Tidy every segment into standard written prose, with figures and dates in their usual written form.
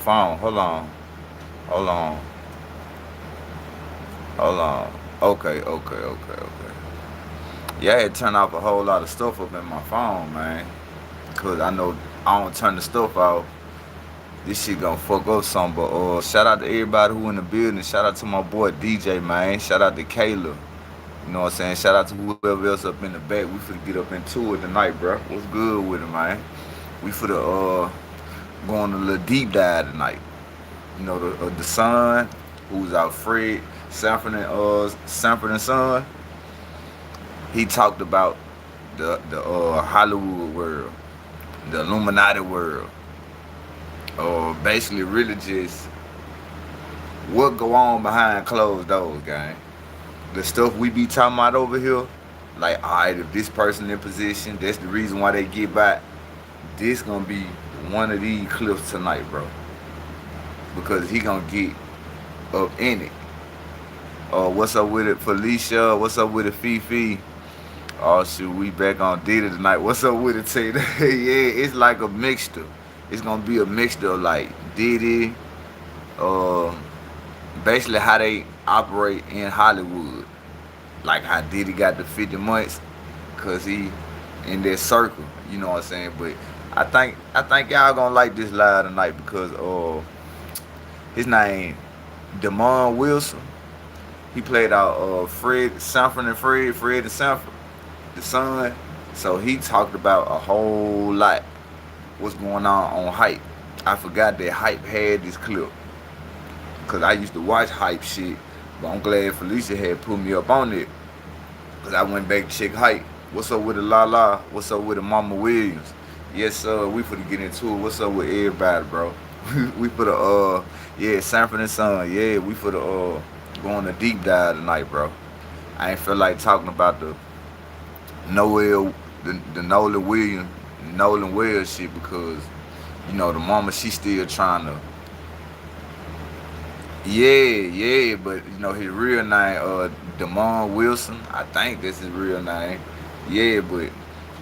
phone. Hold on. Hold on. Hold on. Okay. Yeah, I had turned off a whole lot of stuff up in my phone, man. Cause I know I don't turn the stuff off. This shit gonna fuck up some. But shout out to everybody who in the building. Shout out to my boy DJ, man. Shout out to Kayla. You know what I'm saying? Shout out to whoever else up in the back. We finna get up into it tonight, bro. What's good with it, man? We finna go on a little deep dive tonight. You know, the son who's out Fred Sanford and Son. He talked about the Hollywood world, the Illuminati world, or basically really just what go on behind closed doors, gang. The stuff we be talking about over here, like, alright, if this person in position, that's the reason why they get back. This gonna be one of these clips tonight, bro, because he gonna get up in it. What's up with it, Felicia? What's up with it, Fifi? Oh shoot, we back on Diddy tonight. What's up with it, Taylor? Yeah, it's like a mixture. It's gonna be a mixture of like Diddy, uh, basically how they operate in Hollywood, like how Diddy got the 50 months, cause he in that circle. You know what I'm saying? But I think y'all gonna like this live tonight because his name DeMond Wilson. He played out Fred and Sanford, the son. So he talked about a whole lot what's going on Hype. I forgot that Hype had this clip because I used to watch Hype shit, but I'm glad Felicia had put me up on it because I went back to check Hype. What's up with the La La? What's up with the Mama Williams? Yes, sir. We finna get into it. What's up with everybody, bro? We for the yeah, Sanford and Son. Yeah, we for the go on a deep dive tonight, bro. I ain't feel like talking about the Noel, the Nolan Wells shit because you know the mama she still trying to. Yeah, but you know his real name, Demond Wilson. I think that's his real name. Yeah, but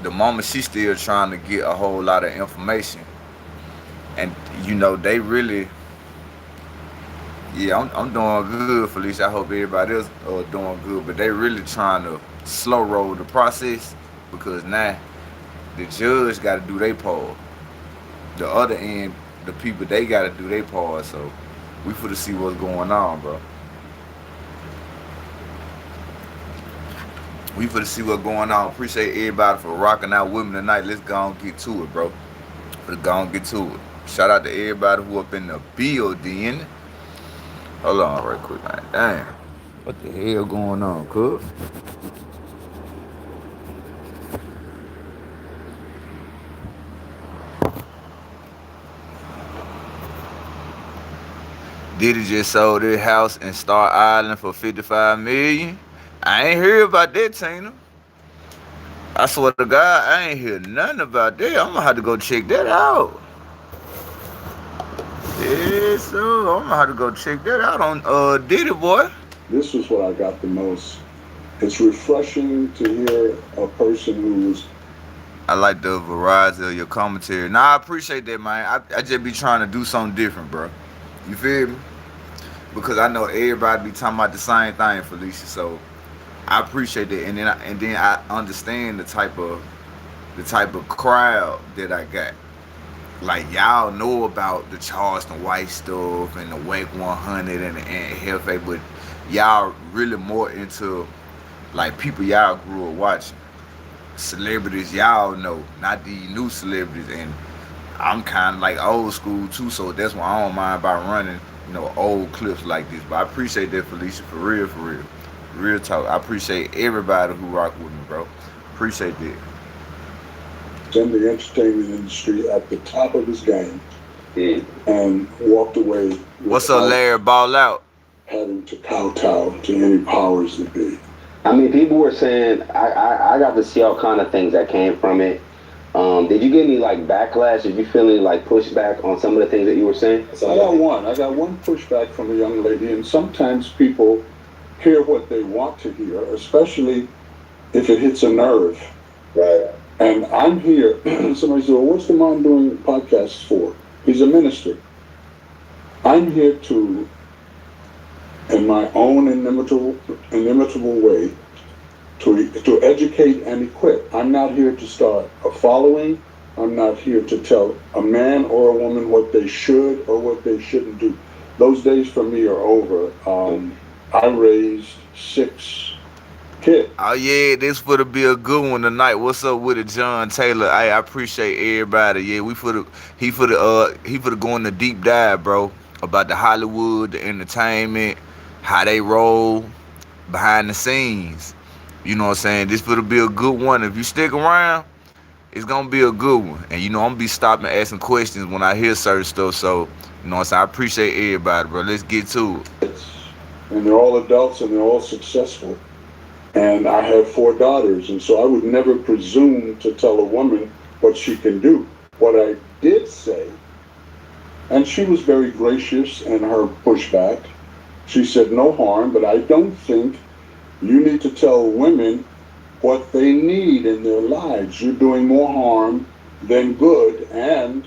the mama she still trying to get a whole lot of information, and you know they really. Yeah, I'm doing good, Felicia. I hope everybody else doing good, but they really trying to slow roll the process because now the judge got to do their part. The other end, the people they got to do their part. So we for to see what's going on, bro. We for to see what's going on. Appreciate everybody for rocking out with me tonight. Let's go and get to it, bro. Let's go and get to it. Shout out to everybody who up in the building. Hold on right quick, man. Damn. What the hell going on, cuz? Diddy just sold his house in Star Island for 55 million. I ain't hear about that, Tina. I swear to God, I ain't hear nothing about that. I'm gonna have to go check that out. Yeah, so I'm gonna have to go check that out on Diddy, boy. This was what I got the most. It's refreshing to hear a person who's. I like the variety of your commentary. Nah, I appreciate that, man. I just be trying to do something different, bro. You feel me? Because I know everybody be talking about the same thing, Felicia. So I appreciate that, and then I understand the type of crowd that I got. Like y'all know about the Charleston White stuff and the Wake 100 and Hefe, but y'all really more into like people y'all grew up watching, celebrities y'all know, not these new celebrities. And I'm kind of like old school too, so that's why I don't mind about running, old clips like this. But I appreciate that, Felicia, for real, real talk. I appreciate everybody who rock with me, bro. Appreciate that. In the entertainment industry at the top of his game and walked away. What's up, Larry? Ball out. Having to kowtow to any powers that be. I mean, people were saying I got to see all kind of things that came from it. Did you get any like backlash? Did you feel any like pushback on some of the things that you were saying? I got one pushback from a young lady, and sometimes people hear what they want to hear, especially if it hits a nerve. Right. And I'm here. Somebody said, well, what's the man doing podcasts for? He's a minister. I'm here to, in my own inimitable way, to educate and equip. I'm not here to start a following. I'm not here to tell a man or a woman what they should or what they shouldn't do. Those days for me are over. I raised 6 kids. Oh yeah, this for to be a good one tonight. What's up with it, John Taylor? Hey, I appreciate everybody. Yeah, he for the go in the deep dive, bro, about the Hollywood, the entertainment, how they roll behind the scenes. You know what I'm saying? This for to be a good one. If you stick around, it's gonna be a good one. And you know I'm gonna be stopping asking questions when I hear certain stuff. So you know what I'm saying? I appreciate everybody, bro. Let's get to it. And they're all adults and they're all successful. And I have 4 daughters, and so I would never presume to tell a woman what she can do. What I did say, and she was very gracious in her pushback, she said no harm, but I don't think you need to tell women what they need in their lives. You're doing more harm than good, and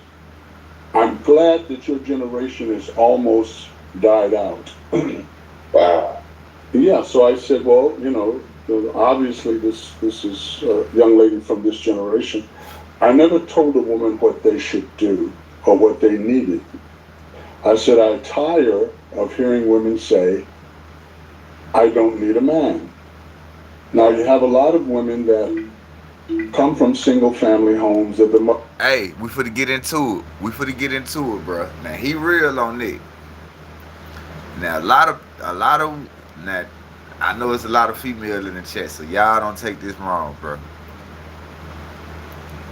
I'm glad that your generation has almost died out. Wow. Yeah, so I said, well, you know, obviously this is a young lady from this generation. I never told a woman what they should do or what they needed. I said, I tire of hearing women say, I don't need a man. Now, you have a lot of women that come from single family homes. Hey, we finna get into it. We finna get into it, bro. Now, he real on it. Now, a lot of, now, I know it's a lot of females in the chat, so y'all don't take this wrong, bro.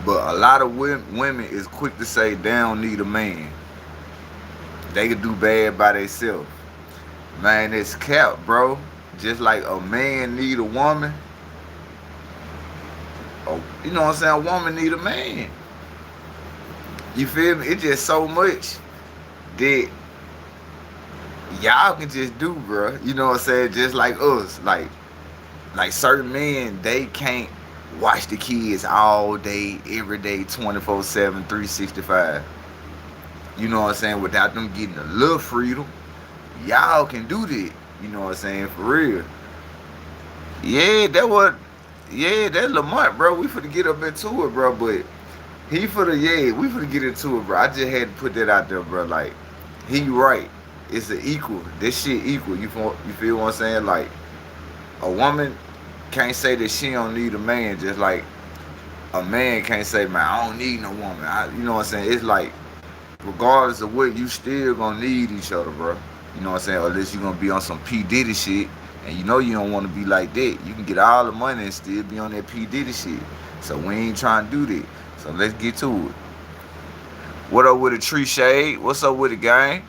But a lot of women is quick to say they don't need a man. They can do bad by themselves. Man, it's cap, bro. Just like a man need a woman. Oh, you know what I'm saying? A woman need a man. You feel me? It's just so much that y'all can just do, bro. You know what I'm saying? Just like us. Like certain men, they can't watch the kids all day, every day, 24/7, 365. You know what I'm saying? Without them getting a little freedom. Y'all can do that. You know what I'm saying? For real. Yeah, that's Lamont, bro. We finna get up into it, bro. But we finna get into it, bro. I just had to put that out there, bro. Like, he right. It's an equal. This shit equal. You feel what I'm saying? Like, a woman can't say that she don't need a man, just like a man can't say, man, I don't need no woman. You know what I'm saying? It's like, regardless of what, you still gonna need each other, bro. You know what I'm saying? Unless you gonna be on some P. Diddy shit, and you know you don't want to be like that. You can get all the money and still be on that P. Diddy shit. So we ain't trying to do that. So let's get to it. What up with the tree shade? What's up with the gang?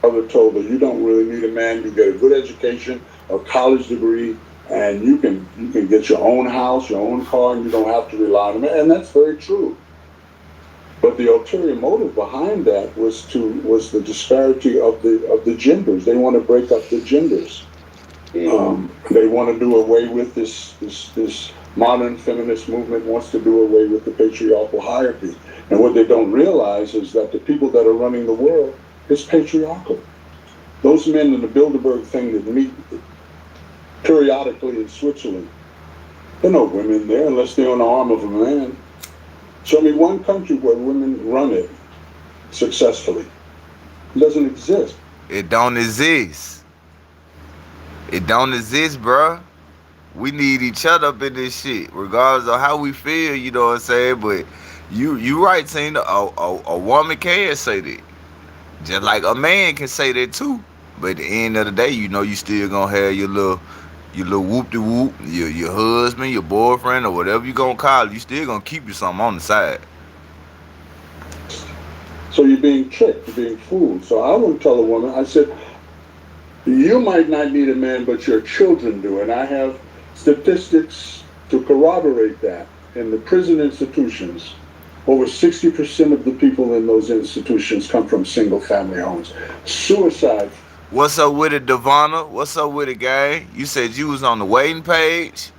Mother told her, you don't really need a man. You get a good education, a college degree, and you can get your own house, your own car, and you don't have to rely on a man. And that's very true. But the ulterior motive behind that was the disparity of the genders. They want to break up the genders. They want to do away with this modern feminist movement wants to do away with the patriarchal hierarchy. And what they don't realize is that the people that are running the world is patriarchal. Those men in the Bilderberg thing that meet periodically in Switzerland, there are no women there unless they're on the arm of a man. Show me one country where women run it successfully. It doesn't exist. It don't exist. It don't exist, bro. We need each other up in this shit, regardless of how we feel. You know what I'm saying? But you right, Tina. A woman can say that, just like a man can say that too. But at the end of the day, you know, you still gonna have your little whoop-de-whoop, your husband, your boyfriend, or whatever you gonna call it. You still gonna keep you something on the side. So you're being tricked, you're being fooled. So I would tell a woman, I said, you might not need a man, but your children do. And I have statistics to corroborate that. In the prison institutions, over 60% of the people in those institutions come from single family homes. Suicide. What's up with it, Devonna? What's up with it, gang? You said you was on the waiting page.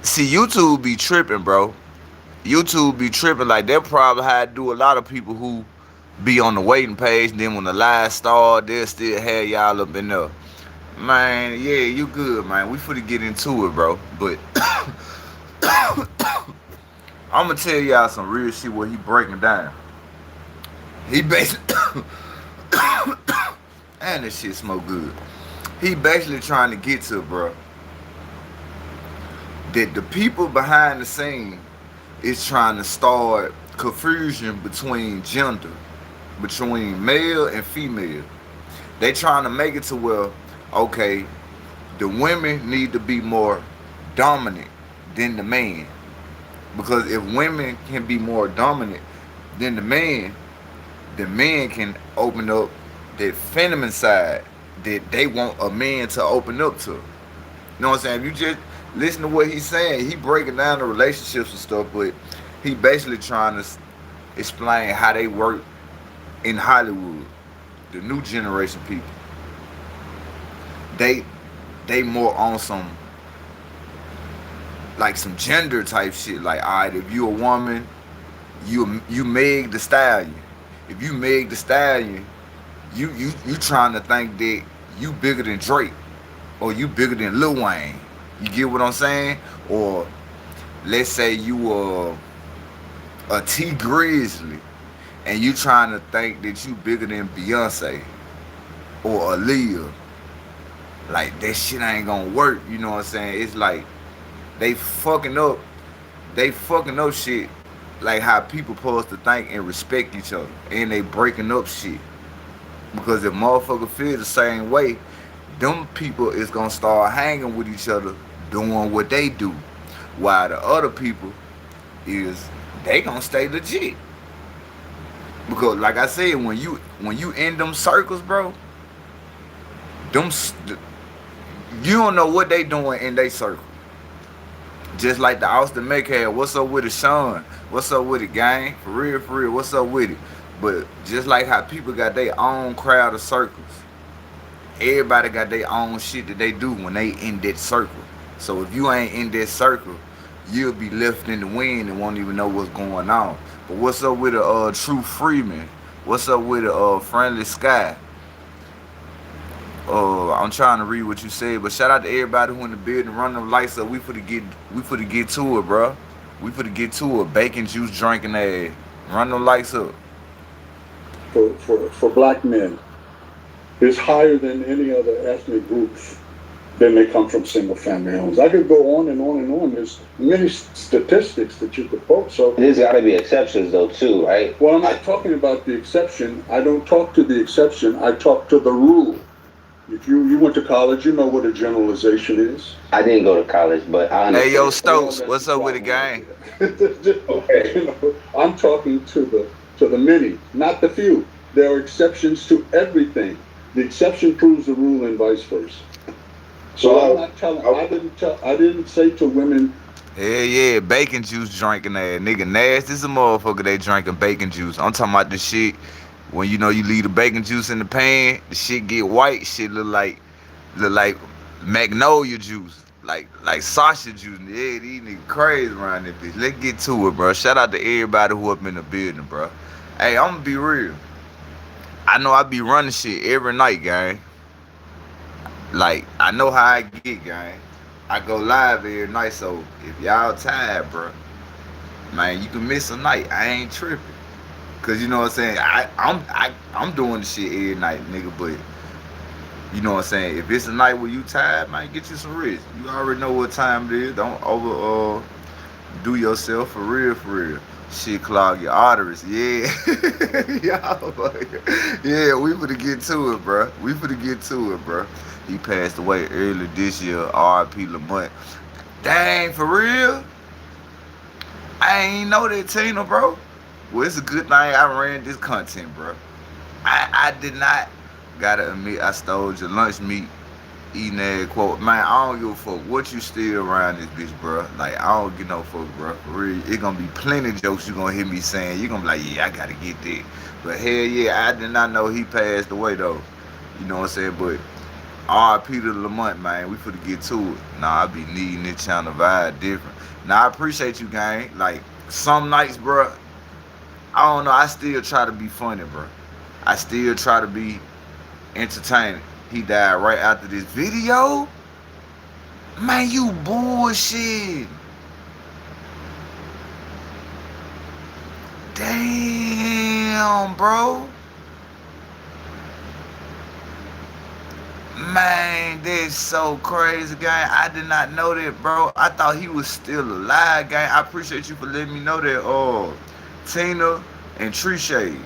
See, YouTube be tripping, bro. YouTube be tripping. Like, that probably how I do a lot of people who be on the waiting page. And then when the live start, they'll still have y'all up in there. Man, yeah, you good, man. We finna get into it, bro. But I'm gonna tell y'all some real shit what he breaking down. He basically and this shit smoke good. He basically trying to get to, bro, that the people behind the scene is trying to start confusion between gender, between male and female. They trying to make it to where, okay, the women need to be more dominant than the man. Because if women can be more dominant than the man can open up that feminine side that they want a man to open up to. You know what I'm saying? If you just listen to what he's saying, he breaking down the relationships and stuff, but he basically trying to explain how they work in Hollywood. The new generation people. They more on some like some gender type shit. Like, alright, if you a woman, you Meg the Stallion. If you Meg the Stallion, you trying to think that you bigger than Drake or you bigger than Lil Wayne. You get what I'm saying? Or let's say you a T Grizzly and you trying to think that you bigger than Beyonce or Aaliyah. Like, that shit ain't gonna work. You know what I'm saying? It's like they fucking up shit, like how people supposed to think and respect each other, and they breaking up shit. Because if motherfuckers feel the same way, them people is gonna start hanging with each other, doing what they do, while the other people is they gonna stay legit. Because like I said, when you in them circles, bro, you don't know what they doing in they circle. Just like the Austin Make had, what's up with it, Sean? What's up with it, gang? For real, what's up with it? But just like how people got their own crowd of circles, everybody got their own shit that they do when they in that circle. So if you ain't in that circle, you'll be left in the wind and won't even know what's going on. But what's up with a True Freeman? What's up with a Friendly Sky? I'm trying to read what you said, but shout out to everybody who in the building. Run them lights up. We finna get to it, bro. We finna get to it. Bacon juice drinking ass. Run them lights up. For black men, is higher than any other ethnic groups. Then they come from single family homes. I could go on and on and on. There's many statistics that you could quote. So there's got to be exceptions though too, right? Well, I'm not talking about the exception. I don't talk to the exception. I talk to the rule. If you went to college, you know what a generalization is. I didn't go to college, but I understand. Hey, yo, Stokes, what's up with the gang? Okay. You know, I'm talking to the many, not the few. There are exceptions to everything. The exception proves the rule and vice versa. So I'm not telling. I didn't say to women. Yeah, bacon juice drinking ass nigga nasty as a motherfucker. They drinking bacon juice. I'm talking about the shit. When you know you leave the bacon juice in the pan, the shit get white. Shit look like magnolia juice, like sausage juice. Yeah, these niggas crazy around this bitch. Let's get to it, bro. Shout out to everybody who up in the building, bro. Hey, I'm gonna be real. I know I be running shit every night, gang. Like, I know how I get, gang. I go live every night, so if y'all tired, bro, man, you can miss a night. I ain't tripping. Cause you know what I'm saying, I'm doing the shit every night, nigga. But you know what I'm saying, if it's a night where you tired, man, get you some rest. You already know what time it is. Don't over do yourself for real. Shit clog your arteries. Yeah, yeah. We finna get to it, bro. He passed away early this year. R.I.P. Lamont. Dang, for real? I ain't know that, Tina, bro. Well, it's a good thing I ran this content, bro. I did not. Gotta admit, I stole your lunch meat, eating that quote. Man, I don't give a fuck what you steal around this bitch, bro. Like, I don't give no fuck, bro. For real, it gonna be plenty of jokes you gonna hear me saying. You gonna be like, yeah, I gotta get that. But hell yeah, I did not know he passed away, though. You know what I'm saying? But R.I.P. to Lamont, man. We finna get to it. Nah, I be needing this channel vibe different. Now, I appreciate you, gang. Like, some nights, bro, I don't know. I still try to be funny, bro. I still try to be entertaining. He died right after this video. Man, you bullshit. Damn, bro. Man, that's so crazy, gang. I did not know that, bro. I thought he was still alive, gang. I appreciate you for letting me know that. Tina and Tree Shade.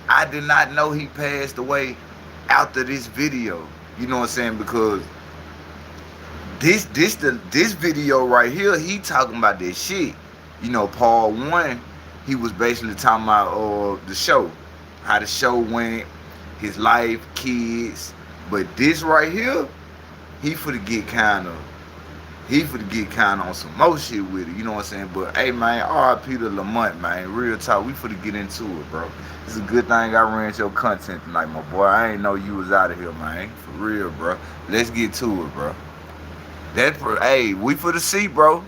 I did not know he passed away after this video. You know what I'm saying? Because this video right here, he talking about this shit. You know, part 1, he was basically talking about the show, how the show went, his life, kids. But this right here, he finna get kind of on some more shit with it. You know what I'm saying? But hey, man, R.I.P. to Lamont, man. Real talk, we finna get into it, bro. It's a good thing I ran your content tonight, my boy. I ain't know you was out of here, man. For real, bro. Let's get to it, bro. Hey, we finna see, bro.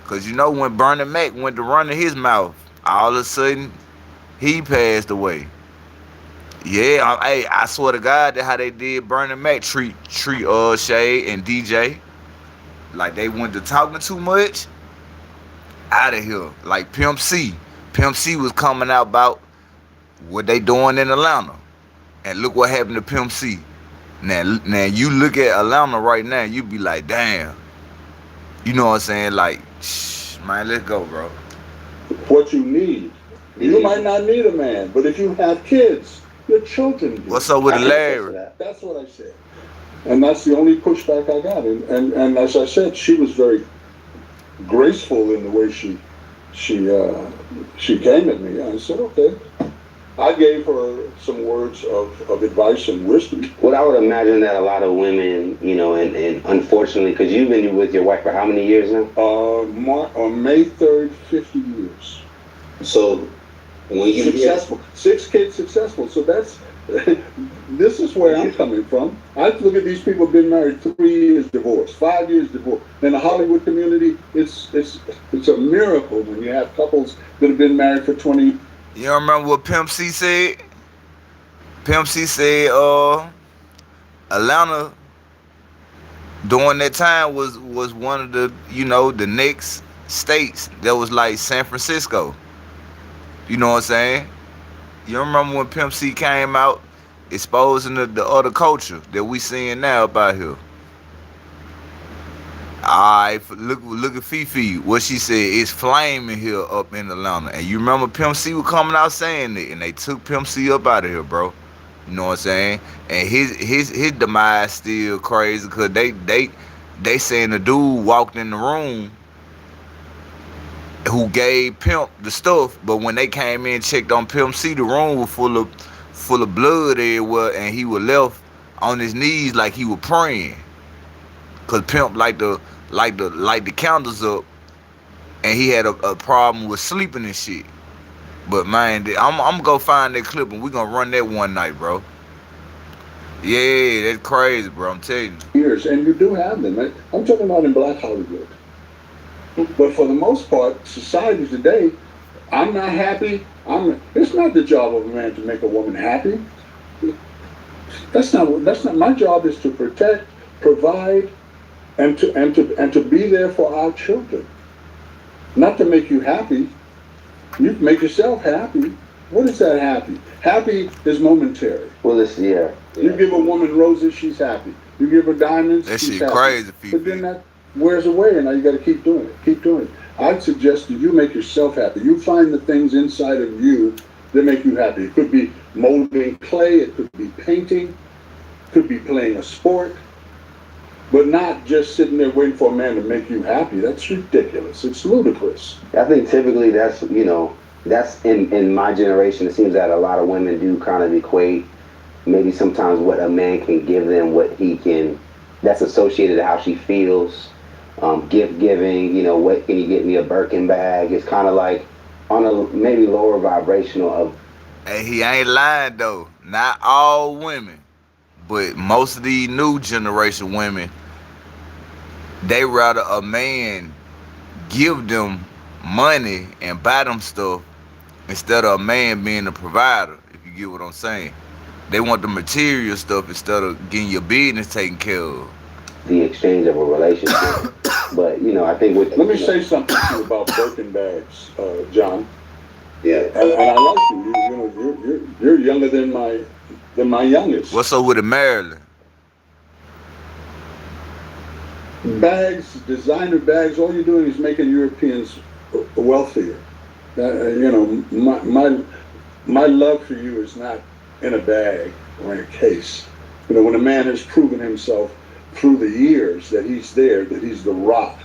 Cause you know when Bernie Mac went to running his mouth, all of a sudden he passed away. Yeah, I swear to God, that how they did Bernie Mac treat Shay and DJ. Like they went to talking too much. Out of here. Like Pimp C. Pimp C was coming out about what they doing in Atlanta. And look what happened to Pimp C. Now you look at Atlanta right now, you be like, damn. You know what I'm saying? Like, shh, man, let's go, bro. What you need. You might not need a man, but if you have kids, your children do. What's up with the Larry? That's what I said. And that's the only pushback I got. And as I said, she was very graceful in the way she came at me. I said, okay. I gave her some words of advice and wisdom. Well, I would imagine that a lot of women, you know, and unfortunately, because you've been with your wife for how many years now? On May 3rd, 50 years. So when you successful, 6 kids successful. So that's this is where I'm coming from. I look at these people been married 3 years divorced, 5 years divorced. In the Hollywood community, it's a miracle when you have couples that have been married for 20. You remember what Pimp C said? Pimp C said, Atlanta during that time was one of the, you know, the next states that was like San Francisco. You know what I'm saying? You remember when Pimp C came out exposing the other culture that we seeing now about here? Alright, look at Fifi. What she said, it's flaming here up in Atlanta. And you remember Pimp C was coming out saying it, and they took Pimp C up out of here, bro. You know what I'm saying? And his demise still crazy because they saying the dude walked in the room who gave Pimp the stuff, but when they came in and checked on Pimp C, the room was full of blood everywhere, and he was left on his knees like he was praying. Cause Pimp like the candles up, and he had a problem with sleeping and shit. But man, I'm gonna go find that clip and we gonna run that one night, bro. Yeah, that's crazy, bro. I'm telling you. Years, and you do have them. I'm talking about in Black Hollywood. But for the most part, society today, I'm not happy. It's not the job of a man to make a woman happy. That's not my job. Is to protect, provide, and to be there for our children. Not to make you happy. You make yourself happy. What is that happy? Happy is momentary. Well, yeah. You give a woman roses, she's happy. You give her diamonds, that she's shit happy. Crazy, people. But then that wears away, and now you got to keep doing it. Keep doing it. I'd suggest that you make yourself happy. You find the things inside of you that make you happy. It could be molding clay. It could be painting. It could be playing a sport. But not just sitting there waiting for a man to make you happy. That's ridiculous. It's ludicrous. I think typically that's in my generation, it seems that a lot of women do kind of equate maybe sometimes what a man can give them, what he can, that's associated to how she feels. Gift giving, what can you get me, a Birkin bag? It's kind of like on a maybe lower vibrational of. And he ain't lying though. Not all women, but most of these new generation women, they rather a man give them money and buy them stuff instead of a man being a provider, if you get what I'm saying. They want the material stuff instead of getting your business taken care of. The exchange of a relationship. But you know, I think with let me say something to you about Birkin bags, John. Yeah. And I like you. You know, you're younger than my youngest. What's up with it, Maryland? Bags, designer bags. All you're doing is making Europeans wealthier. You know, my love for you is not in a bag or in a case. You know, when a man has proven himself through the years that he's there, that he's the rock,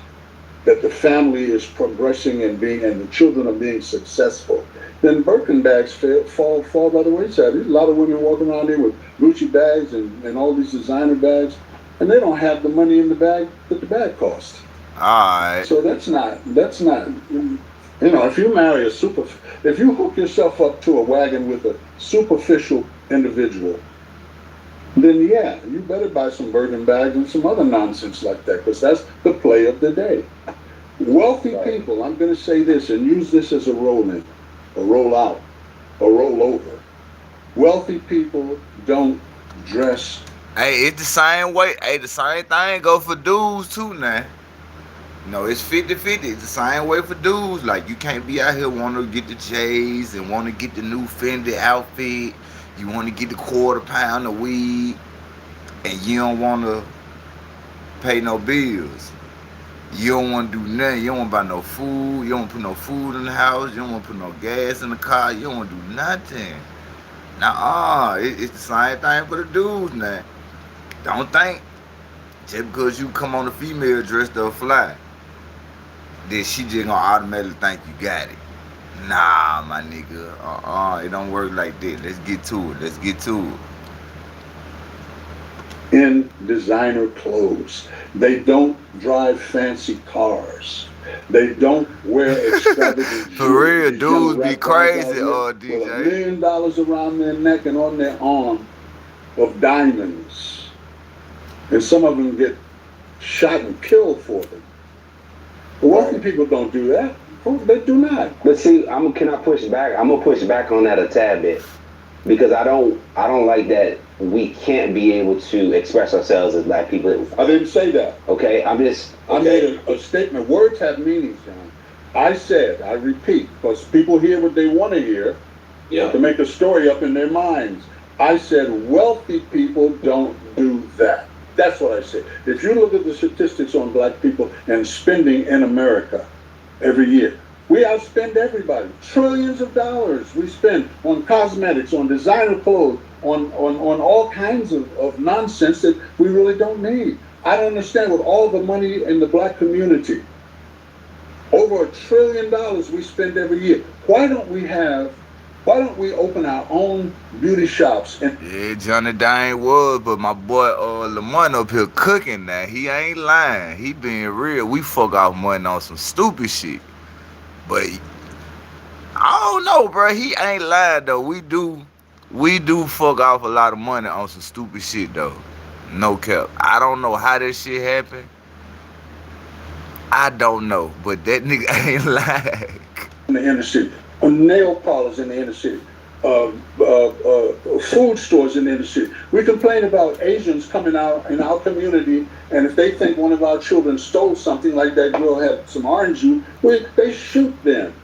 that the family is progressing and the children are being successful, then Birkin bags fall by the wayside. There's a lot of women walking around there with Gucci bags and all these designer bags, and they don't have the money in the bag that the bag costs. Alright. So that's not, you know, if you marry if you hook yourself up to a wagon with a superficial individual, then yeah, you better buy some Birkin bags and some other nonsense like that, because that's the play of the day. Wealthy people, I'm going to say this and use this as a roll in, a roll out, a roll over. Wealthy people don't dress. Hey, it's the same way. Hey, the same thing go for dudes too now. No, it's 50-50. It's the same way for dudes. Like, you can't be out here wanting to get the J's and want to get the new Fendi outfit. You want to get the £quarter of weed, and you don't want to pay no bills. You don't want to do nothing. You don't want to buy no food. You don't want to put no food in the house. You don't want to put no gas in the car. You don't want to do nothing. Now, it's the same thing for the dudes now. Don't think just because you come on a female dressed up fly, then she just gonna automatically think you got it. Nah, my nigga. It don't work like that. Let's get to it. In designer clothes. They don't drive fancy cars. They don't wear extravagant For real, These dudes young be rap guys crazy, out here with DJ. $1 million around their neck and on their arm of diamonds. And some of them get shot and killed for them. The wealthy people don't do that. They do not. But see, can I push back? I'm gonna push back on that a tad bit, because I don't like that we can't be able to express ourselves as black people. I didn't say that. Okay, I made a statement. Words have meanings, John. I repeat, because people hear what they want to hear, to make a story up in their minds. I said wealthy people don't do that. That's what I said. If you look at the statistics on black people and spending in America every year, we outspend everybody. Trillions of dollars we spend on cosmetics, on designer clothes, on all kinds of nonsense that we really don't need. I don't understand, with all the money in the black community, over $1 trillion we spend every year. Why don't we open our own beauty shops? Yeah, Johnny Dang was, but my boy Lamont up here cooking now. He ain't lying. He being real. We fuck off money on some stupid shit. But I don't know, bro. He ain't lying though. We do fuck off a lot of money on some stupid shit though. No cap. I don't know how that shit happened. I don't know, but that nigga ain't lying. In the inner city, nail parlors in the inner city, food stores in the inner city. We complain about Asians coming out in our community, and if they think one of our children stole something, like that girl had some orange juice, they shoot them.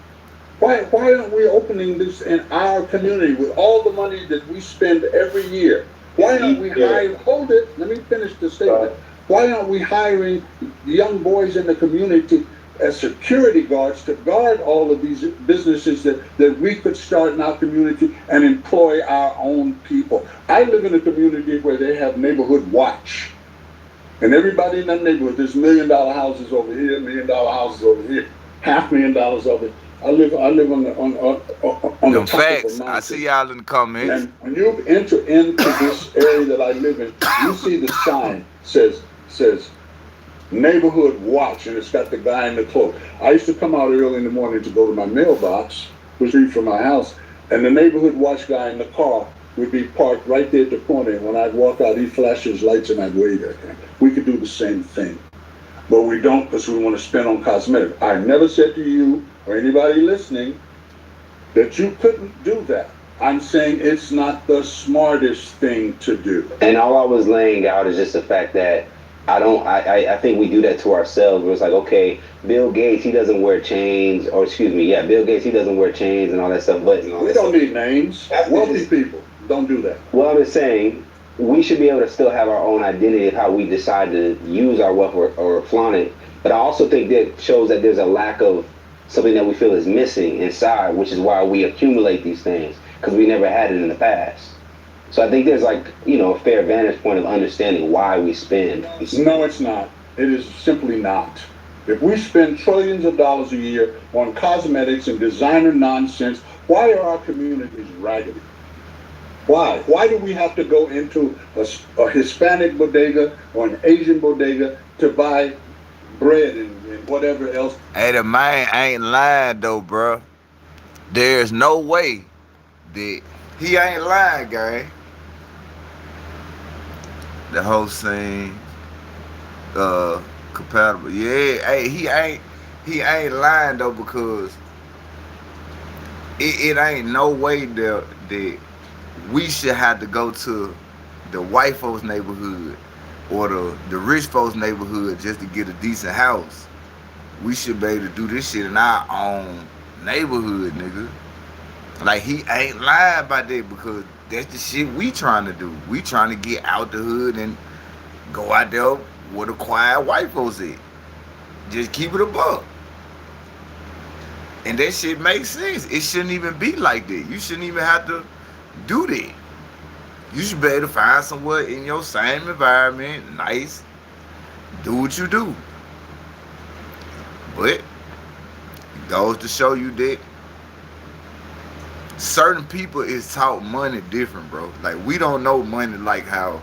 Why aren't we opening this in our community with all the money that we spend every year? Why aren't we hiring? Hold it. Let me finish the statement. Why aren't we hiring young boys in the community as security guards to guard all of these businesses that we could start in our community and employ our own people? I live in a community where they have neighborhood watch. And everybody in that neighborhood, there's $1 million houses over here, $1 million houses over here, $500,000 over here. I live on the top facts. of a mountain. I see y'all in the comments. And when you enter into this area that I live in, you see the sign says neighborhood watch, and it's got the guy in the cloak. I used to come out early in the morning to go to my mailbox, which is from my house, and the neighborhood watch guy in the car would be parked right there at the corner. And when I'd walk out, he'd flash his lights and I'd wave at him. We could do the same thing, but we don't, because we want to spend on cosmetics. I never said to you or anybody listening that you couldn't do that. I'm saying it's not the smartest thing to do. And all I was laying out is just the fact that I think we do that to ourselves. Where it's like, okay, Bill Gates, he doesn't wear chains, or excuse me, yeah, Bill Gates, he doesn't wear chains and all that stuff. But we don't need names. Wealthy people don't do that. Well, I'm just saying, we should be able to still have our own identity of how we decide to use our wealth or flaunt it. But I also think that shows that there's a lack of something that we feel is missing inside, which is why we accumulate these things, because we never had it in the past. So I think there's like, you know, a fair vantage point of understanding why we spend. No, it's not. It is simply not. If we spend trillions of dollars a year on cosmetics and designer nonsense, why are our communities raggedy? Why? Why do we have to go into a Hispanic bodega or an Asian bodega to buy bread and whatever else? Hey, the man ain't lying though, bro. There's no way that he ain't lying, gang. The whole scene, compatible. Yeah, hey, he ain't lying though, because it ain't no way that we should have to go to the white folks' neighborhood or the rich folks' neighborhood just to get a decent house. We should be able to do this shit in our own neighborhood, nigga. Like, he ain't lying about that, because that's the shit we trying to do. We trying to get out the hood and go out there where the quiet white folks at. Just keep it a buck. And that shit makes sense. It shouldn't even be like that. You shouldn't even have to do that. You should be able to find somewhere in your same environment, nice, do what you do. But it goes to show you that certain people is taught money different, bro. Like, we don't know money like how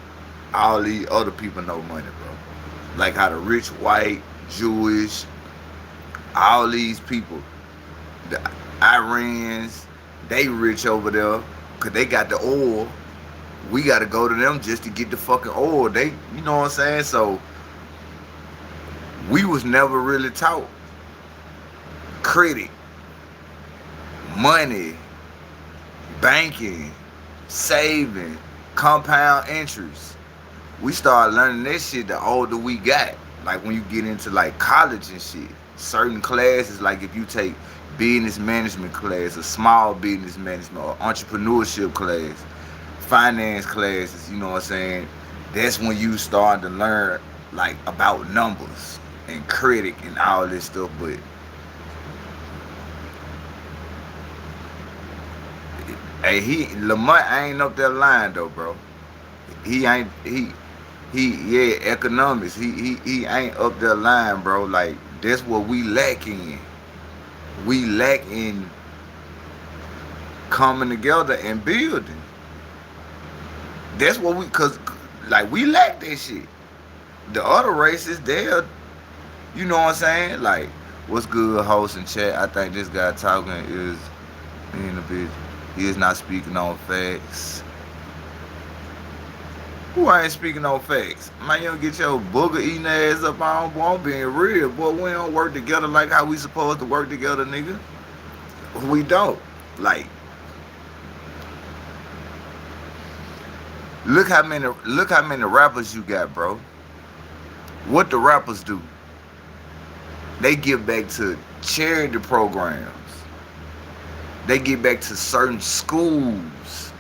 all these other people know money, bro. Like how the rich, white, Jewish, all these people, the Iranians, they rich over there because they got the oil. We got to go to them just to get the fucking oil. They, you know what I'm saying? So we was never really taught credit, money, banking, saving, compound interest. We started learning that shit the older we got. Like when you get into like college and shit, certain classes, like if you take business management class, or small business management, or entrepreneurship class, finance classes, you know what I'm saying? That's when you start to learn like about numbers and credit and all this stuff. But hey, Lamont ain't up that line though, bro. He ain't yeah, economics. He ain't up that line, bro. Like, that's what we lack in. We lack in coming together and building. That's what we, cause like we lack that shit. The other races, they're, you know what I'm saying? Like, what's good, host and chat? I think this guy talking is being a bitch. He is not speaking on facts. Who ain't speaking on facts? Man, you don't get your booger eating ass up on, boy. I'm being real, boy. We don't work together like how we supposed to work together, nigga. We don't. Like, look how many rappers you got, bro. What the rappers do? They give back to charity programs. They give back to certain schools,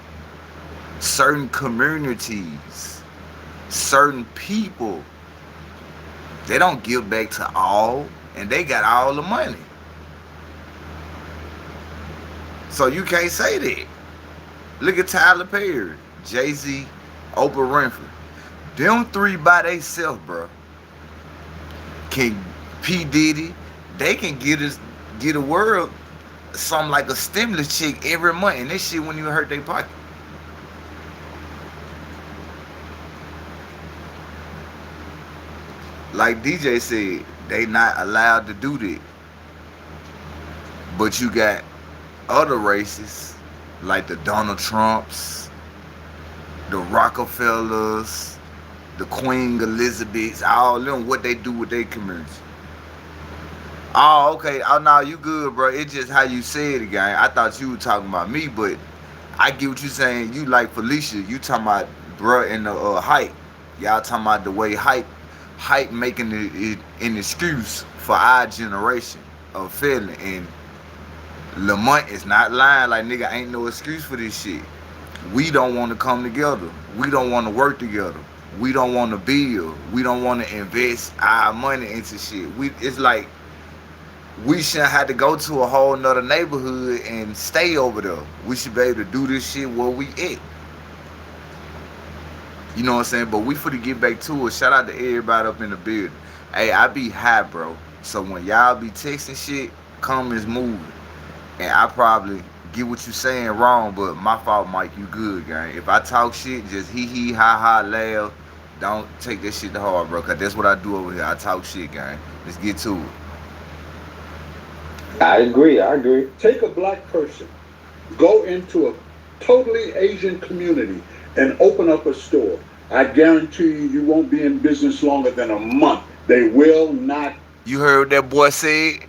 certain communities, certain people. They don't give back to all, and they got all the money. So you can't say that. Look at Tyler Perry, Jay-Z, Oprah Winfrey. Them three by themselves, bro. Can P. Diddy, they can get a world something like a stimulus check every month, and this shit wouldn't even hurt their pocket. Like DJ said, they not allowed to do that. But you got other races, like the Donald Trumps, the Rockefellers, the Queen Elizabeths, all them, what they do with their community. Oh, okay. Oh, no, you good, bro. It's just how you said it, gang. I thought you were talking about me, but I get what you saying. You like Felicia. You talking about bruh in the hype. Y'all talking about the way hype making it an excuse for our generation of feeling. And Lamont is not lying. Like, nigga, ain't no excuse for this shit. We don't want to come together. We don't want to work together. We don't want to build. We don't want to invest our money into shit. It's like we shouldn't have to go to a whole nother neighborhood and stay over there. We should be able to do this shit where we at. You know what I'm saying? But we finna get back to it. Shout out to everybody up in the building. Hey, I be high, bro. So when y'all be texting shit, comments moving. And I probably get what you saying wrong, but my fault, Mike. You good, gang. If I talk shit, just hee ha ha laugh. Don't take that shit to heart, bro. Cause that's what I do over here. I talk shit, gang. Let's get to it. I agree. Take a black person, go into a totally Asian community and open up a store. I guarantee you won't be in business longer than a month. They will not. You heard that boy said?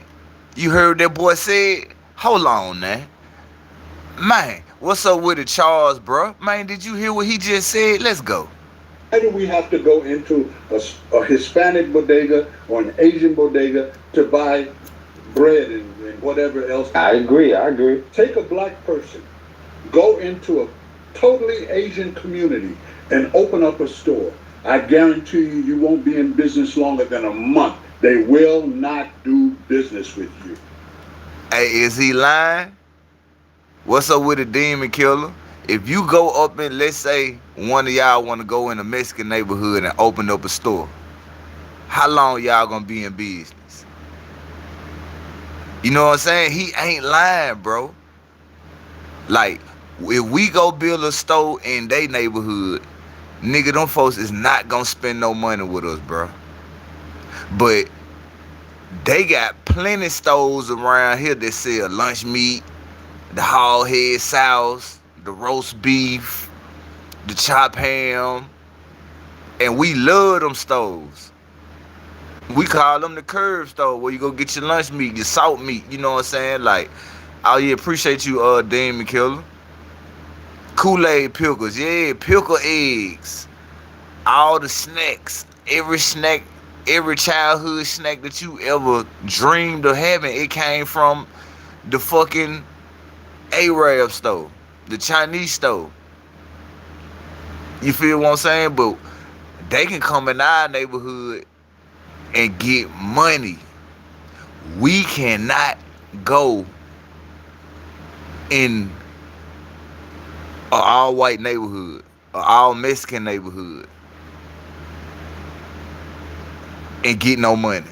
You heard that boy said? Hold on, man. Man, what's up with it, Charles, bro? Man, did you hear what he just said? Let's go. Why do we have to go into a Hispanic bodega or an Asian bodega to buy bread and whatever else? I agree. Take a black person, go into a totally Asian community and open up a store. I guarantee you won't be in business longer than a month. They will not do business with you. Hey, is he lying? What's up with a demon killer? If you go up and let's say one of y'all want to go in a Mexican neighborhood and open up a store, how long y'all gonna be in business? You know what I'm saying? He ain't lying, bro. Like, if we go build a store in their neighborhood, nigga, them folks is not gonna spend no money with us, bro. But they got plenty stores around here that sell lunch meat, the hog head sauce, the roast beef, the chopped ham, and we love them stores. We call them the curb store, where you go get your lunch meat, your salt meat, you know what I'm saying? Like, oh yeah, appreciate you, Demon Killer. Kool-Aid pickles, yeah, pickle eggs, all the snacks, every childhood snack that you ever dreamed of having, it came from the fucking Arab store, the Chinese store. You feel what I'm saying? But they can come in our neighborhood and get money. We cannot go in an all-white neighborhood, an all-Mexican neighborhood, and get no money.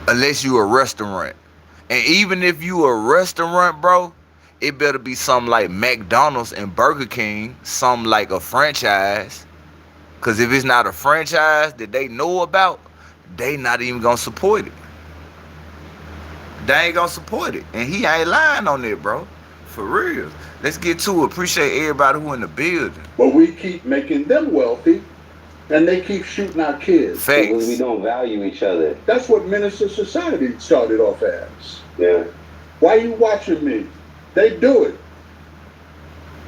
Unless you a restaurant. And even if you a restaurant, bro, it better be something like McDonald's and Burger King, something like a franchise. Because if it's not a franchise that they know about, they not even going to support it. They ain't going to support it. And he ain't lying on it, bro. For real. Let's get to it. Appreciate everybody who in the building. But we keep making them wealthy, and they keep shooting our kids. Facts. Because we don't value each other. That's what Minister Society started off as. Yeah. Why you watching me? They do it.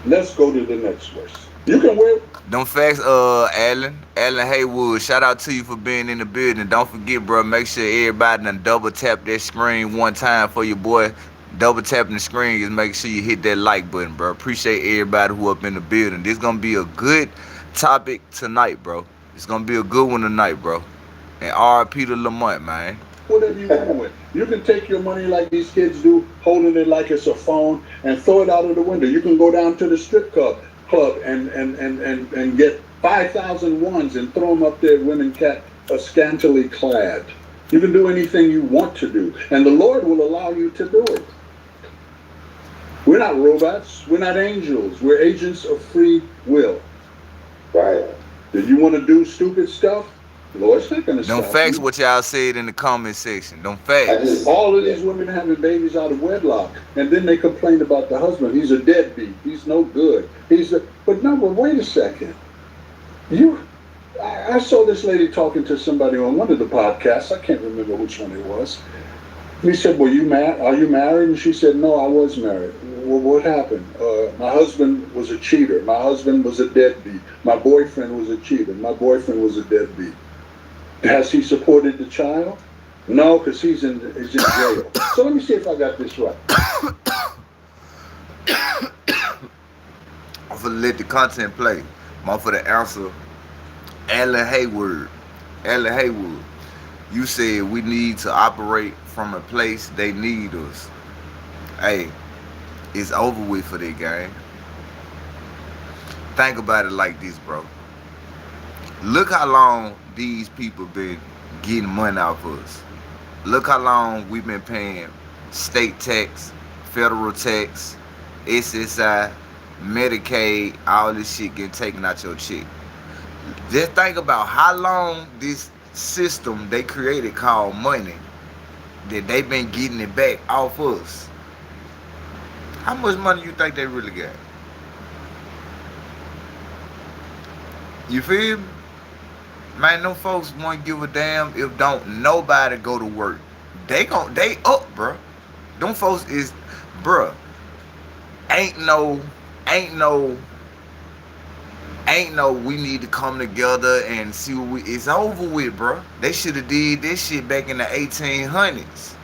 Let's go to the next verse. You can wear. Them facts, Alan Haywood, shout out to you for being in the building. Don't forget, bro, make sure everybody done double tap that screen one time for your boy. Double tapping the screen is make sure you hit that like button, bro. Appreciate everybody who up in the building. This gonna be a good topic tonight, bro. It's gonna be a good one tonight, bro. And RP to Lamont, man. Whatever you want with. You can take your money like these kids do, holding it like it's a phone, and throw it out of the window. You can go down to the strip club and get 5,000 ones and throw them up there, women scantily clad. You can do anything you want to do, and the Lord will allow you to do it. We're not robots. We're not angels. We're agents of free will. Right. Did you want to do stupid stuff? The Lord's not going to stop you. Them facts what y'all said in the comment section. Them facts. All of these women having babies out of wedlock, and then they complain about the husband. He's a deadbeat. He's no good. But wait a second. I saw this lady talking to somebody on one of the podcasts. I can't remember which one it was. And he said, "Are you married?" And she said, "No, I was married." Well, what happened? My husband was a cheater. My husband was a deadbeat. My boyfriend was a cheater. My boyfriend was a deadbeat. Has he supported the child? No, because he's in jail. So let me see if I got this right. I'm gonna let the content play. I'm for the answer. Alan Haywood. You said we need to operate from a place they need us. Hey, it's over with for that game. Think about it like this, bro. Look how long these people been getting money off us. Look how long we've been paying state tax, federal tax, SSI, Medicaid, all this shit getting taken out your check. Just think about how long this system they created called money, that they been getting it back off us. How much money you think they really got? You feel me? Man, them folks won't give a damn if don't nobody go to work. They up, bruh. Them folks is, bruh. Ain't no we need to come together and see what it's over with, bruh. They should have did this shit back in the 1800s.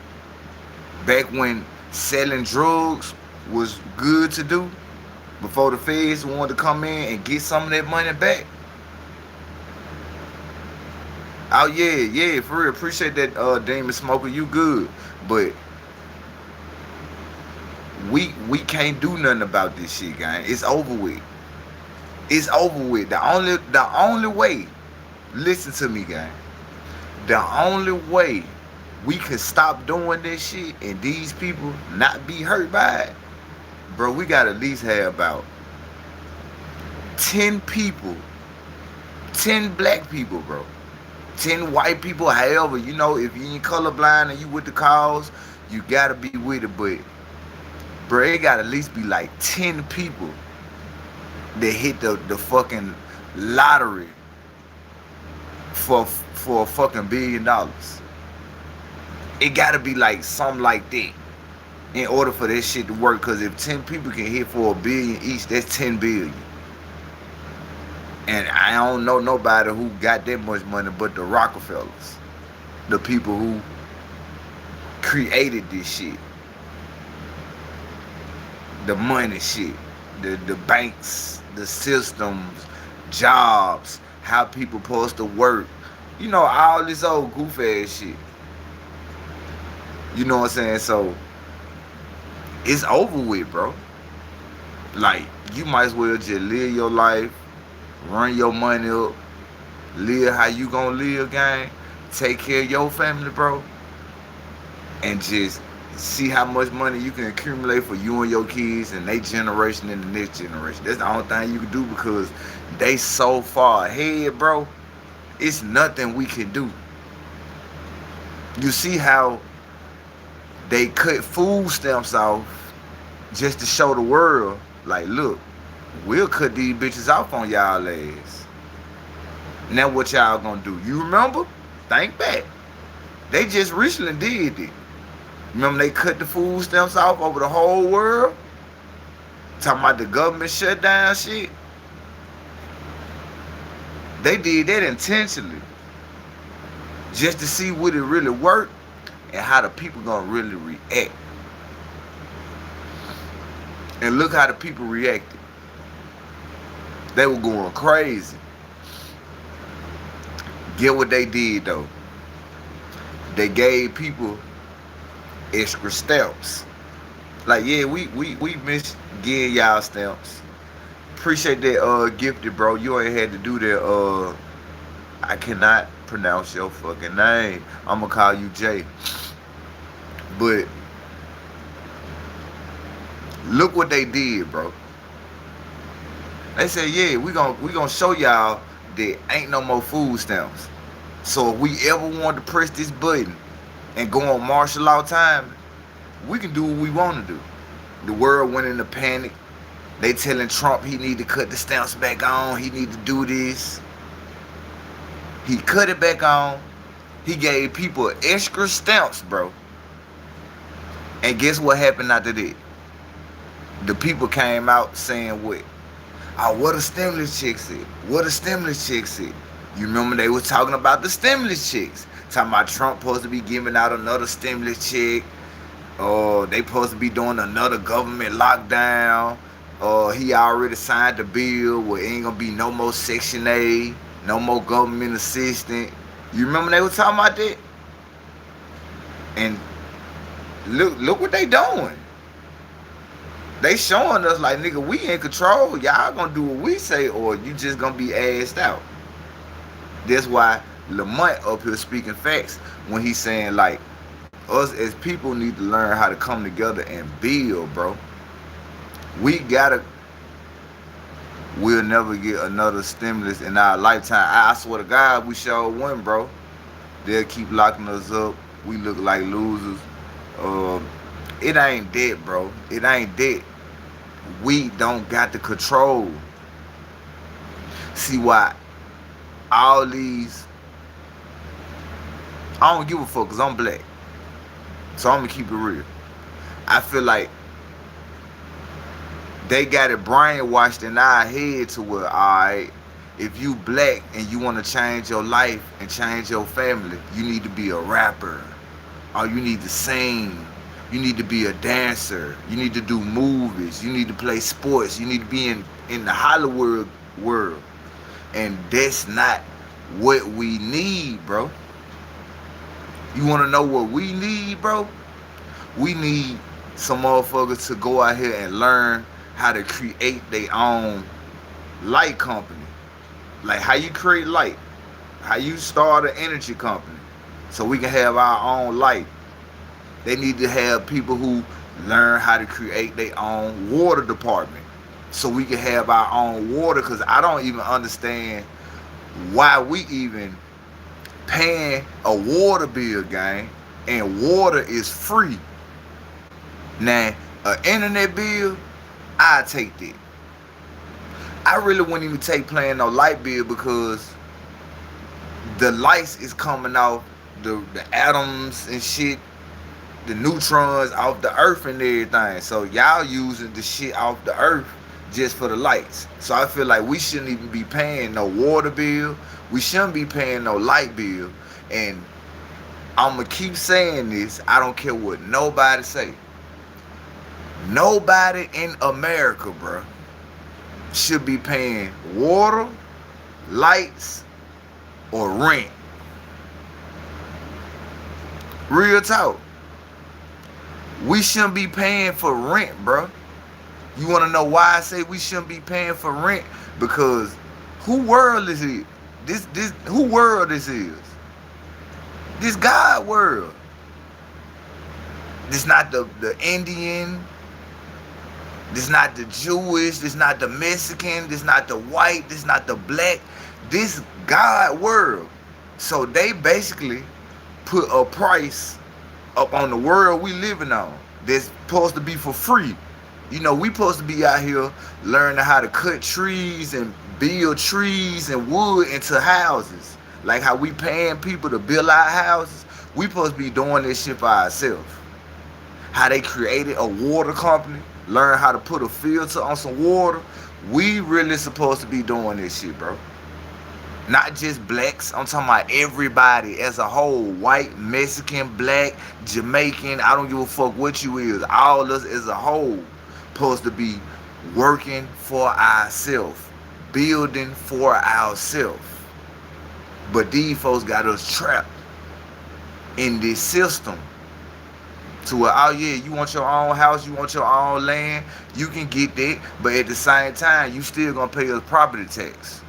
Back when selling drugs was good to do, before the feds wanted to come in and get some of that money back. Oh yeah, for real. Appreciate that, Demon Smoker. You good, but we can't do nothing about this shit, gang. It's over with. It's over with. The only way. Listen to me, gang. The only way we can stop doing this shit and these people not be hurt by it, bro. We gotta at least have about 10 people, 10 black people, bro. 10 white people, however, you know, if you ain't colorblind and you with the cause, you gotta be with it. But, bro, it gotta at least be like 10 people that hit the fucking lottery for a fucking $1 billion. It gotta be like something like that in order for this shit to work. Cause if 10 people can hit for $1 billion each, that's 10 billion. And I don't know nobody who got that much money but the Rockefellers. The people who created this shit. The money shit. The banks, the systems, jobs, how people supposed to work. You know, all this old goof ass shit. You know what I'm saying? So, it's over with, bro. Like, you might as well just live your life. Run your money up. Live how you gonna live, gang. Take care of your family, bro. And just see how much money you can accumulate for you and your kids and their generation and the next generation. That's the only thing you can do because they so far ahead, bro. It's nothing we can do. You see how they cut food stamps off just to show the world, like, look, we'll cut these bitches off on y'all ass. Now what y'all gonna do? You remember? Think back. They just recently did it. Remember they cut the food stamps off over the whole world? Talking about the government shutdown shit? They did that intentionally. Just to see would it really work and how the people gonna really react. And look how the people reacted. They were going crazy. Get what they did though. They gave people extra stamps. Like, yeah, we miss getting y'all stamps. Appreciate that, Gifted, bro. You ain't had to do that. I cannot pronounce your fucking name. I'm gonna call you Jay. But look what they did, bro. They said, yeah, we gonna show y'all that ain't no more food stamps. So if we ever want to press this button and go on martial law time, we can do what we want to do. The world went into panic. They telling Trump he need to cut the stamps back on. He need to do this. He cut it back on. He gave people extra stamps, bro. And guess what happened after that? The people came out saying what? Oh, what a stimulus check said. What a stimulus check said. You remember they was talking about the stimulus checks. Talking about Trump supposed to be giving out another stimulus check. They supposed to be doing another government lockdown. He already signed the bill where ain't gonna be no more Section 8, no more government assistance. You remember they was talking about that? And look what they doing. They showing us like, nigga, we in control. Y'all gonna do what we say, or you just gonna be assed out. That's why Lamont up here speaking facts when he's saying like, us as people need to learn how to come together and build, bro. We'll never get another stimulus in our lifetime. I swear to God, we sure win, bro. They'll keep locking us up. We look like losers. It ain't that, bro. It ain't that. We don't got the control. See why all these, I don't give a fuck because I'm black. So I'm going to keep it real. I feel like they got it brainwashed in our head to where, alright, if you black and you want to change your life and change your family, you need to be a rapper. Or you need to sing. You need to be a dancer. You need to do movies. You need to play sports. You need to be in the Hollywood world. And that's not what we need, bro. You want to know what we need, bro? We need some motherfuckers to go out here and learn how to create their own light company. Like how you create light. How you start an energy company. So we can have our own light. They need to have people who learn how to create their own water department. So we can have our own water. Because I don't even understand why we even paying a water bill, gang, and water is free. Now, an internet bill, I take that. I really wouldn't even take paying no light bill because the lights is coming off the atoms and shit, the neutrons off the earth and everything. So y'all using the shit off the earth just for the lights. So I feel like we shouldn't even be paying no water bill. We shouldn't be paying no light bill. And I'm going to keep saying this. I don't care what nobody say. Nobody in America, bro, should be paying water, lights, or rent. Real talk. We shouldn't be paying for rent, bro. You want to know why I say we shouldn't be paying for rent? Because who world is it? Who world this is? This God world. This not the Indian. This not the Jewish. This not the Mexican. This not the white. This not the black. This God world. So they basically put a price up on the world we living on. That's supposed to be for free. You know, we supposed to be out here learning how to cut trees and build trees and wood into houses. Like how we paying people to build our houses. We supposed to be doing this shit for ourselves. How they created a water company. Learn how to put a filter on some water. We really supposed to be doing this shit, bro. Not just blacks. I'm talking about everybody as a whole. White, Mexican, black, Jamaican. I don't give a fuck what you is. All of us as a whole supposed to be working for ourselves. Building for ourselves. But these folks got us trapped in this system. To where, oh yeah, you want your own house, you want your own land, you can get that. But at the same time, you still gonna pay us property tax.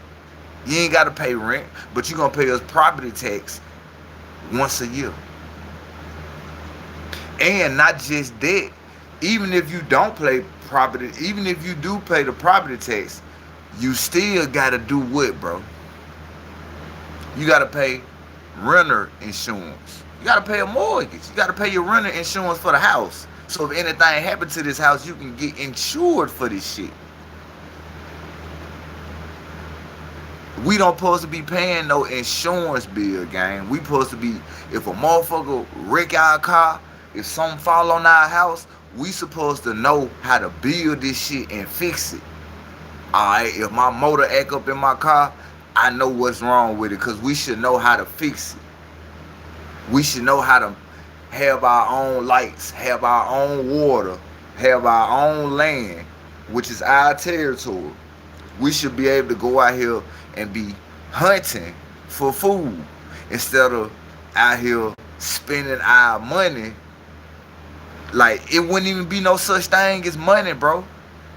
You ain't gotta pay rent, but you gonna pay us property tax once a year. And not just that, even if you don't pay property, even if you do pay the property tax, you still gotta do what, bro? You gotta pay renter insurance. You gotta pay a mortgage. You gotta pay your renter insurance for the house. So if anything happened to this house, you can get insured for this shit. We don't supposed to be paying no insurance bill, gang. We supposed to be, if a motherfucker wreck our car, if something fall on our house, we supposed to know how to build this shit and fix it. Alright, if my motor act up in my car, I know what's wrong with it, because we should know how to fix it. We should know how to have our own lights, have our own water, have our own land, which is our territory. We should be able to go out here and be hunting for food instead of out here spending our money. Like, it wouldn't even be no such thing as money, bro.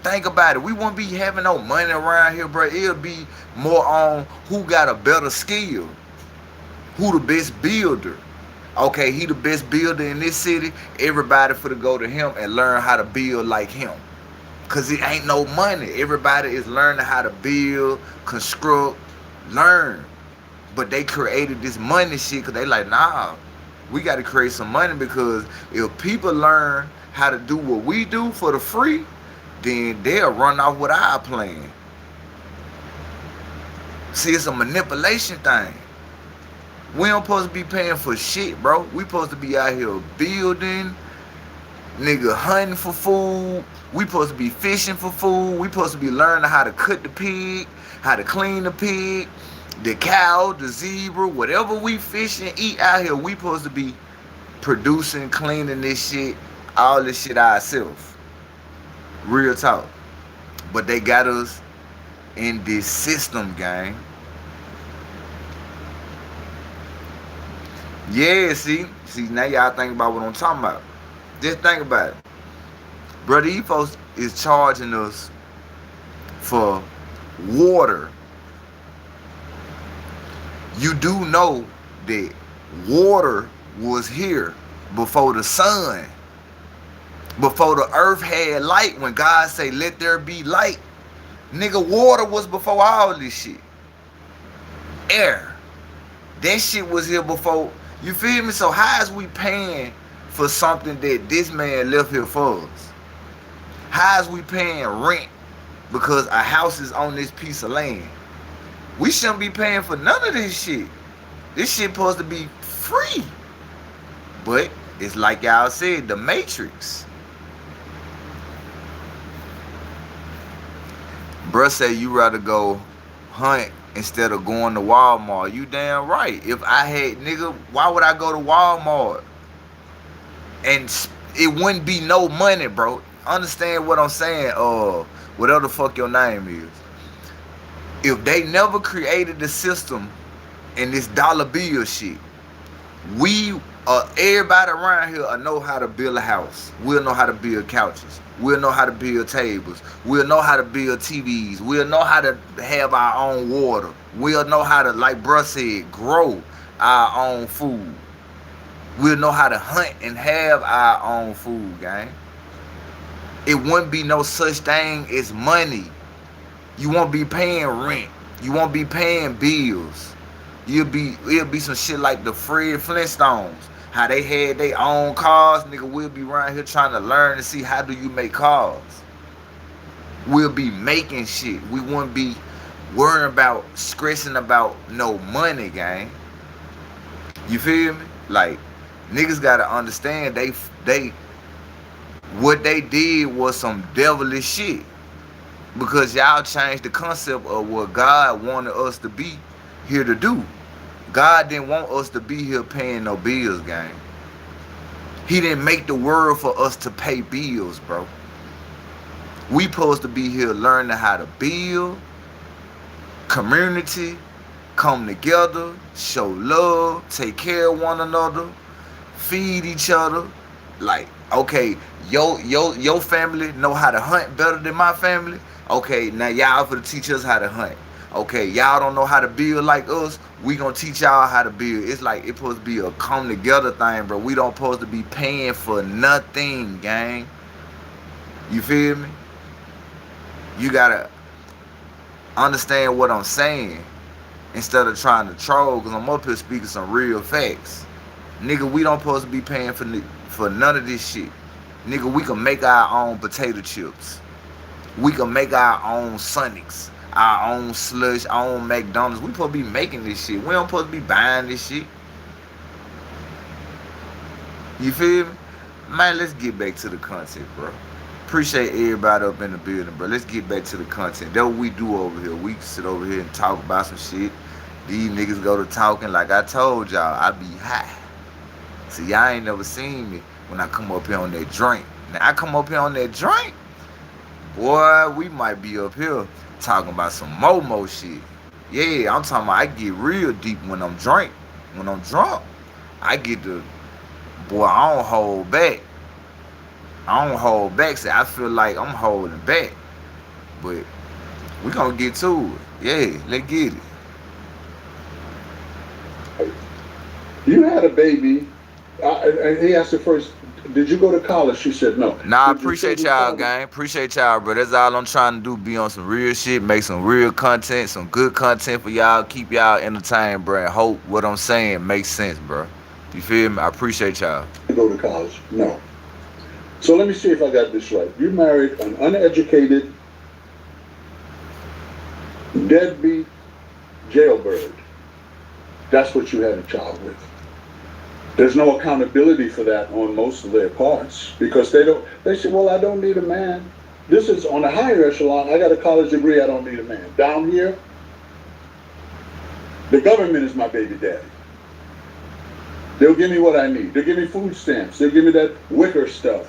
Think about it. We wouldn't be having no money around here, bro. It'll be more on who got a better skill, who the best builder. Okay, he the best builder in this city. Everybody for to go to him and learn how to build like him. Because it ain't no money. Everybody is learning how to build, construct, learn. But they created this money shit because they like, nah, we got to create some money, because if people learn how to do what we do for the free, then they'll run off with our plan. See, it's a manipulation thing. We don't supposed to be paying for shit, bro. We supposed to be out here building, nigga, hunting for food. We supposed to be fishing for food. We supposed to be learning how to cut the pig, how to clean the pig, the cow, the zebra, whatever we fish and eat out here, we supposed to be producing, cleaning this shit, all this shit ourselves. Real talk. But they got us in this system, gang. Yeah, see, now y'all think about what I'm talking about. Just think about it. Brother, these folks is charging us for water. You do know that water was here before the sun, before the earth had light. When God say, let there be light, nigga, water was before all this shit. Air, that shit was here before. You feel me? So how is we paying for something that this man left here for us? How is we paying rent because a house is on this piece of land? We shouldn't be paying for none of this shit. This shit supposed to be free. But it's like y'all said, the Matrix. Bruh say you rather go hunt instead of going to Walmart. You damn right. If I had, nigga, why would I go to Walmart? And it wouldn't be no money, bro. Understand what I'm saying? Whatever the fuck your name is. If they never created the system and this dollar bill shit, we everybody around here know how to build a house. We'll know how to build couches. We'll know how to build tables. We'll know how to build TVs. We'll know how to have our own water. We'll know how to, like bruh said, grow our own food. We'll know how to hunt and have our own food, gang. It wouldn't be no such thing as money. You won't be paying rent. You won't be paying bills. It'll be some shit like the Fred Flintstones. How they had their own cars, nigga. We'll be around here trying to learn and see how do you make cars. We'll be making shit. We wouldn't be worrying about, stressing about no money, gang. You feel me? Like, niggas gotta understand what they did was some devilish shit. Because y'all changed the concept of what God wanted us to be here to do. God didn't want us to be here paying no bills, gang. He didn't make the world for us to pay bills, bro. We supposed to be here learning how to build, community, come together, show love, take care of one another, feed each other. Like, okay, your family know how to hunt better than my family. Okay, now y'all for to teach us how to hunt. Okay, y'all don't know how to build like us. We gonna teach y'all how to build. It's like it's supposed to be a come together thing, bro. We don't supposed to be paying for nothing, gang. You feel me? You gotta understand what I'm saying instead of trying to troll, because I'm up here speaking some real facts. Nigga, we don't supposed to be paying for none of this shit. Nigga, we can make our own potato chips. We can make our own Sonics, our own slush, our own McDonald's. We supposed to be making this shit. We don't supposed to be buying this shit. You feel me? Man, let's get back to the content, bro. Appreciate everybody up in the building, bro. Let's get back to the content. That's what we do over here. We sit over here and talk about some shit. These niggas go to talking like I told y'all. I be high. See, y'all ain't never seen me when I come up here on that drink. Now, I come up here on that drink, boy, we might be up here talking about some Momo shit. Yeah, I'm talking about I get real deep when I'm drunk. When I'm drunk, I get the, boy, I don't hold back. I don't hold back. See, I feel like I'm holding back. But we gonna get to it. Yeah, let's get it. You had a baby. He asked her first, did you go to college? She said no. Nah, I appreciate y'all, gang. Appreciate y'all, bro. That's all I'm trying to do. Be on some real shit, make some real content, some good content for y'all. Keep y'all entertained, bro. And hope what I'm saying makes sense, bro. You feel me? I appreciate y'all. Go to college? No. So let me see if I got this right. You married an uneducated, deadbeat jailbird. That's what you had a child with. There's no accountability for that on most of their parts because they say, well, I don't need a man. This is on a higher echelon. I got a college degree. I don't need a man. Down here, the government is my baby daddy. They'll give me what I need. They'll give me food stamps. They'll give me that wicker stuff.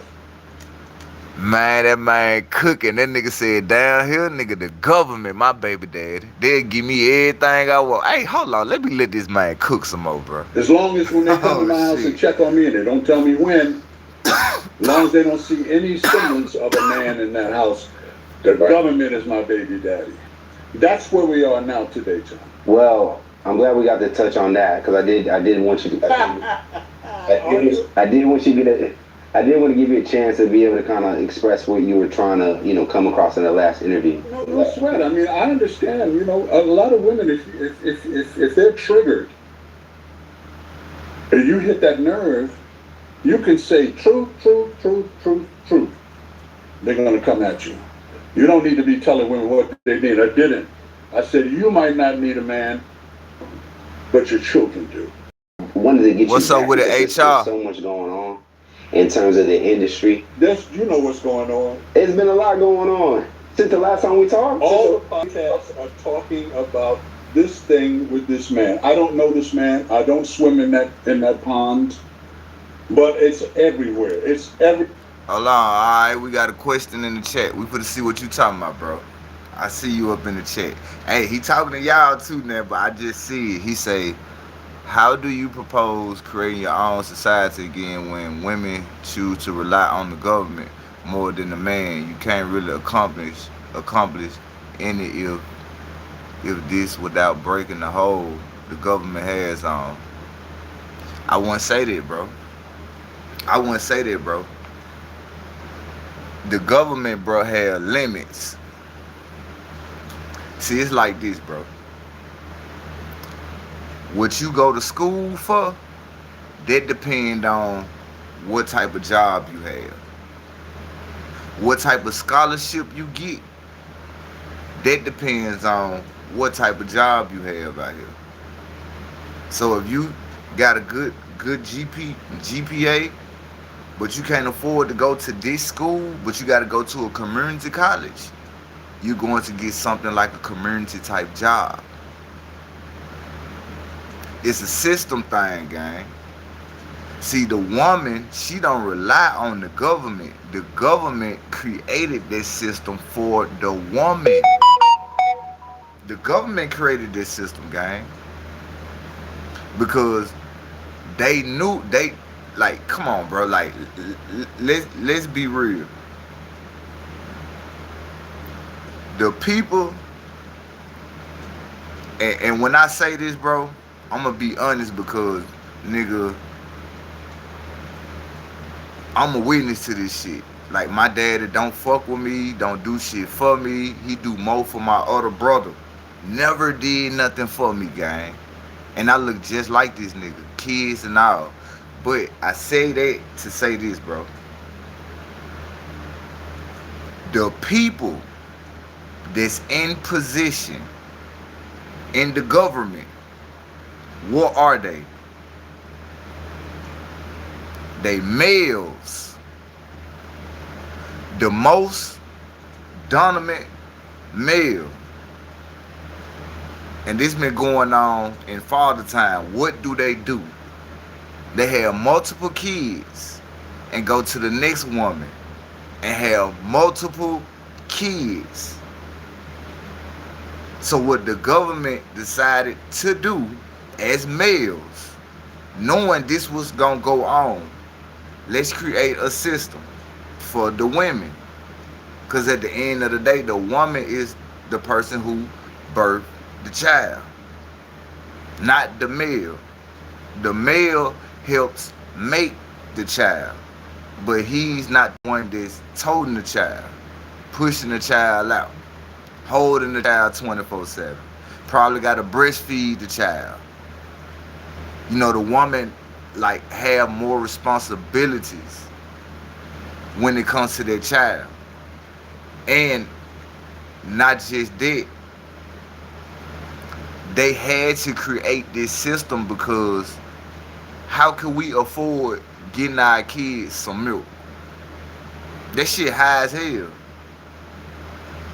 Man, that man cooking. That nigga said, down here, nigga, the government, my baby daddy. They'll give me everything I want. Hey, hold on. Let me let this man cook some more, bro. As long as when they come to my house and check on me and they don't tell me when, as long as they don't see any semblance of a man in that house, the government is my baby daddy. That's where we are now today, John. Well, I'm glad we got to touch on that because I did want you to. I did want you to get a. I did want to give you a chance to be able to kind of express what you were trying to, come across in the last interview. No sweat. I mean, I understand. A lot of women, if they're triggered, and you hit that nerve, you can say truth. They're going to come at you. You don't need to be telling women what they need. I didn't. I said you might not need a man, but your children do. Wanted to get What's you up with the HR? There's so much going on in terms of the industry. You know what's going on. It's been a lot going on since the last time we talked. All the podcasts are talking about this thing with this man. I don't know this man. I don't swim in that pond, but it's everywhere. It's every. Hold on, all right, we got a question in the chat. We finna see what you talking about, bro. I see you up in the chat. Hey, he talking to y'all too now, but I just see it. He say, how do you propose creating your own society again when women choose to rely on the government more than the man? You can't really accomplish any if this without breaking the hold the government has on. I wouldn't say that, bro. The government, bro, have limits. See, it's like this, bro. What you go to school for, that depend on what type of job you have. What type of scholarship you get, that depends on what type of job you have out here. So if you got a good GPA, but you can't afford to go to this school, but you got to go to a community college, you're going to get something like a community type job. It's a system thing, gang. See, the woman, she don't rely on the government. The government created this system for the woman. The government created this system, gang. Because they knew, come on, bro. Let's be real. The people, and when I say this, bro, I'm gonna be honest because, nigga, I'm a witness to this shit. Like, my daddy don't fuck with me, don't do shit for me. He do more for my other brother. Never did nothing for me, gang. And I look just like this nigga, kids and all. But I say that to say this, bro. The people that's in position in the government, what are they? They males. The most dominant male. And this been going on in father time. What do? They have multiple kids and go to the next woman and have multiple kids. So what the government decided to do as males, knowing this was gonna go on, let's create a system for the women. Because at the end of the day, the woman is the person who birthed the child, not the male. The male helps make the child, but he's not the one that's toting the child, pushing the child out, holding the child 24/7. Probably got to breastfeed the child. You know, the woman like have more responsibilities when it comes to their child. And not just that, they had to create this system because how can we afford getting our kids some milk? That shit high as hell.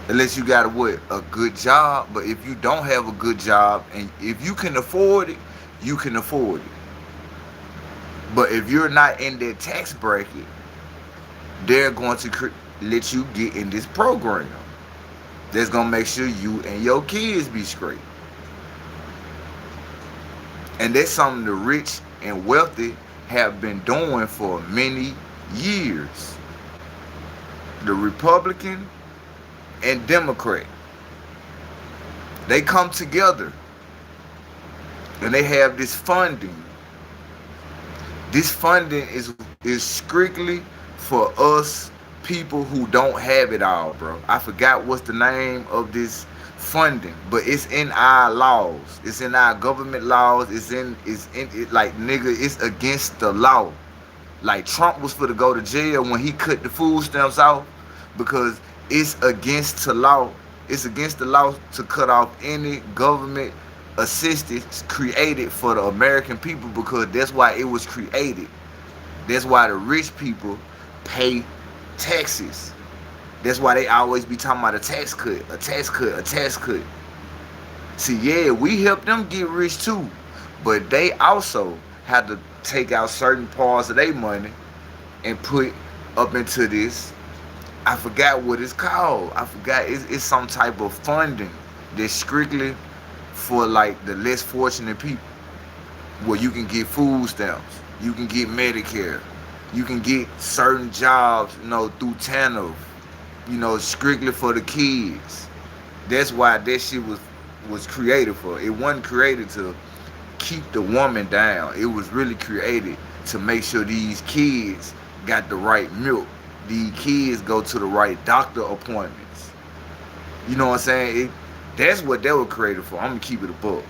Unless you got a good job. But if you don't have a good job, and if you can afford it, you can afford it. But if you're not in their tax bracket, they're going to let you get in this program that's going to make sure you and your kids be straight. And that's something the rich and wealthy have been doing for many years. The Republican and Democrat, they come together and they have this funding. This funding is strictly for us people who don't have it all, bro. I forgot what's the name of this funding, but it's in our laws. It's in our government laws. It's in it, like, nigga, it's against the law. Like, Trump was for to go to jail when he cut the food stamps off because it's against the law. It's against the law to cut off any government assistance created for the American people, because that's why it was created. That's why the rich people pay taxes. That's why they always be talking about a tax cut, a tax cut, a tax cut. See, yeah, we help them get rich too, but they also have to take out certain parts of their money and put up into this. I forgot what it's called. I forgot. It's some type of funding that's strictly for like the less fortunate people, where you can get food stamps, you can get Medicare, you can get certain jobs, you know, through TANF, you know, strictly for the kids. That's why that shit was created for. It wasn't created to keep the woman down. It was really created to make sure these kids got the right milk. These kids go to the right doctor appointments. You know what I'm saying? That's what they were created for. I'm gonna keep it a book.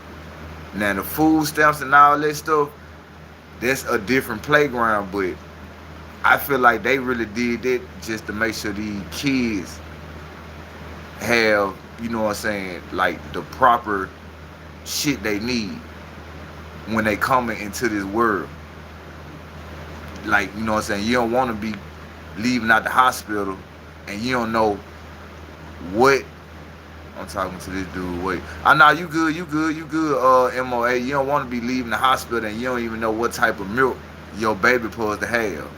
Now the food stamps and all that stuff, that's a different playground, but I feel like they really did that just to make sure these kids have, you know what I'm saying, like the proper shit they need when they coming into this world. Like, you know what I'm saying, you don't want to be leaving out the hospital and you don't know what. I'm talking to this dude. Wait, I know you good, MOA. You don't want to be leaving the hospital and you don't even know what type of milk your baby supposed to have.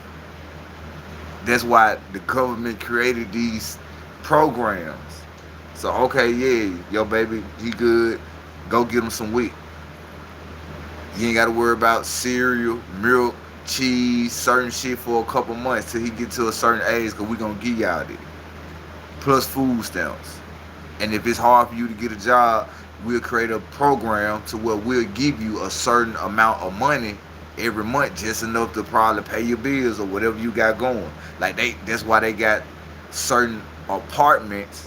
That's why the government created these programs. So, okay, yeah, your baby, he good. Go get him some wheat. You ain't got to worry about cereal, milk, cheese, certain shit for a couple months till he get to a certain age, because we going to give y'all that. Plus food stamps. And if it's hard for you to get a job, we'll create a program to where we'll give you a certain amount of money every month, just enough to probably pay your bills or whatever you got going. Like, that's why they got certain apartments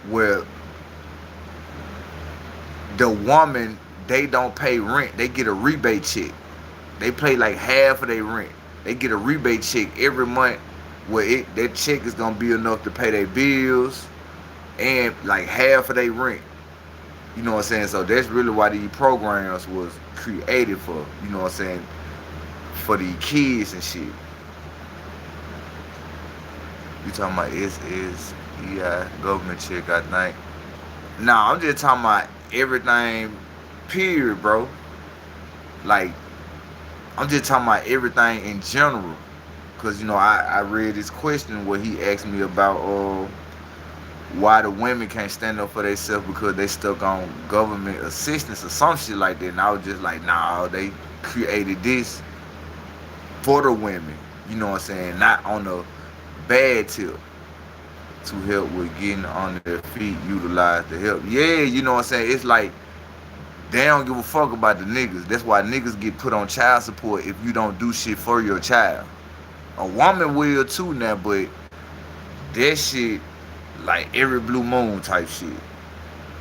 where the woman, they don't pay rent. They get a rebate check. They pay like half of their rent. They get a rebate check every month where that check is going to be enough to pay their bills, and like half of their rent. You know what I'm saying? So that's really why these programs was created for, you know what I'm saying, for the kids and shit. You talking about government check, I think. Nah, I'm just talking about everything, period, bro. Like, I'm just talking about everything in general. Cause, you know, I read this question where he asked me about why the women can't stand up for themselves because they stuck on government assistance or some shit like that. And I was just like, nah, they created this for the women. You know what I'm saying? Not on the bad tip. To help with getting on their feet, utilize the help. Yeah, you know what I'm saying? It's like they don't give a fuck about the niggas. That's why niggas get put on child support if you don't do shit for your child. A woman will too now, but that shit like every blue moon type shit.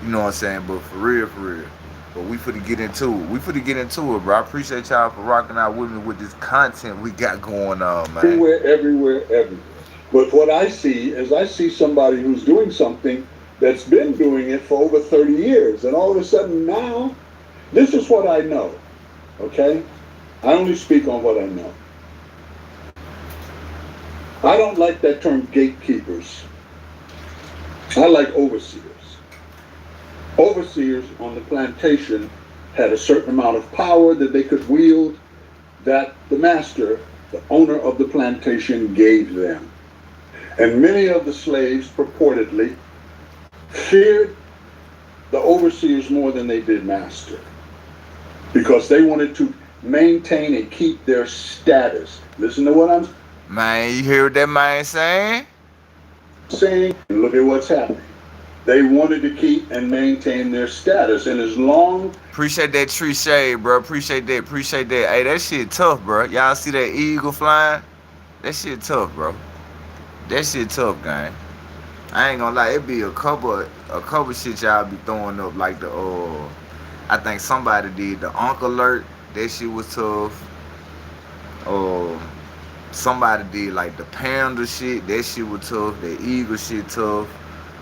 You know what I'm saying? But for real, for real. But we finna get into it. We finna get into it, bro. I appreciate y'all for rocking out with me with this content we got going on, man. Everywhere. But what I see is I see somebody who's doing something that's been doing it for over 30 years. And all of a sudden now, this is what I know, okay? I only speak on what I know. I don't like that term gatekeepers. I like overseers. Overseers on the plantation had a certain amount of power that they could wield that the master, the owner of the plantation, gave them. And many of the slaves purportedly feared the overseers more than they did master, because they wanted to maintain and keep their status. Listen to what I'm saying. Man, you hear what that man saying? Look at what's happening. They wanted to keep and maintain their status, and as long... Appreciate that tree shade, bro. Appreciate that. Hey, that shit tough, bro. Y'all see that eagle flying? That shit tough, bro. That shit tough, gang. I ain't gonna lie, it be a couple shit y'all be throwing up, like the I think somebody did the Unc Alert. That shit was tough. Somebody did like the Panda shit. That shit was tough. The eagle shit tough.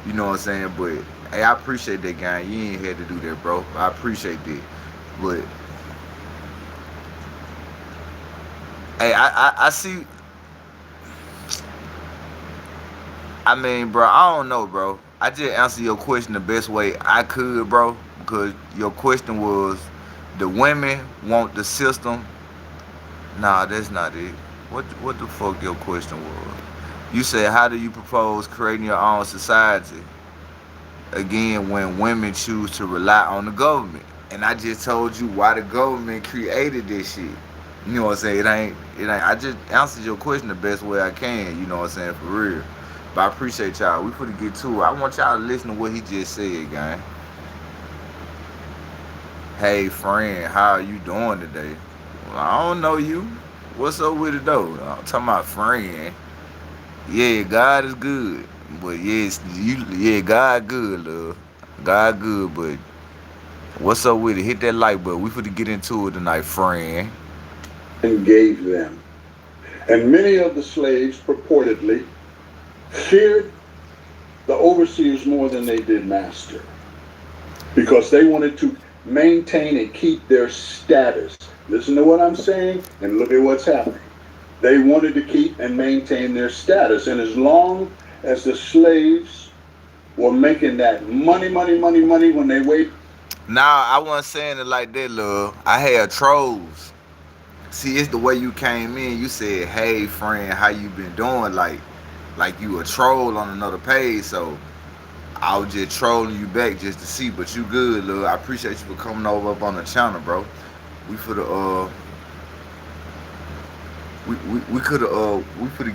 You know what I'm saying? But hey, I appreciate that, gang. You ain't had to do that, bro. I appreciate that. But hey, I see. I mean, bro, I don't know, bro. I just answered your question the best way I could, bro, because your question was, the women want the system. Nah, that's not it. What the fuck your question was? You said, how do you propose creating your own society? Again, when women choose to rely on the government. And I just told you why the government created this shit. You know what I'm saying? It ain't. I just answered your question the best way I can. You know what I'm saying? For real. But I appreciate y'all. We finna get to it. I want y'all to listen to what he just said, gang. Hey, friend, how are you doing today? Well, I don't know you. What's up with it, though? I'm talking about friend. Yeah, God is good. But yes, God good, love. God good, but what's up with it? Hit that like button. We finna get into it tonight, friend. And gave them. And many of the slaves purportedly feared the overseers more than they did master, because they wanted to maintain and keep their status. Listen to what I'm saying and look at what's happening. They wanted to keep and maintain their status, and as long as the slaves were making that money when they wait. Nah, I wasn't saying it like that, love. I had trolls. See, it's the way you came in. You said, hey, friend, how you been doing? Like you a troll on another page, so I was just trolling you back just to see, but you good, love. I appreciate you for coming over up on the channel, bro. We could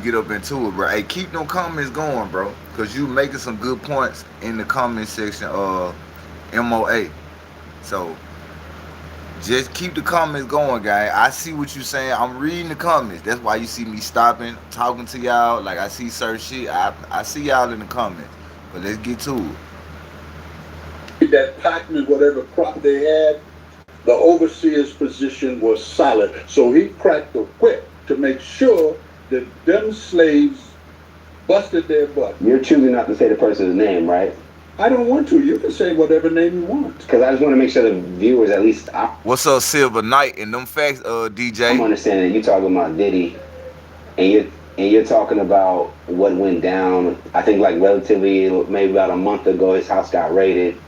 get up into it, bro. Hey, keep them comments going, bro, cause you making some good points in the comment section of MOA. So just keep the comments going, guys. I see what you saying. I'm reading the comments. That's why you see me stopping, talking to y'all. Like I see certain shit. I see y'all in the comments. But let's get to it. That packman, whatever crop they had, the overseer's position was solid. So he cracked the whip to make sure that them slaves busted their butt. You're choosing not to say the person's name, right? I don't want to. You can say whatever name you want. Because I just want to make sure the viewers, at least What's up, Silver Knight? And them facts, DJ. I'm understanding you talking about Diddy, and you're talking about what went down. I think like relatively, maybe about a month ago, his house got raided,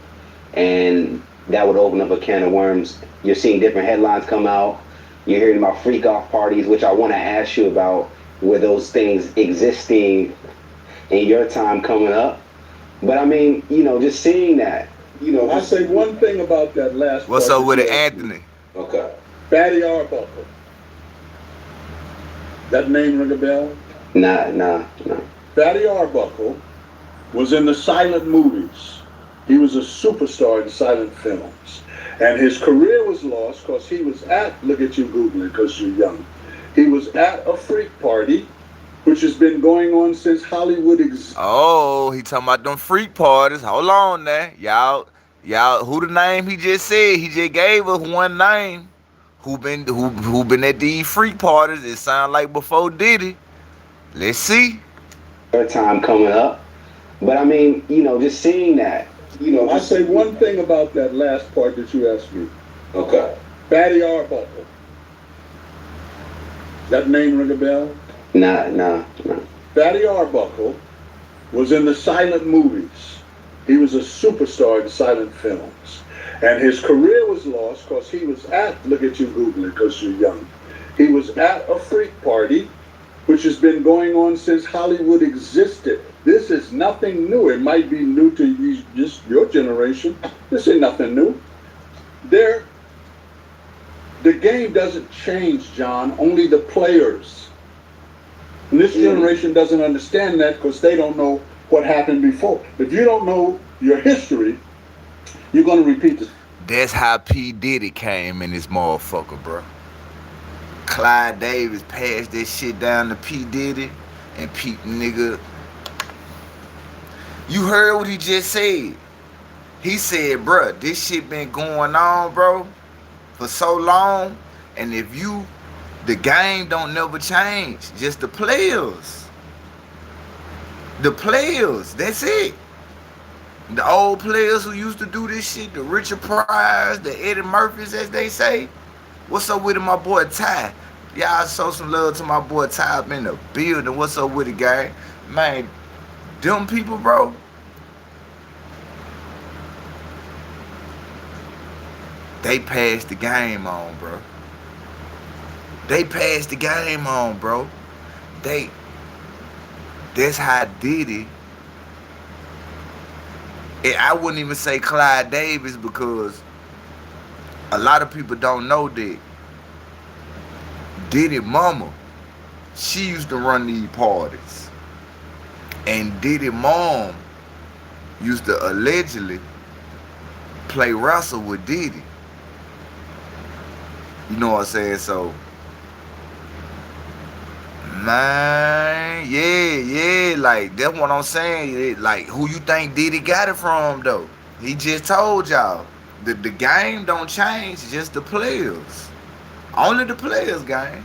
and that would open up a can of worms. You're seeing different headlines come out. You're hearing about freak off parties, which I want to ask you about. Were those things existing in your time coming up? But I mean, you know, just seeing that. You know, I'll say one thing about that last. What's up with it, Anthony? Okay. Fatty Arbuckle. That name ring a bell? Nah. Fatty Arbuckle was in the silent movies. He was a superstar in silent films. And his career was lost because he was look at you Googling because you're young. He was at a freak party, which has been going on since Hollywood existed. Oh, he talking about them freak parties. Hold on there. Y'all, who the name he just said? He just gave us one name. Who been at these freak parties? It sound like before Diddy. Let's see. Your time coming up. But I mean, you know, just seeing that. You know, I'll say one thing about that last part that you asked me. Okay. Fatty Arbuckle. That name ring a bell? Nah. Fatty Arbuckle was in the silent movies. He was a superstar in silent films. And his career was lost because he was look at you Googling because you're young. He was at a freak party, which has been going on since Hollywood existed. This is nothing new. It might be new to just your generation. This ain't nothing new. The game doesn't change, John, only the players. And this generation doesn't understand that because they don't know what happened before. If you don't know your history, you're going to repeat this. That's how P. Diddy came in this motherfucker, bro. Clyde Davis passed that shit down to P. Diddy, and P. nigga. You heard what he just said. He said, bro, this shit been going on, bro, for so long, and the game don't never change. Just the players. The players, that's it. The old players who used to do this shit, the Richard Pryor, the Eddie Murphys, as they say. What's up with it, my boy Ty? Y'all show some love to my boy Ty up in the building. What's up with it, gang? Man, them people, bro. They passed the game on, bro. They passed the game on, bro. That's how Diddy. I wouldn't even say Clyde Davis because a lot of people don't know that Diddy mama, she used to run these parties. And Diddy mom used to allegedly play wrestle with Diddy. You know what I'm saying? So, man, yeah, like, that's what I'm saying. Like, who you think Diddy got it from, though? He just told y'all. The game don't change, just the players. Only the players, gang.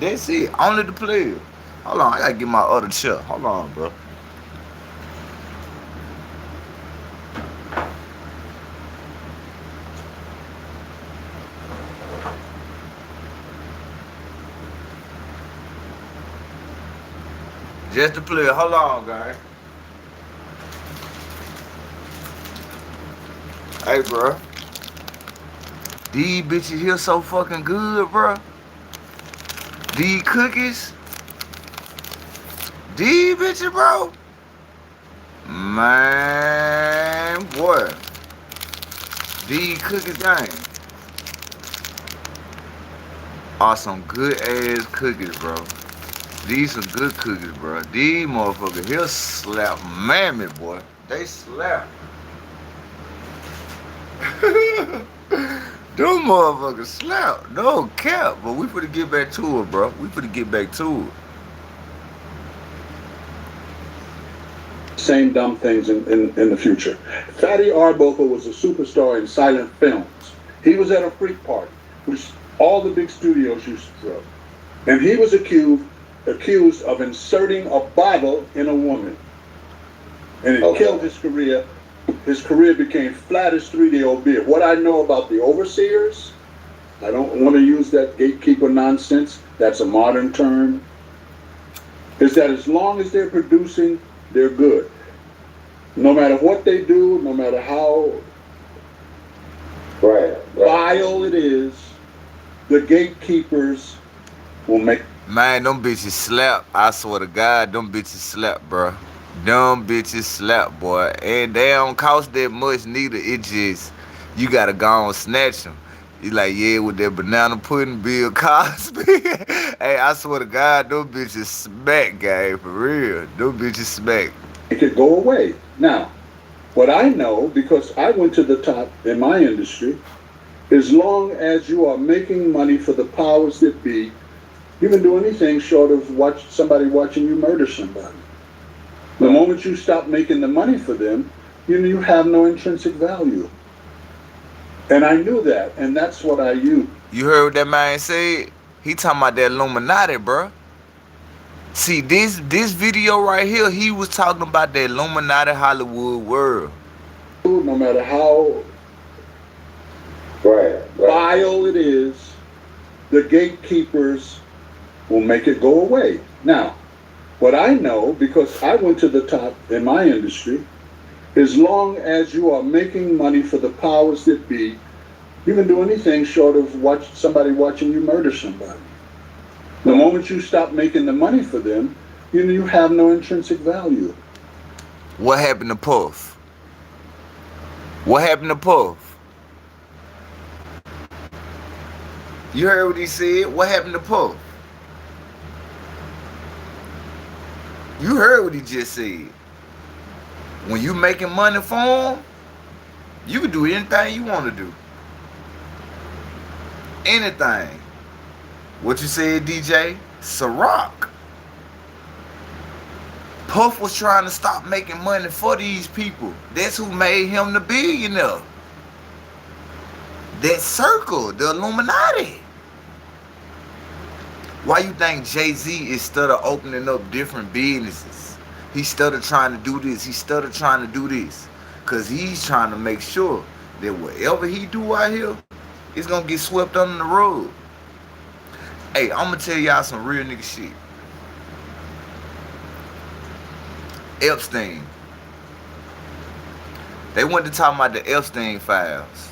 That's it. Only the players. Hold on, I gotta get my other chair. Hold on, bro. Just the player. Hold on, guys. Hey, bro. These bitches here so fucking good, bro. These cookies. These bitches, bro. Man, boy. These cookies, gang, are some good ass cookies, bro. These some good cookies, bro. These motherfuckers here slap mammy, boy. They slap. Them motherfuckers slap. No cap. But we finna get back to it, bro. We finna get back to it. Same dumb things in the future. Fatty Arbuckle was a superstar in silent films. He was at a freak party, which all the big studios used to throw. And he was accused of inserting a bottle in a woman. And it killed his career his career became flat as 3D albeit. What I know about the overseers, I don't want to use that gatekeeper nonsense, that's a modern term, is that as long as they're producing, they're good. No matter what they do, no matter how vile it is, the gatekeepers will make. Man, them bitches slap. I swear to God, them bitches slap, bro. Them bitches slap, boy. And they don't cost that much neither. It just, you gotta go and snatch them. You like, yeah, with that banana pudding, Bill Cosby. Hey, I swear to God, them bitches smack, guy, for real. Them bitches smack. It could go away. Now, what I know, because I went to the top in my industry, as long as you are making money for the powers that be, you can do anything short of somebody watching you murder somebody. The moment you stop making the money for them, you have no intrinsic value. And I knew that, and that's what I used. You heard what that man said? He talking about that Illuminati, bro. See, this video right here, he was talking about the Illuminati Hollywood world. No matter how vile it is, the gatekeepers will make it go away. Now, what I know, because I went to the top in my industry, as long as you are making money for the powers that be, you can do anything short of somebody watching you murder somebody. The moment you stop making the money for them, you have no intrinsic value. What happened to Puff? What happened to Puff? You heard what he said? What happened to Puff? You heard what he just said. When you making money for him, you can do anything you want to do. Anything. What you said, DJ? Ciroc. Puff was trying to stop making money for these people. That's who made him the billionaire. That circle, the Illuminati. Why you think Jay-Z is started opening up different businesses? He started trying to do this. He started trying to do this. Because he's trying to make sure that whatever he do out here, it's going to get swept under the rug. Hey, I'm going to tell y'all some real nigga shit. Epstein. They went to talk about the Epstein files.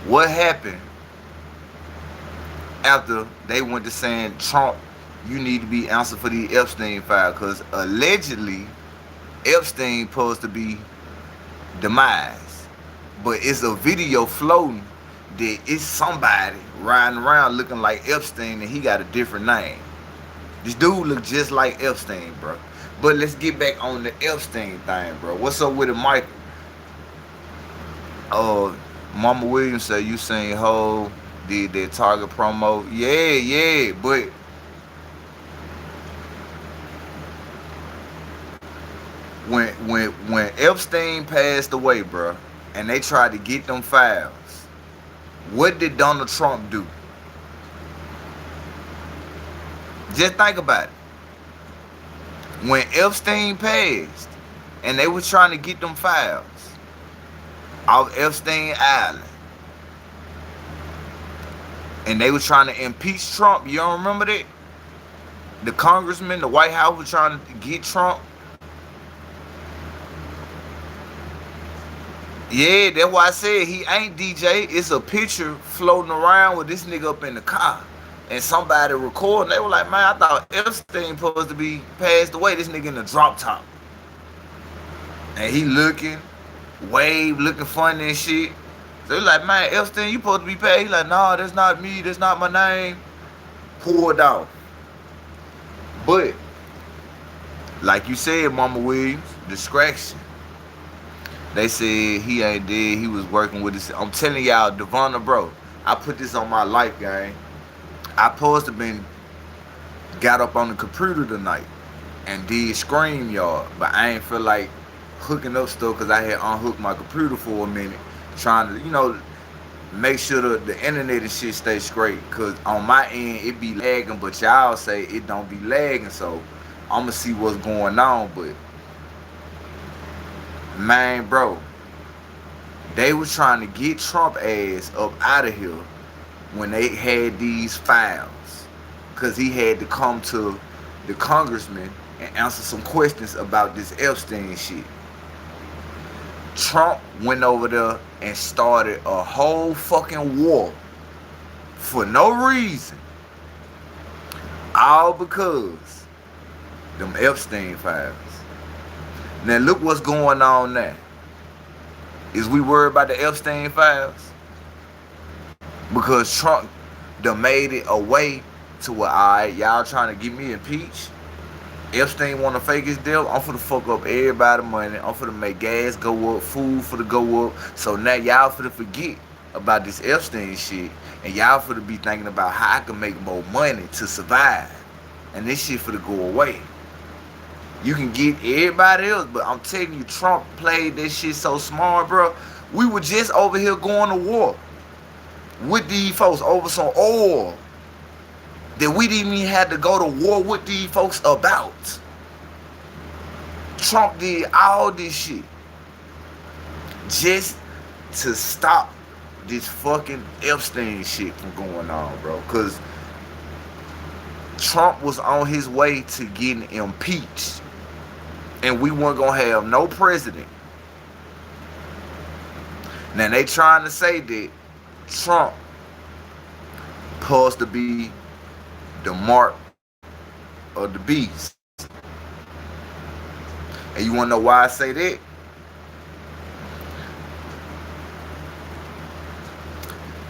What happened after they went to saying, Trump, you need to be answered for the Epstein file? Because allegedly, Epstein supposed to be demised. But it's a video floating that it's somebody riding around looking like Epstein and he got a different name. This dude look just like Epstein, bro. But let's get back on the Epstein thing, bro. What's up with it, Michael? Mama Williams said you seen Ho did that Target promo. Yeah, but when Epstein passed away, bro, and they tried to get them files, what did Donald Trump do? Just think about it. When Epstein passed and they were trying to get them files off Epstein Island and they were trying to impeach Trump, you don't remember that? The congressman, the White House was trying to get Trump. Yeah, that's why I said he ain't DJ. It's a picture floating around with this nigga up in the car. And somebody recording. They were like, man, I thought Epstein supposed to be passed away. This nigga in the drop top. And he looking, looking funny and shit. So they like, man, Epstein, you supposed to be paid. He like, nah, that's not me. That's not my name. Pulled off. But, like you said, Mama Williams, distraction. They said he ain't dead. He was working with this. I'm telling y'all, Devonna, bro, I put this on my life, gang. I supposed to been got up on the computer tonight and did StreamYard, but I ain't feel like hooking up stuff because I had unhooked my computer for a minute, trying to, make sure the internet and shit stay straight. Because on my end, it be lagging, but y'all say it don't be lagging, so I'm going to see what's going on. But Man, bro, they was trying to get Trump ass up out of here when they had these files, because he had to come to the congressman and answer some questions about this Epstein shit. Trump went over there and started a whole fucking war for no reason, all because them Epstein files. Now look what's going on now. Is we worried about the Epstein files? Because Trump done made it a way to where, alright, y'all trying to get me impeached. Epstein want to fake his deal. I'm finna fuck up everybody's money. I'm finna make gas go up, food finna go up. So now y'all finna forget about this Epstein shit, and y'all finna be thinking about how I can make more money to survive. And this shit finna go away. You can get everybody else, but I'm telling you, Trump played that shit so smart, bro. We were just over here going to war with these folks over some oil that we didn't even have to go to war with these folks about. Trump did all this shit just to stop this fucking Epstein shit from going on, bro. Because Trump was on his way to getting impeached, and we weren't gonna have no president. Now they trying to say that Trump supposed to be the mark of the beast. And you wanna know why I say that?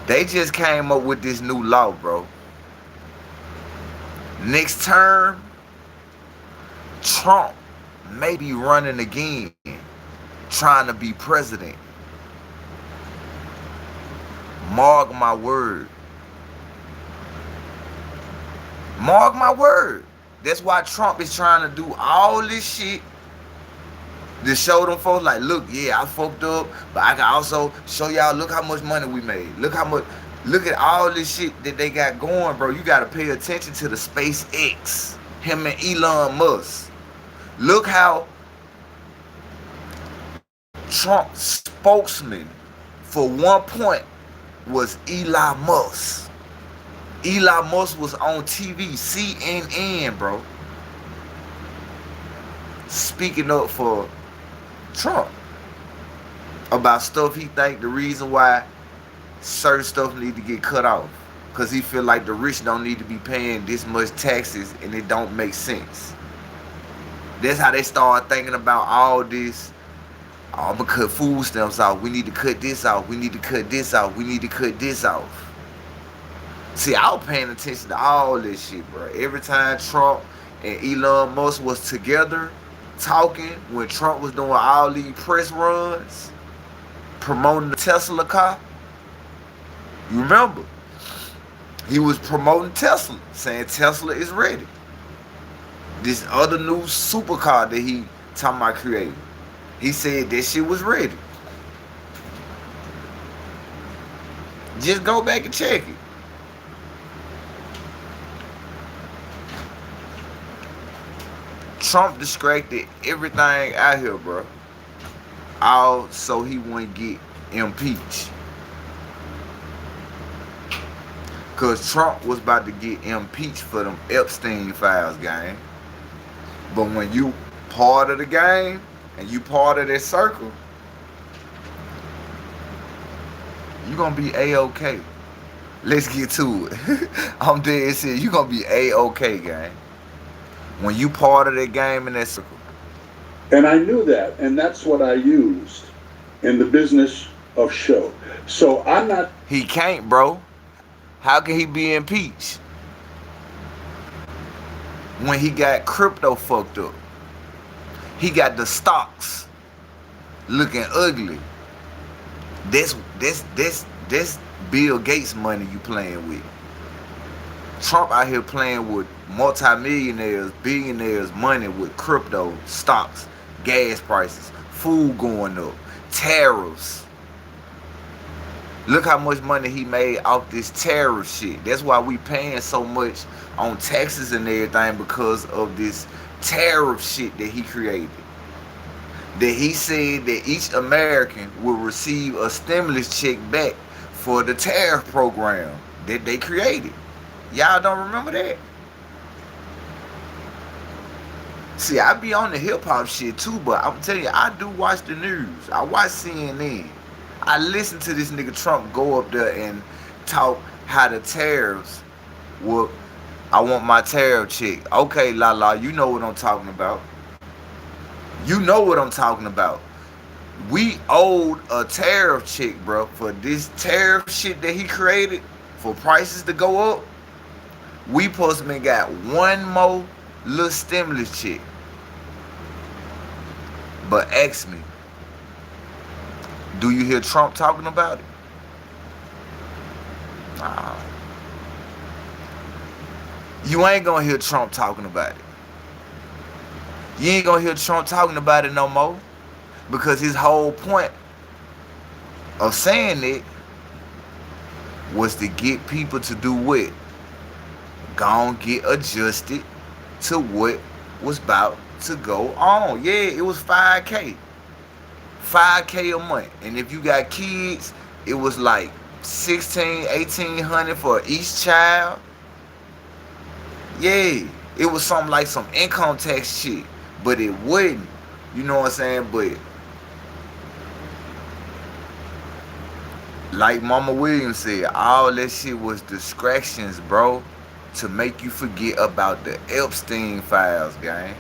They just came up with this new law, bro. Next term, Trump may be running again, trying to be president. Mark my word. Mark my word. That's why Trump is trying to do all this shit to show them folks like, look, yeah, I fucked up, but I can also show y'all, look how much money we made. Look at all this shit that they got going, bro. You gotta pay attention to the SpaceX, him and Elon Musk. Look how Trump's spokesman for one point was Elon Musk. Elon Musk was on TV, CNN, bro, speaking up for Trump about stuff he think the reason why certain stuff need to get cut off, because he feel like the rich don't need to be paying this much taxes and it don't make sense. That's how they start thinking about all this. Oh, I'm gonna cut food stamps off. We need to cut this off. We need to cut this off. We need to cut this off. See, I was paying attention to all this shit, bro. Every time Trump and Elon Musk was together talking, when Trump was doing all these press runs, promoting the Tesla car, you remember? He was promoting Tesla, saying Tesla is ready. This other new supercar that he talking about creating, he said that shit was ready. Just go back and check it. Trump distracted everything out here, bro. All so he wouldn't get impeached. Because Trump was about to get impeached for them Epstein files, gang. But when you part of the game and you part of that circle, you gonna be A-okay. Let's get to it. I'm dead serious. You gonna be A-okay, gang, when you part of that game in that circle. And I knew that, and that's what I used in the business of show. So I'm not... He can't, bro. How can he be impeached when he got crypto fucked up? He got the stocks looking ugly. This Bill Gates money you playing with. Trump out here playing with multimillionaires, billionaires' money with crypto, stocks, gas prices, food going up, tariffs. Look how much money he made off this tariff shit. That's why we paying so much on taxes and everything, because of this tariff shit that he created. that he said that each American will receive a stimulus check back for the tariff program that they created. Y'all don't remember that? See, I be on the hip hop shit too, but I'm telling you, I do watch the news. I watch CNN. I listen to this nigga Trump go up there and talk how the tariffs will. I want my tariff check. Okay, la, you know what I'm talking about. You know what I'm talking about. We owed a tariff check, bro, for this tariff shit that he created for prices to go up. We supposed to have got one more little stimulus check. But ask me, do you hear Trump talking about it? Nah. You ain't gonna hear Trump talking about it. You ain't gonna hear Trump talking about it no more. Because his whole point of saying it was to get people to do what? Gonna get adjusted to what was about to go on. Yeah, it was $5K. $5K a month. And if you got kids, it was like $1,600, $1,800 for each child. Yeah, it was something like some income tax shit. But it wouldn't. You know what I'm saying? But like Mama Williams said, all that shit was distractions, bro, to make you forget about the Epstein files, gang.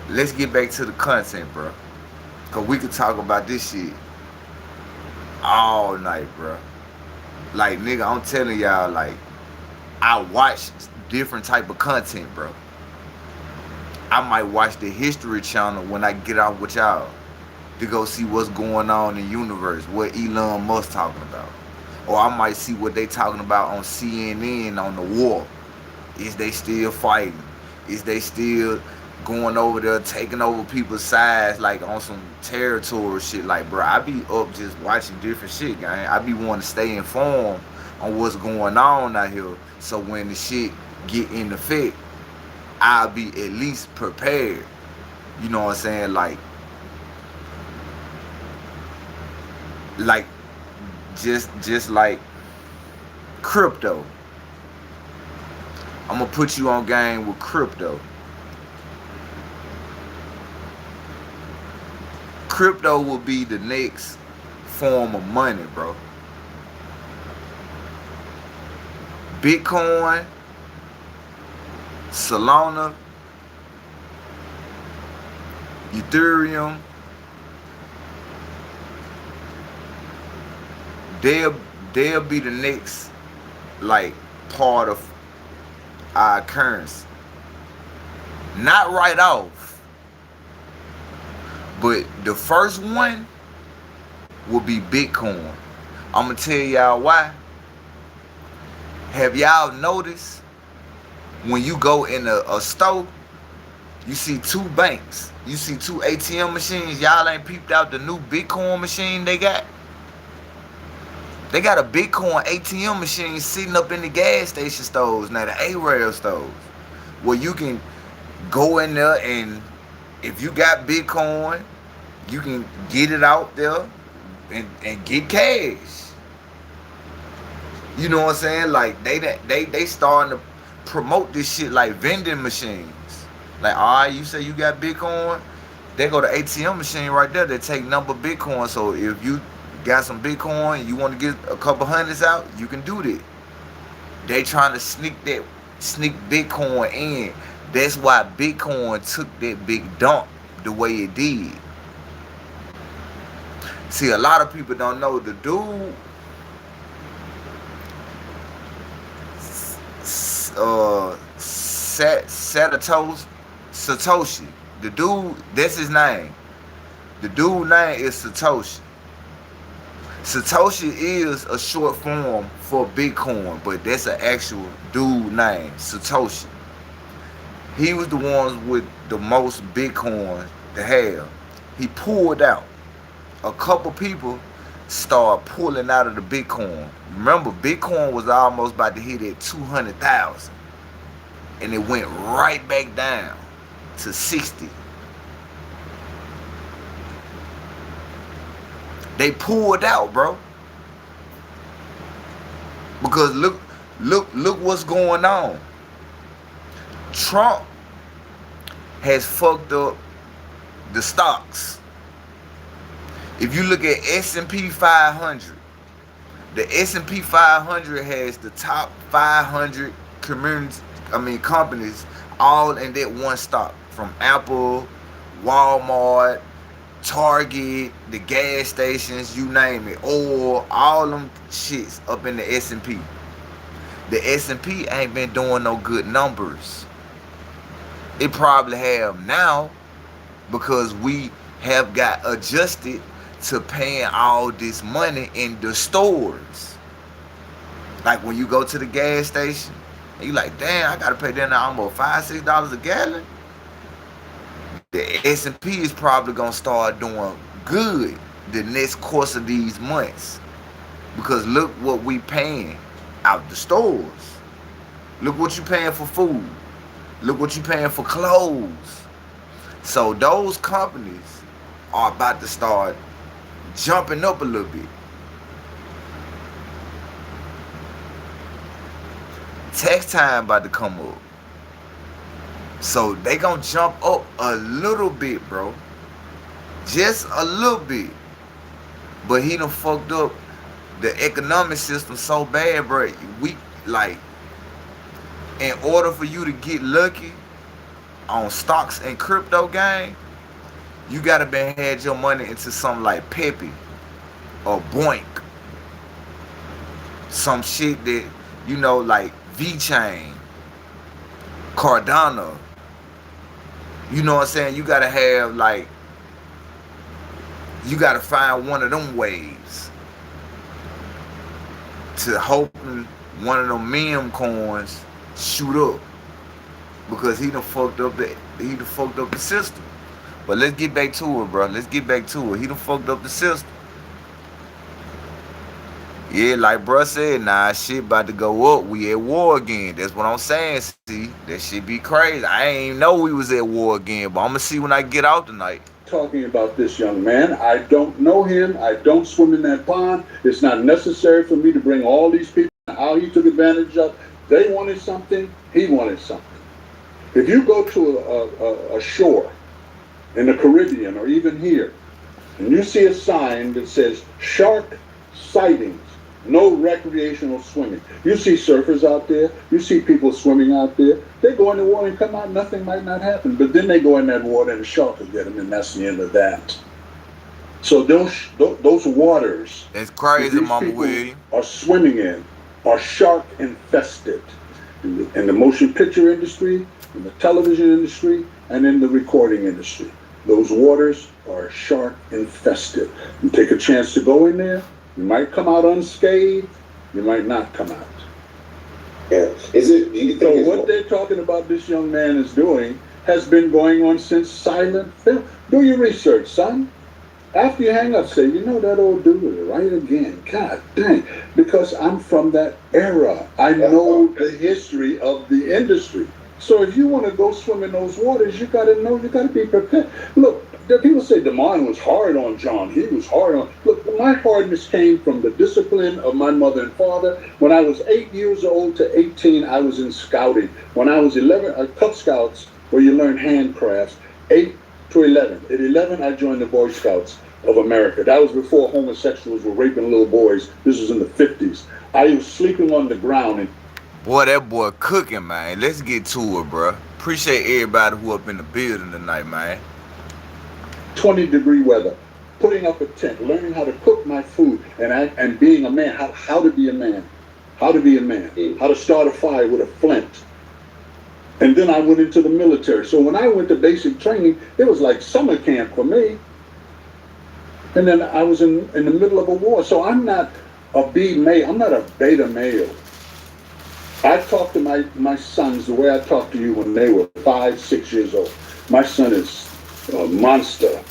Let's get back to the content, bro. Because we could talk about this shit all night, bro. Like, nigga, I'm telling y'all, like, I watch different type of content, bro. I might watch the History Channel when I get out with y'all to go see what's going on in the universe, what Elon Musk talking about. Or I might see what they talking about on CNN on the war. Is they still fighting? Is they still going over there, taking over people's sides, like on some territory shit? Like, bro, I be up just watching different shit, gang. I be wanting to stay informed on what's going on out here, so when the shit get in effect, I'll be at least prepared. You know what I'm saying? Like just like crypto. I'm gonna put you on game with crypto. Crypto will be the next form of money, bro. Bitcoin, Solana, Ethereum, they'll be the next, like, part of our currency. Not right off, but the first one will be Bitcoin. I'm gonna tell y'all why. Have y'all noticed when you go in a store, you see two banks, you see two ATM machines? Y'all ain't peeped out the new Bitcoin machine they got? They got a Bitcoin ATM machine sitting up in the gas station stores now, the A-Rail stores, where you can go in there and if you got Bitcoin, you can get it out there and get cash. You know what I'm saying? Like, they starting to promote this shit like vending machines. Like, all right, you say you got Bitcoin, they go to ATM machine right there that take number Bitcoin. So if you got some Bitcoin, you want to get a couple hundreds out, you can do that. They trying to sneak Bitcoin in. That's why Bitcoin took that big dump the way it did. See, a lot of people don't know the dude Satoshi. The dude, that's his name. The dude name is Satoshi. Satoshi is a short form for Bitcoin, but that's an actual dude name, Satoshi. He was the ones with the most Bitcoin to have. He pulled out. A couple people started pulling out of the Bitcoin. Remember, Bitcoin was almost about to hit at 200,000. And it went right back down. to 60. They pulled out, bro. Because look what's going on. Trump has fucked up the stocks. If you look at S&P 500, the S&P 500 has the top 500 companies all in that one stock, from Apple, Walmart, Target, the gas stations, you name it, oil, all them shits up in the S&P. The S&P ain't been doing no good numbers. It probably have now because we have got adjusted to paying all this money in the stores. Like when you go to the gas station, and you like, damn, I gotta pay them almost $5-6 a gallon. The S&P is probably gonna start doing good the next course of these months, because look what we paying out the stores. Look what you paying for food. Look what you paying for clothes. So those companies are about to start jumping up a little bit. Tax time about to come up. So they gonna jump up a little bit, bro. Just a little bit. But he done fucked up the economic system so bad, bro. We, like, in order for you to get lucky on stocks and crypto game, you gotta had your money into something like Pepe or Boink. Some shit that, you know, like V-Chain, Cardano. You know what I'm saying? You gotta have, like, you gotta find one of them waves to hoping one of them meme coins shoot up, because he done fucked up the system. But let's get back to it, bro. Let's get back to it. He done fucked up the system. Yeah, like bruh said, nah, shit about to go up. We at war again. That's what I'm saying. See, that shit be crazy. I ain't know we was at war again, but I'm gonna see when I get out tonight. Talking about this young man, I don't know him. I don't swim in that pond. It's not necessary for me to bring all these people how he took advantage of. They wanted something. He wanted something. If you go to a shore in the Caribbean or even here, and you see a sign that says shark sightings, no recreational swimming. You see surfers out there, you see people swimming out there, they go in the water and come out, nothing might not happen. But then they go in that water and the shark will get them, and that's the end of that. So those waters, it's crazy, these Mama people William, are swimming in, are shark infested. In the motion picture industry, in the television industry, and in the recording industry. Those waters are shark infested. You take a chance to go in there, you might come out unscathed, you might not come out. Yeah. Is it? Do you think so what they're talking about this young man is doing has been going on since silent film. Do your research, son. After you hang up, say, you know, that old dude was right again. God dang. Because I'm from that era. I know the history of the industry. So if you want to go swim in those waters, you got to know, you got to be prepared. Look, people say DEMOND was hard on John. He was hard on. Look, my hardness came from the discipline of my mother and father. When I was 8 years old to 18, I was in scouting. When I was 11, Cub Scouts, where you learn handcrafts, 8 to 11. At 11, I joined the Boy Scouts of America. That was before homosexuals were raping little boys. This was in the 50s. I was sleeping on the ground. And boy, that boy cooking, man. Let's get to it, bro. Appreciate everybody who up in the building tonight, man. 20-degree weather, putting up a tent, learning how to cook my food, and being a man, how to be a man, how to start a fire with a flint. And then I went into the military. So when I went to basic training, it was like summer camp for me. And then I was in the middle of a war. So I'm not a B male, I'm not a beta male. I talk to my sons the way I talked to you when they were 5, 6 years old. My son is a monster.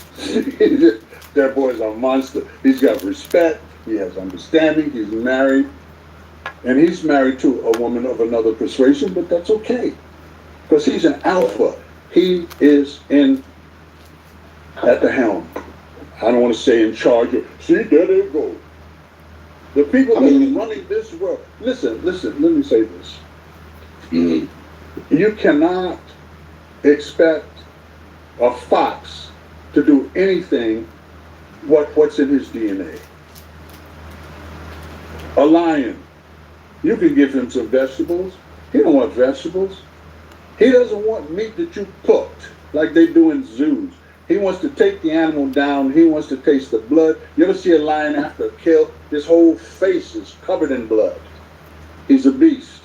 That boy's a monster. He's got respect, he has understanding, he's married, and he's married to a woman of another persuasion, but that's okay. Because he's an alpha. he is at the helm. I don't want to say in charge of, see, there they go. The people that are running this world. Listen, let me say this. You cannot expect a fox to do anything what's in his DNA. A lion, you can give him some vegetables. He don't want vegetables. He doesn't want meat that you cooked like they do in zoos. He wants to take the animal down. He wants to taste the blood. You ever see a lion after a kill? His whole face is covered in blood. He's a beast.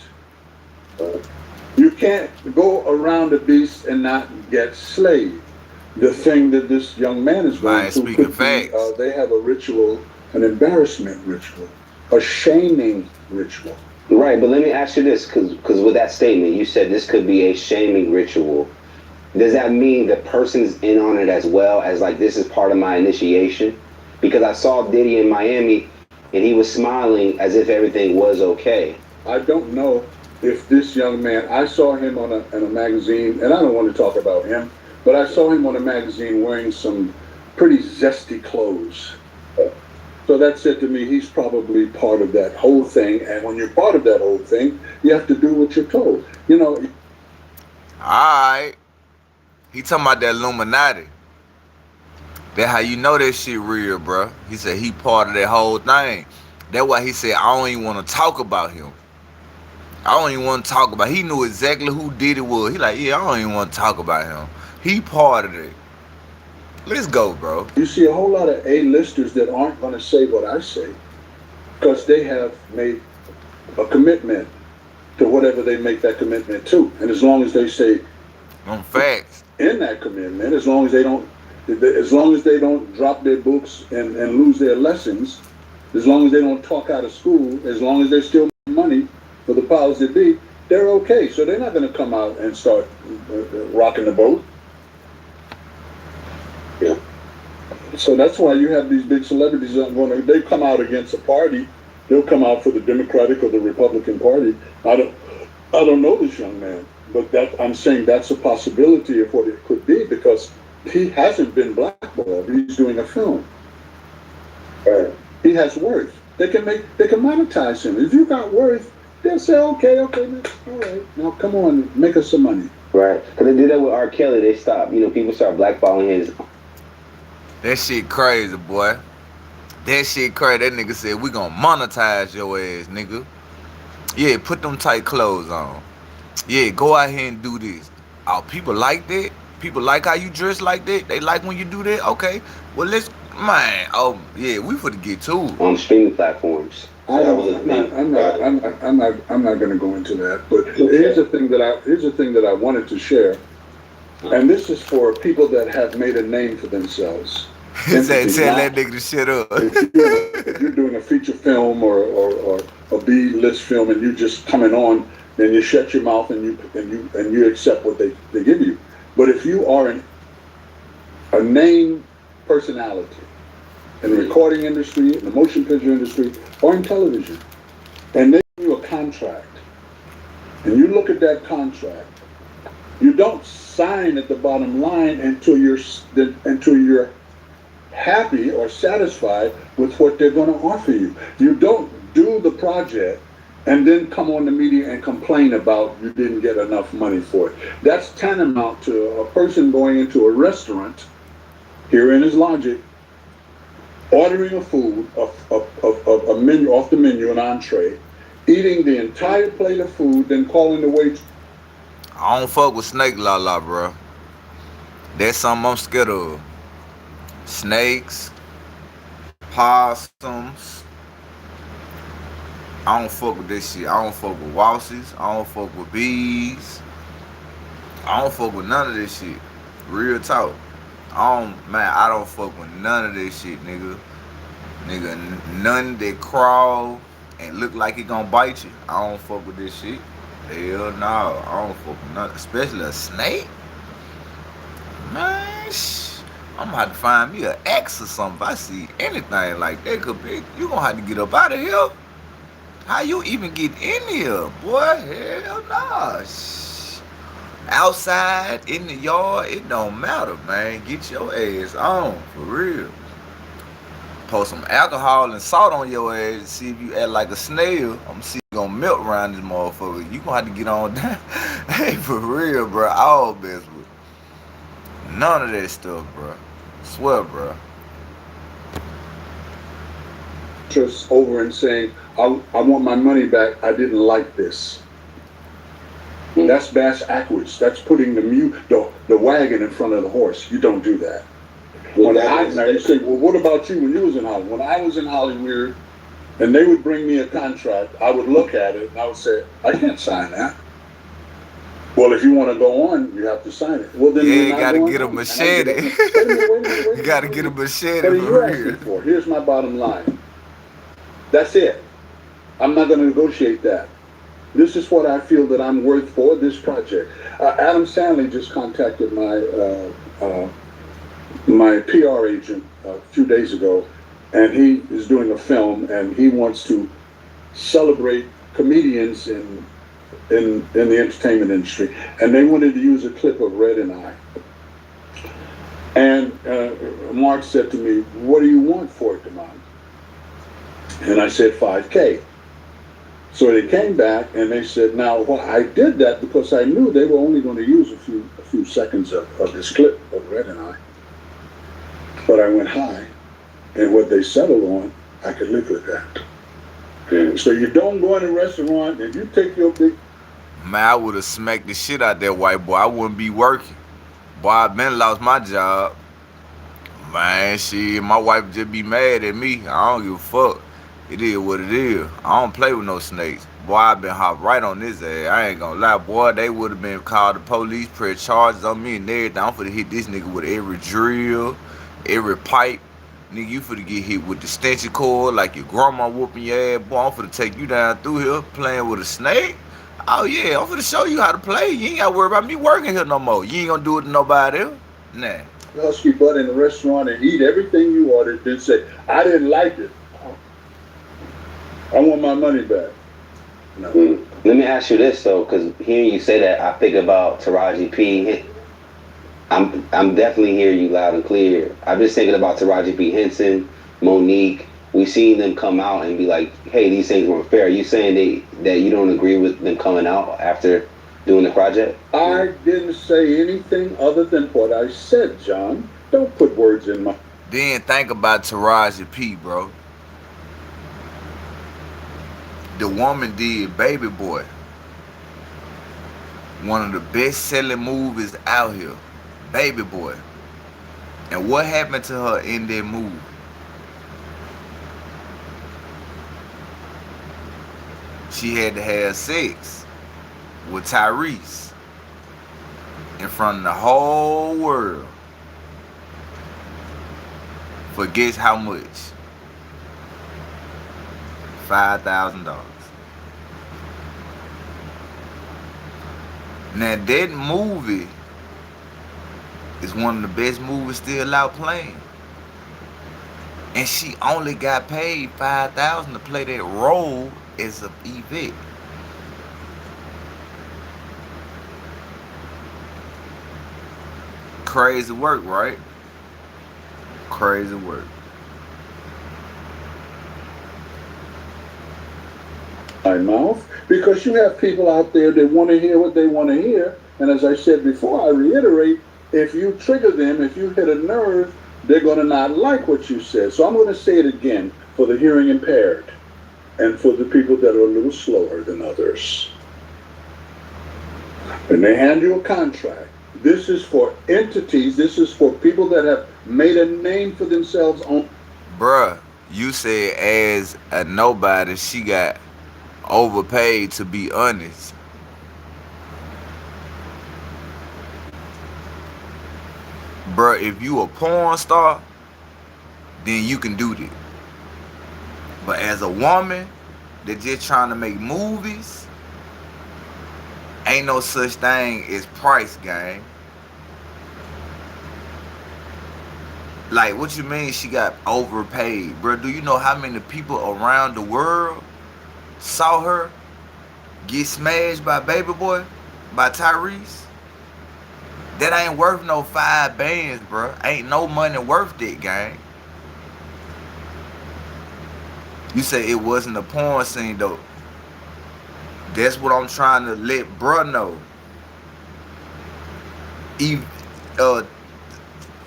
You can't go around a beast and not get slayed. The thing that this young man is going through could be, they have a ritual, an embarrassment ritual, a shaming ritual. Right, but let me ask you this, because with that statement, you said this could be a shaming ritual. Does that mean the person's in on it as well, as like, this is part of my initiation? Because I saw Diddy in Miami and he was smiling as if everything was okay. I don't know if this young man, I saw him in a magazine, and I don't want to talk about him, but I saw him on a magazine wearing some pretty zesty clothes. So that said to me, he's probably part of that whole thing. And when you're part of that whole thing, you have to do what you're told. You know. All right. He talking about that Illuminati. That's how you know that shit real, bro. He said he part of that whole thing. That's why he said, I don't even want to talk about him. I don't even want to talk about him. He knew exactly who Diddy was. He like, yeah, I don't even want to talk about him. He part of it. Let's go, bro. You see a whole lot of A-listers that aren't going to say what I say because they have made a commitment to whatever they make that commitment to. And as long as they stay on facts in that commitment, as long as they don't drop their books and lose their lessons, as long as they don't talk out of school, as long as they're still money for the powers that be, they're okay. So they're not going to come out and start rocking the boat. Yeah. So that's why you have these big celebrities that they come out against a party. They'll come out for the Democratic or the Republican Party. I don't know this young man, but I'm saying that's a possibility of what it could be because he hasn't been blackballed. He's doing a film. He has worth. They can monetize him. If you got worth, they'll say, okay, all right, now come on, make us some money. Right, because they did that with R. Kelly. They stopped. People start blackballing his. That shit crazy, boy. That shit crazy. That nigga said, we gonna monetize your ass, nigga. Yeah, put them tight clothes on. Yeah, go out here and do this. Oh, people like that? People like how you dress like that? They like when you do that? Okay. Well, let's, man. Oh, yeah, we finna get to it. On streaming platforms. I'm not going to go into that. But here's the thing that I wanted to share, and this is for people that have made a name for themselves. Tell that nigga to shut up. If you're doing a feature film or a B-list film, and you just coming on, then you shut your mouth and you accept what they give you. But if you are a name personality in the recording industry, in the motion picture industry, or in television, and they give you a contract, and you look at that contract, you don't sign at the bottom line until you're happy or satisfied with what they're going to offer you. You don't do the project and then come on the media and complain about you didn't get enough money for it. That's tantamount to a person going into a restaurant, herein is logic, ordering a food, a menu off the menu, an entree, eating the entire plate of food, then calling the waitress. I don't fuck with snake la, bro. That's something I'm scared of. Snakes, possums. I don't fuck with this shit. I don't fuck with wasses. I don't fuck with bees. I don't fuck with none of this shit. Real talk. I don't fuck with none of this shit, nigga. None that crawl and look like it gonna bite you. I don't fuck with this shit. Hell no, I don't fuck with nothing. Especially a snake. Man, I'm gonna have to find me an ex or something. If I see anything like that, could be, you gonna have to get up out of here. How you even get in here, boy? Hell nah. Outside, in the yard, it don't matter, man. Get your ass on, for real. Pour some alcohol and salt on your ass. See if you act like a snail. I'm gonna see if you gonna melt around this motherfucker. You gonna have to get on down. Hey, for real, bro. All best with none of that stuff, bro. Swear, bro. Just over and saying, I want my money back. I didn't like this. That's bass backwards. That's putting the wagon in front of the horse. You don't do that. Now you say, well, what about you when you was in Hollywood? When I was in Hollywood, and they would bring me a contract, I would look at it and I would say, I can't sign that. Well, if you want to go on, you have to sign it. Well, then you gotta get a machete. You gotta get a machete. What are you asking for? Here's my bottom line. That's it. I'm not going to negotiate that. This is what I feel that I'm worth for this project. Adam Stanley just contacted my PR agent a few days ago, and he is doing a film, and he wants to celebrate comedians in the entertainment industry, and they wanted to use a clip of Red and I. And Mark said to me, "What do you want for it, DEMOND?" And I said, $5K. So they came back and they said, now, well, I did that because I knew they were only going to use a few seconds of this clip of Red and I. But I went high, and what they settled on, I could live with that. So you don't go in a restaurant and you take your big... Man, I would have smacked the shit out that white boy. I wouldn't be working. Boy, I been lost my job. Man, shit, my wife just be mad at me. I don't give a fuck. It is what it is. I don't play with no snakes. Boy, I been hopped right on this ass. I ain't gonna lie, boy. They would have been called the police, press charges on me and everything. I'm finna hit this nigga with every drill, every pipe. Nigga, you finna get hit with the extension cord like your grandma whooping your ass. Boy, I'm finna take you down through here playing with a snake. Oh yeah, I'm finna show you how to play. You ain't gotta worry about me working here no more. You ain't gonna do it to nobody else. Nah. Husky butt in the restaurant and eat everything you ordered, then say, I didn't like it. I want my money back. No. Let me ask you this though, because hearing you say that, I think about TARJI P. I'm definitely hearing you loud and clear. I'm just thinking about TARJI P, HENSON, MO'NIQUE. We've seen them come out and be like, hey, these things weren't fair. Are you saying that you don't agree with them coming out after doing the project? I didn't say anything other than what I said, John. Don't put words in my... Then think about TARJI P, bro. The woman did Baby Boy. One of the best-selling movies out here. Baby Boy. And what happened to her in that movie? She had to have sex with Tyrese in front of the whole world. For guess how much? $5,000. Now that movie is one of the best movies still out playing. And she only got paid $5,000 to play that role as a Yvette. Crazy work, right? Crazy work. My mouth, because you have people out there that want to hear what they want to hear, and as I said before, I reiterate, if you trigger them, if you hit a nerve, they're going to not like what you said. So I'm going to say it again for the hearing impaired and for the people that are a little slower than others. When they hand you a contract, this is for entities, this is for people that have made a name for themselves on... Bruh, you said as a nobody, she got overpaid, to be honest. Bruh, if you a porn star, then you can do that. But as a woman that just trying to make movies, ain't no such thing as price, gang. Like, what you mean she got overpaid? Bruh, do you know how many people around the world saw her get smashed by Baby Boy, by Tyrese? That ain't worth no 5 bands, bro. Ain't no money worth it, gang. You say it wasn't a porn scene, though. That's what I'm trying to let bruh know.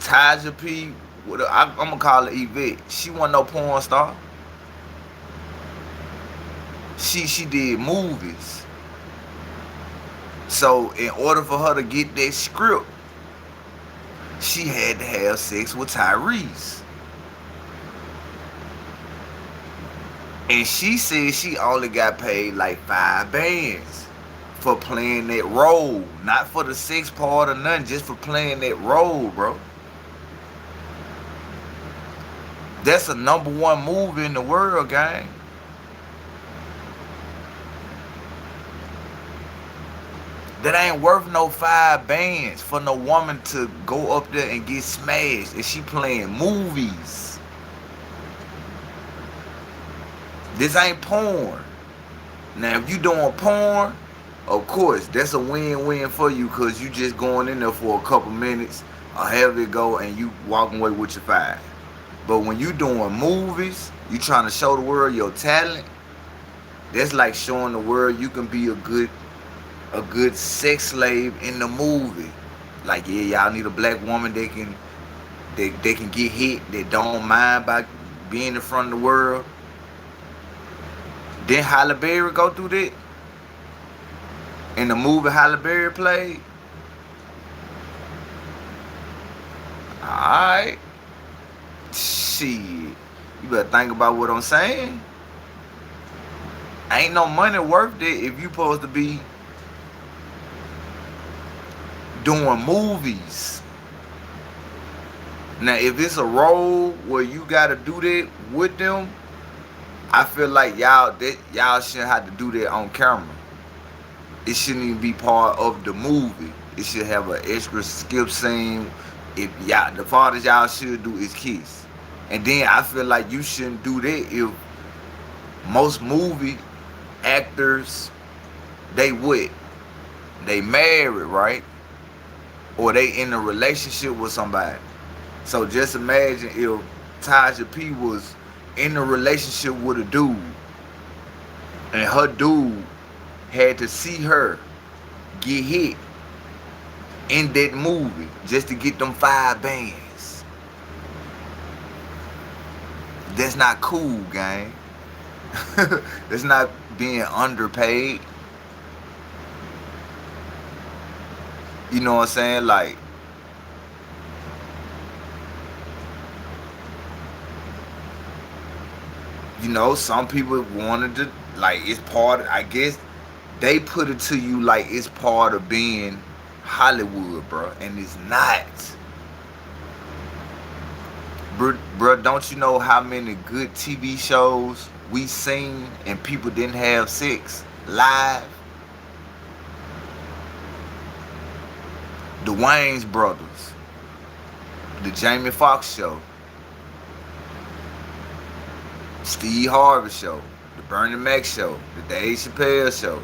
TARJI P, I'm gonna call her Yvette. She wasn't no porn star. She did movies. So in order for her to get that script, she had to have sex with Tyrese. And she said she only got paid like 5 bands for playing that role. Not for the sex part or nothing, just for playing that role, bro. That's a #1 movie in the world, gang. That ain't worth no 5 bands for no woman to go up there and get smashed. And she playing movies. This ain't porn. Now, if you doing porn, of course, that's a win-win for you, because you just going in there for a couple minutes, or have it go, and you walking away with your 5. But when you doing movies, you trying to show the world your talent. That's like showing the world you can be a good sex slave in the movie. Like, yeah, y'all need a black woman that can get hit, that don't mind by being in front of the world. Then Halle Berry go through that in the movie Halle Berry played. Alright. Shit. You better think about what I'm saying. Ain't no money worth it if you supposed to be doing movies. Now, if it's a role where you gotta do that with them, I feel like y'all shouldn't have to do that on camera. It shouldn't even be part of the movie. It should have an extra skip scene. If y'all, the farthest y'all should do is kiss. And then I feel like you shouldn't do that if most movie actors, they married, right? Or they in a relationship with somebody. So just imagine if TARJI P was in a relationship with a dude, and her dude had to see her get hit in that movie just to get them 5 bands. That's not cool, gang. That's not being underpaid. You know what I'm saying? Like, you know, some people wanted to, like, it's part of, I guess they put it to you like it's part of being Hollywood, bro, and it's not. Bro, don't you know how many good TV shows we seen and people didn't have sex live? The Wayans brothers, the Jamie Foxx show, Steve Harvey show, the Bernie Mac show, the Dave Chappelle show,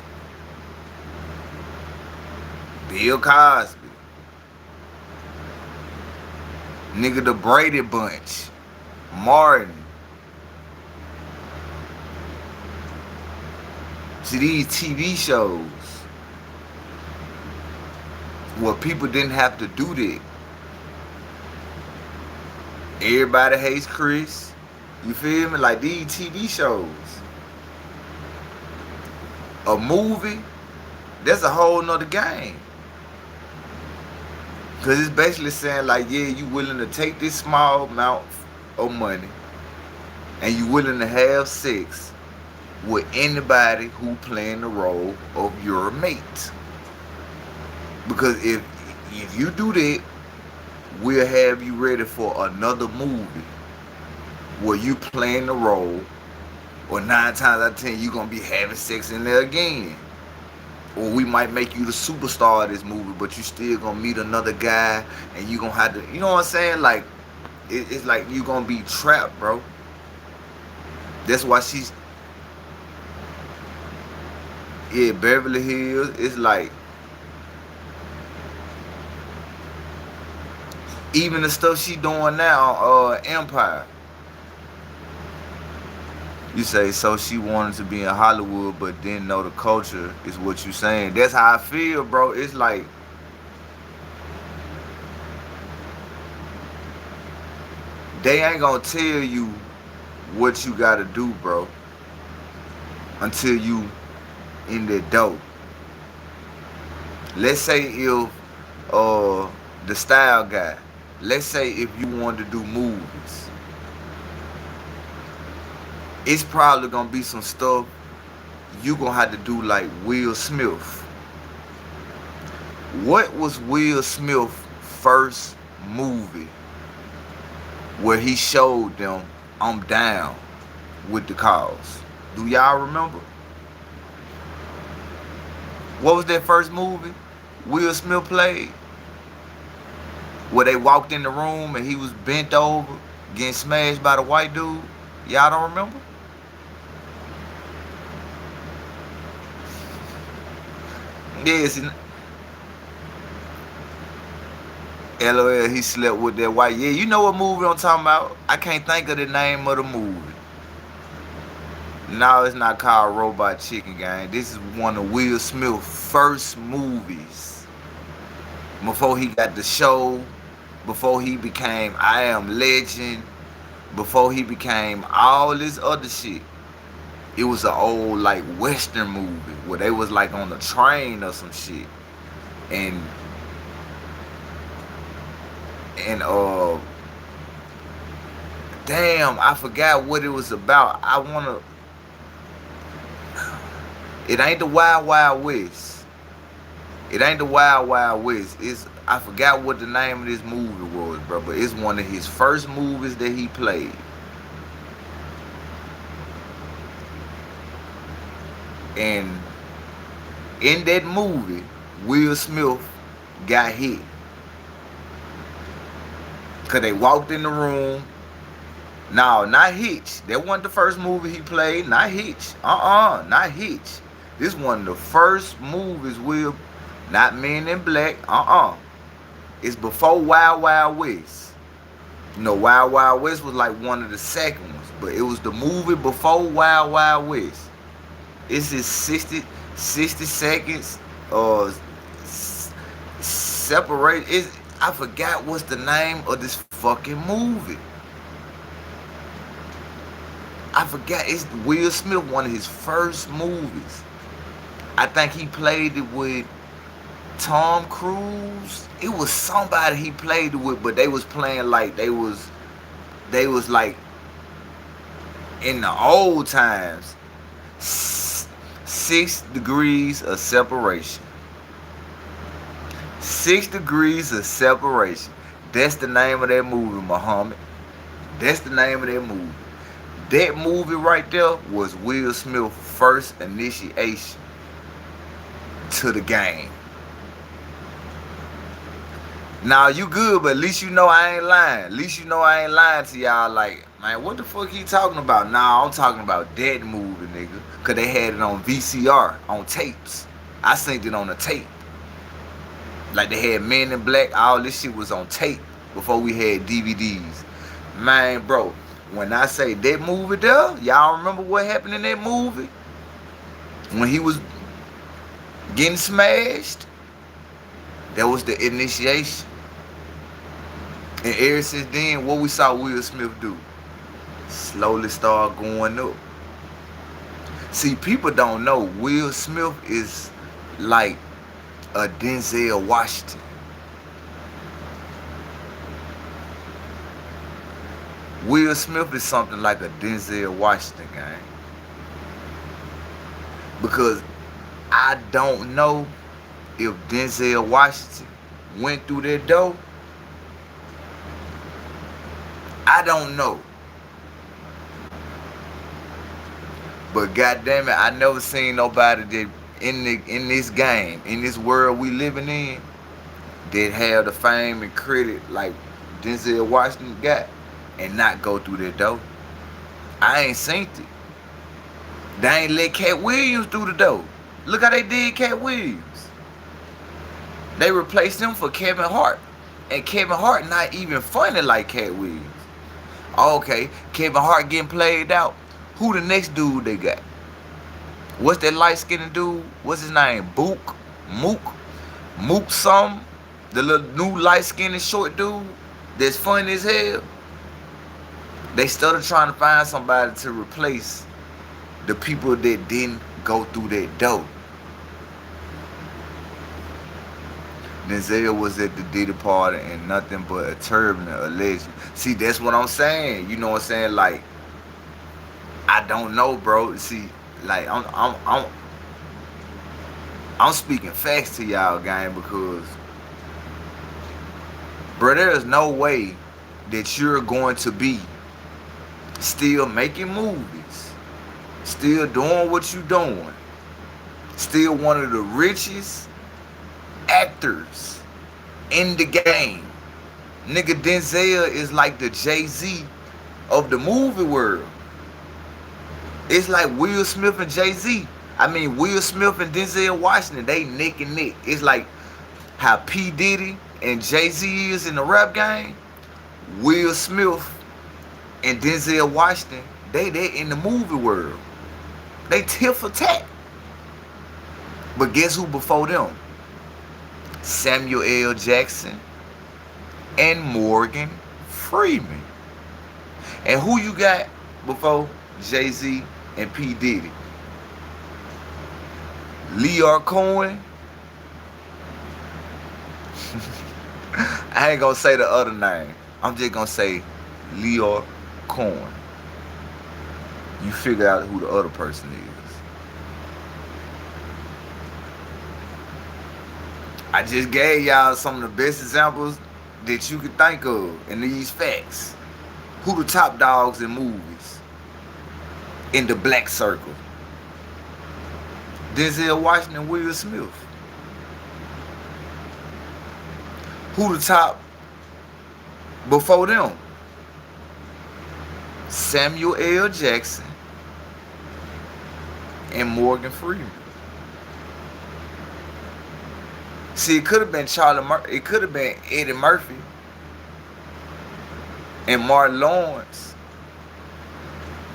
Bill Cosby, nigga, the Brady Bunch, Martin. See, these TV shows where people didn't have to do that. Everybody Hates Chris. You feel me? Like, these TV shows. A movie, that's a whole nother game. Because it's basically saying, like, yeah, you willing to take this small amount of money and you willing to have sex with anybody who playing the role of your mate. Because if you do that, we'll have you ready for another movie where you playing the role, or 9 times out of 10 you're gonna be having sex in there again. Or we might make you the superstar of this movie, but you still gonna meet another guy and you gonna have to, you know what I'm saying? Like, it's like you gonna be trapped, bro. That's why she's, yeah, Beverly Hills. It's like, Even the stuff she doing now, Empire. You say, so she wanted to be in Hollywood but didn't know the culture is what you saying. That's how I feel, bro. It's like, they ain't gonna tell you what you gotta do, bro, until you in the dope. Let's say if the style guy, let's say if you wanted to do movies, it's probably gonna be some stuff you gonna have to do like Will Smith. What was Will Smith's first movie where he showed them I'm down with the cause? Do y'all remember? What was that first movie Will Smith played? Where they walked in the room and he was bent over, getting smashed by the white dude? Y'all don't remember? Yes. LOL, he slept with that white. Yeah, you know what movie I'm talking about? I can't think of the name of the movie. No, it's not called Robot Chicken Gang. This is one of Will Smith's first movies. Before he got the show, before he became I Am Legend, before he became all this other shit. It was an old like Western movie where they was like on a train or some shit. And damn, I forgot what it was about. It ain't the Wild Wild West. It ain't the Wild Wild West. I forgot what the name of this movie was, bro. But it's one of his first movies that he played. And in that movie, Will Smith got hit. Because they walked in the room. No, not Hitch. That wasn't the first movie he played. Not Hitch. Not Hitch. This one of the first movies Will, not Men in Black. It's before Wild Wild West. You know, Wild Wild West was like one of the second ones. But it was the movie before Wild Wild West. It's just 60 seconds separate. I forgot what's the name of this fucking movie. I forgot. It's Will Smith, one of his first movies. I think he played it with Tom Cruise. It was somebody he played it with, but they was playing like they was like in the old times. 6 degrees of separation. 6 degrees of separation. That's the name of that movie, Muhammad. That's the name of that movie. That movie right there was Will Smith's first initiation to the game. Now you good, but at least you know I ain't lying. At least you know I ain't lying to y'all like, man, what the fuck he talking about? Nah, I'm talking about that movie, nigga. Cause they had it on VCR, on tapes. I seen it on a tape. Like they had Men in Black, all this shit was on tape before we had DVDs. Man, bro, when I say that movie there, y'all remember what happened in that movie? When he was getting smashed? That was the initiation. And ever since then, what we saw Will Smith do? Slowly start going up. See, people don't know Will Smith is like a Denzel Washington. Will Smith is something like a Denzel Washington, gang. Because I don't know if Denzel Washington went through that door. I don't know. But goddamn it, I never seen nobody that in this game, in this world we living in, that have the fame and credit like Denzel Washington got and not go through that door. I ain't seen it. They ain't let KATT Williams through the door. Look how they did KATT Williams. They replaced him for Kevin Hart. And Kevin Hart not even funny like KATT Williams. Okay, Kevin Hart getting played out. Who the next dude they got? What's that light-skinned dude? What's his name? Mook something? The little new light-skinned short dude that's funny as hell. They started trying to find somebody to replace the people that didn't go through that door. Denzel was at the Diddy party and nothing but a turban, a legend. See, that's what I'm saying. You know what I'm saying? Like, I don't know, bro. See, like, I'm speaking facts to y'all, gang, because, bro, there is no way that you're going to be still making movies, still doing what you doing, still one of the richest actors in the game. Nigga, Denzel is like the Jay-Z of the movie world. It's like Will Smith and Jay-Z. I mean, Will Smith and Denzel Washington, they neck and neck. It's like how P. Diddy and Jay-Z is in the rap game. Will Smith and Denzel Washington, they in the movie world. They tit for tat. But guess who before them? Samuel L. Jackson and Morgan Freeman. And who you got before Jay-Z and P. Diddy? Lear Cohen. I ain't gonna say the other name. I'm just gonna say Lear Cohen. You figure out who the other person is. I just gave y'all some of the best examples that you could think of in these facts. Who the top dogs in movies? In the black circle? Denzel Washington and Will Smith. Who the top before them? Samuel L. Jackson and Morgan Freeman. See, it could have been it could have been Eddie Murphy and Martin Lawrence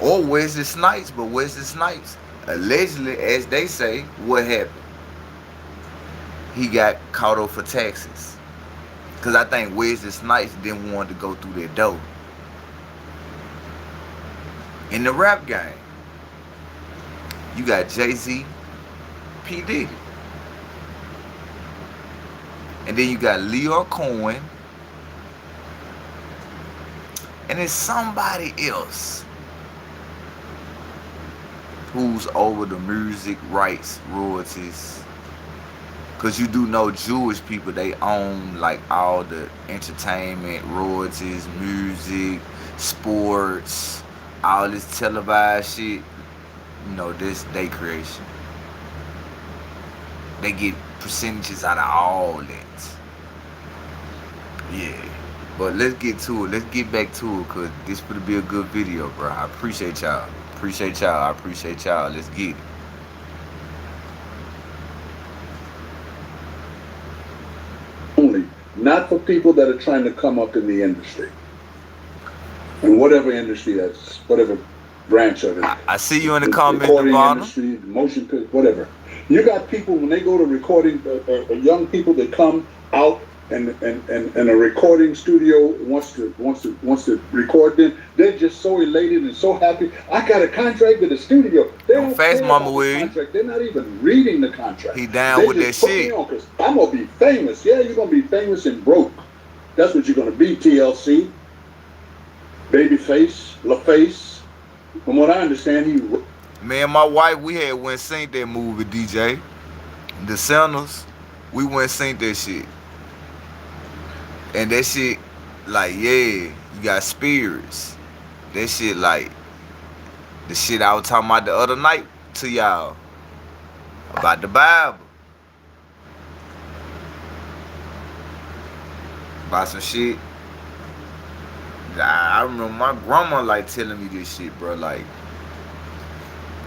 or Wesley Snipes, but Wesley Snipes, allegedly, as they say, what happened? He got caught up for taxes. Because I think Wesley Snipes didn't want to go through that door. In the rap game, you got Jay-Z, P. Diddy. And then you got Lear Cohen. And then somebody else who's over the music rights, royalties. Because you do know Jewish people, they own like all the entertainment, royalties, music, sports, all this televised shit. You know, this they creation. They get percentages out of all that. Yeah. But let's get to it. Let's get back to it, because this would be a good video, bro. I appreciate y'all. Appreciate y'all. I appreciate y'all. Let's get it. Only, not for people that are trying to come up in the industry. In whatever industry that's, whatever branch of it. I see you in the comments, recording Devon. industry, motion picture, whatever. You got people, when they go to recording, young people that come out and a recording studio wants to record them, they're just so elated and so happy. I got a contract with the studio. They don't fast, care Mama about the Willie. contract. They're not even reading the contract. He down They with that just put shit. me on 'cause I'm gonna be famous. Yeah, you're gonna be famous and broke. That's what you're gonna be. TLC, Babyface, LaFace. From what I understand, he. Me and my wife, we had went and seen that movie, DJ. The Sinners. We went and seen that shit. And that shit, like, yeah, you got spirits. That shit, like, the shit I was talking about the other night to y'all. About the Bible. About some shit. I remember my grandma, like, telling me this shit, bro. Like,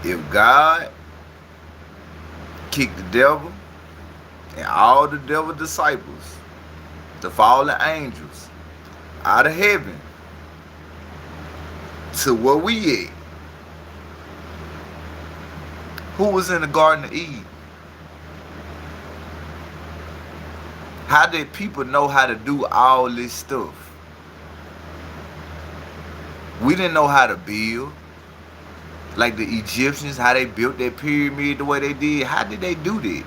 if God kicked the devil and all the devil disciples the fallen angels out of heaven to where we at. Who was in the Garden of Eden? How did people know how to do all this stuff? We didn't know how to build. Like the Egyptians, how they built their pyramid the way they did. How did they do that?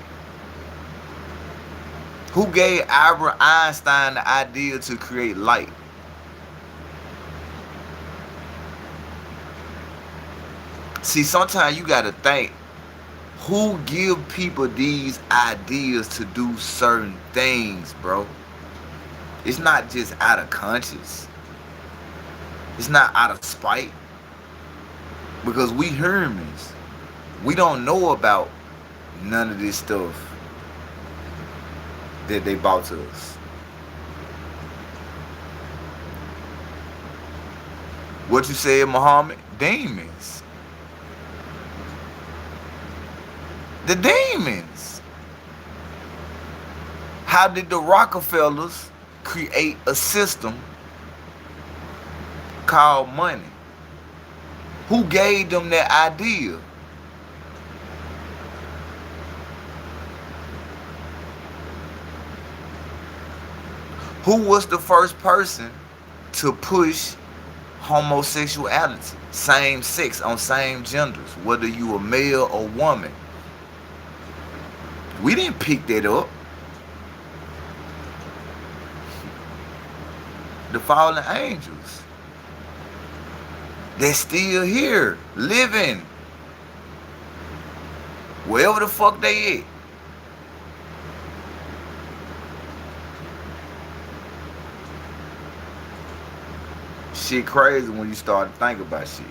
Who gave Albert Einstein the idea to create light? See, sometimes you gotta think, who give people these ideas to do certain things, bro? It's not just out of conscience. It's not out of spite. Because we humans, we don't know about none of this stuff that they brought to us. What you said, Muhammad? Demons. The demons. How did the Rockefellers create a system called money? Who gave them that idea? Who was the first person to push homosexuality, same sex on same genders, whether you a male or woman? We didn't pick that up. The fallen angels. They're still here, living. Wherever the fuck they at. Shit crazy when you start to think about shit.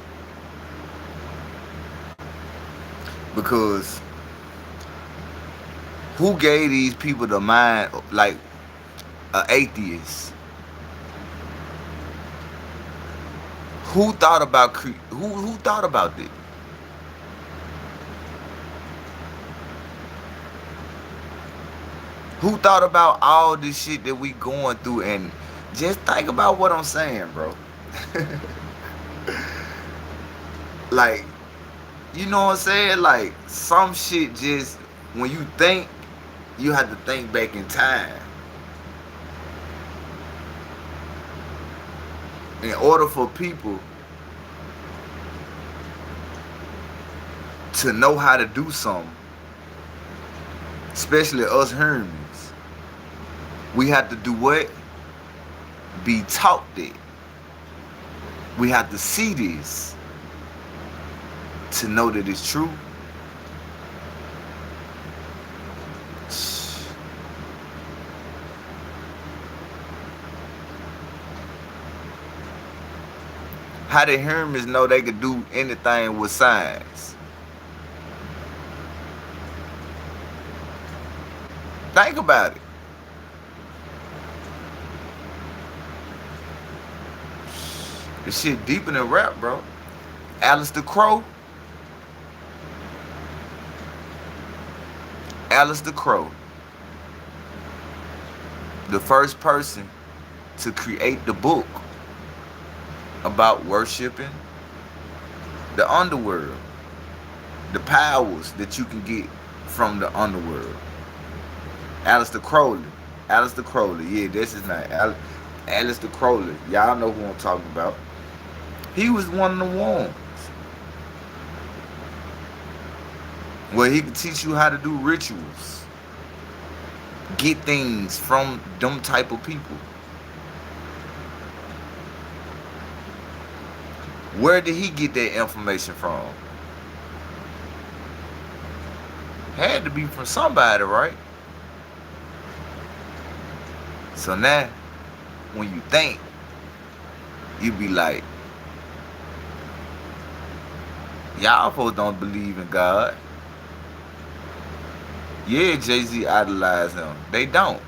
Because who gave these people the mind, like an atheist? Who thought about who thought about this? Who thought about all this shit that we going through? And just think about what I'm saying, bro. Like, you know what I'm saying? Like, some shit just, when you think, you have to think back in time. In order for people to know how to do something, especially us humans, we have to do what? Be taught that. We have to see this to know that it's true. How did humans know they could do anything with science? Think about it. This shit deeper than rap, bro. Alistair Crow. Alistair Crow. The first person to create the book about worshiping the underworld. The powers that you can get from the underworld. Alistair Crowley. Alistair Crowley. Yeah, that's his name. Alistair Crowley. Y'all know who I'm talking about. He was one of the ones where he could teach you how to do rituals. Get things from them type of people. Where did he get that information from? Had to be from somebody, right? So now, when you think, you be like, y'all folks don't believe in God. Yeah, Jay-Z idolized him. They don't.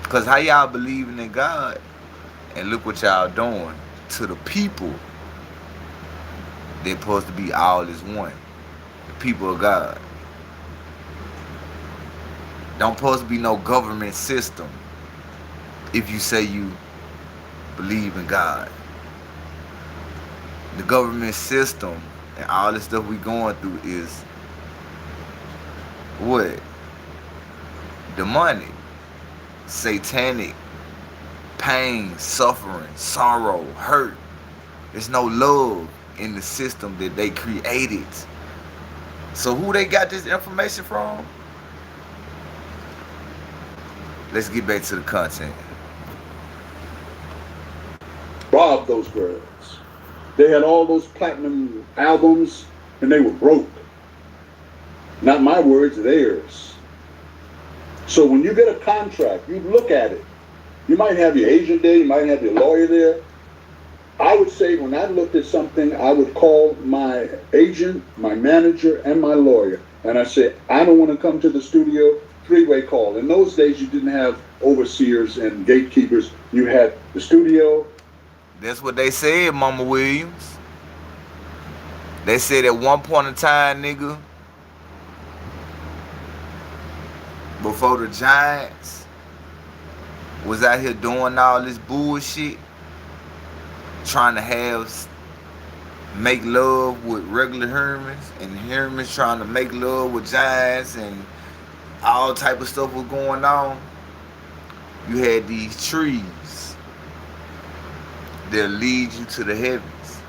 Because how y'all believing in God, and look what y'all doing to the people they're supposed to be all as one. The people of God. Don't supposed to be no government system if you say you believe in God. The government system and all this stuff we going through is what? Demonic, satanic, pain, suffering, sorrow, hurt. There's no love in the system that they created. So who they got this information from? Let's get back to the content. Robbed those girls. They had all those platinum albums and they were broke. Not my words, theirs. So when you get a contract, you look at it. You might have your agent there, you might have your lawyer there. I would say when I looked at something, I would call my agent, my manager, and my lawyer. And I say, I don't want to come to the studio, three-way call. In those days, you didn't have overseers and gatekeepers. You had the studio. That's what they said, Mama Williams. They said at one point in time, nigga, before the Giants was out here doing all this bullshit, trying to make love with regular humans, and humans trying to make love with giants, and all type of stuff was going on. You had these trees that lead you to the heavens,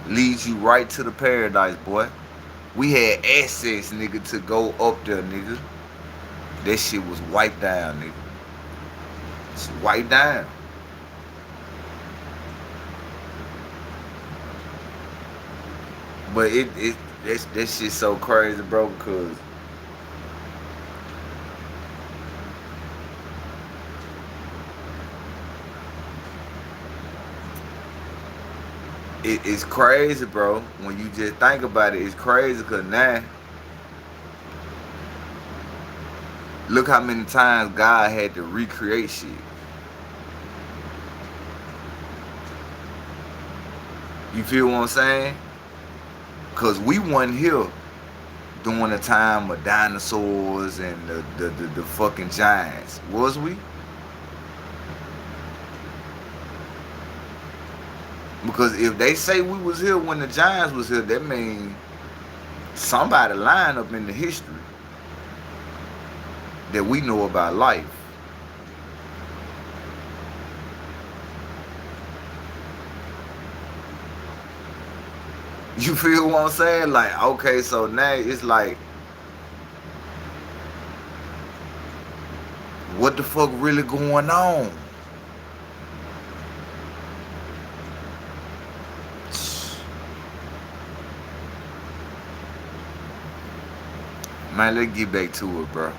lead you right to the paradise, boy. We had access, nigga, to go up there, nigga. That shit was wiped down, nigga. It's wiped down. But that shit's so crazy, bro, because it's crazy, bro. When you just think about it, it's crazy because now, look how many times God had to recreate shit. You feel what I'm saying? Because we wasn't here during the time of dinosaurs and the fucking giants. Was we? Because if they say we was here when the giants was here, that means somebody lying up in the history that we know about life. You feel what I'm saying? Like, okay, so now it's like, what the fuck really going on? Man, let's get back to it, bro.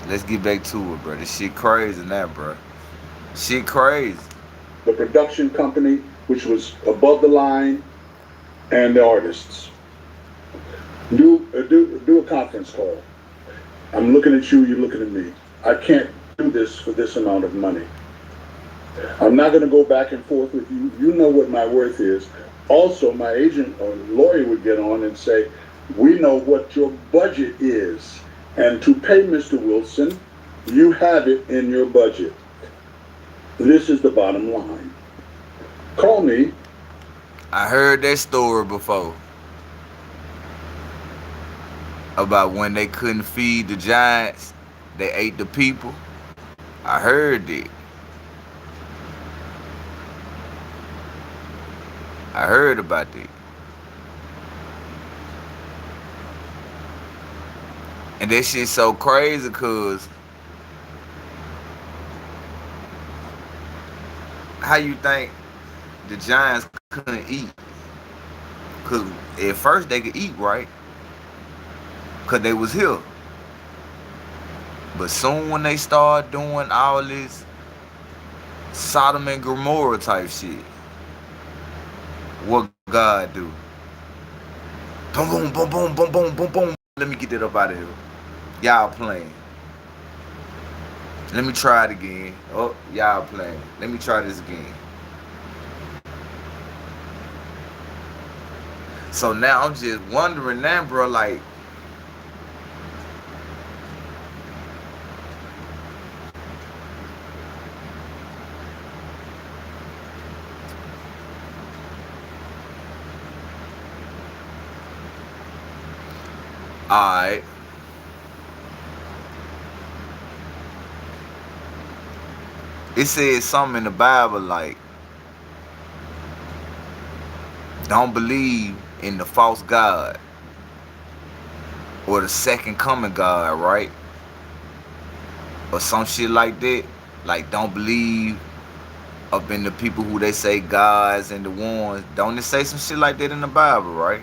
Let's get back to it, bro. This shit crazy now, bro. Shit crazy. The production company, which was above the line, and the artists. Do a conference call. I'm looking at you, you're looking at me. I can't do this for this amount of money. I'm not going to go back and forth with you. You know what my worth is. Also, my agent or lawyer would get on and say, we know what your budget is. And to pay Mr. Wilson, you have it in your budget. This is the bottom line. Call me. I heard that story before about when they couldn't feed the giants, they ate the people. I heard it. I heard about that. And that shit's so crazy because how you think the giants couldn't eat? Because at first they could eat, right? Because they was here. But soon when they start doing all this Sodom and Gomorrah type shit, what God do? Boom, boom, boom, boom, boom, boom, boom, boom. Let me get that up out of here. Y'all playing. Let me try it again. Oh, y'all playing. Let me try this again. So now I'm just wondering now, bro, like, Alright. It says something in the Bible like, don't believe in the false God or the second coming God, right? Or some shit like that. Like, don't believe up in the people who they say gods and the ones. Don't it say some shit like that in the Bible, right?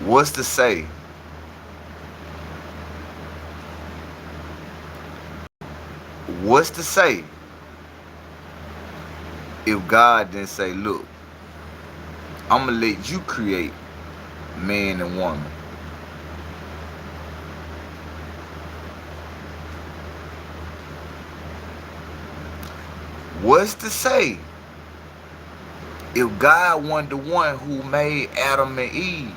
What's to say? What's to say if God didn't say, look, I'm going to let you create man and woman? What's to say if God wasn't the one who made Adam and Eve?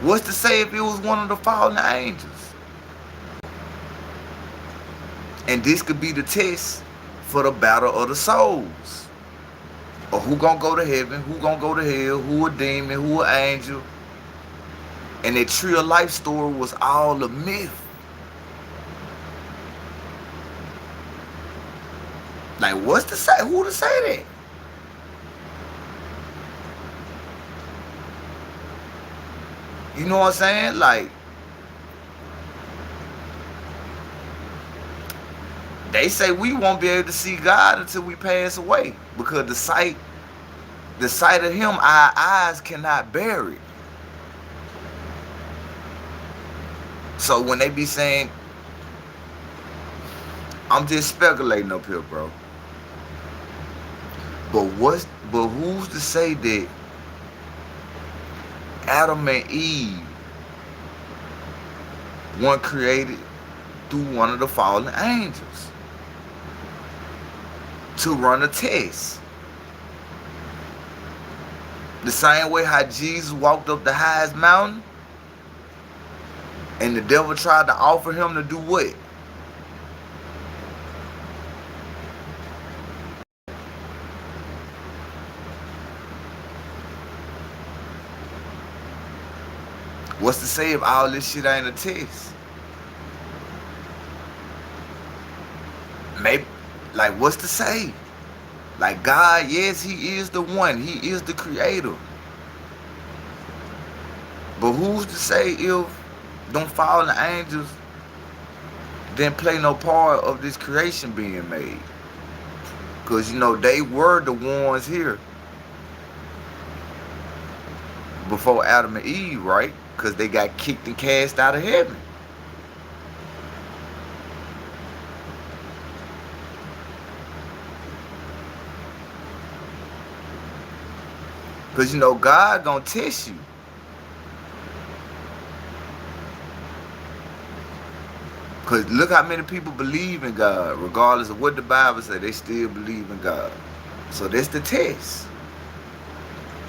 What's to say if it was one of the fallen angels? And this could be the test for the battle of the souls. Or who gonna go to heaven, who gonna go to hell, who a demon, who an angel. And that tree of life story was all a myth. Like, what's to say? Who to say that? You know what I'm saying? Like, they say we won't be able to see God until we pass away, because the sight of him, our eyes cannot bear it. So when they be saying, I'm just speculating up here, bro. But who's to say that Adam and Eve weren't created through one of the fallen angels to run a test? The same way how Jesus walked up the highest mountain and the devil tried to offer him to do what? What's to say if all this shit ain't a test? Maybe, like, what's to say? Like, God, yes, he is the one. He is the creator. But who's to say if them fallen angels didn't play no part of this creation being made? Because, you know, they were the ones here before Adam and Eve, right? Because they got kicked and cast out of heaven. Because, you know, God gonna test you. Because look how many people believe in God. Regardless of what the Bible says, they still believe in God. So that's the test.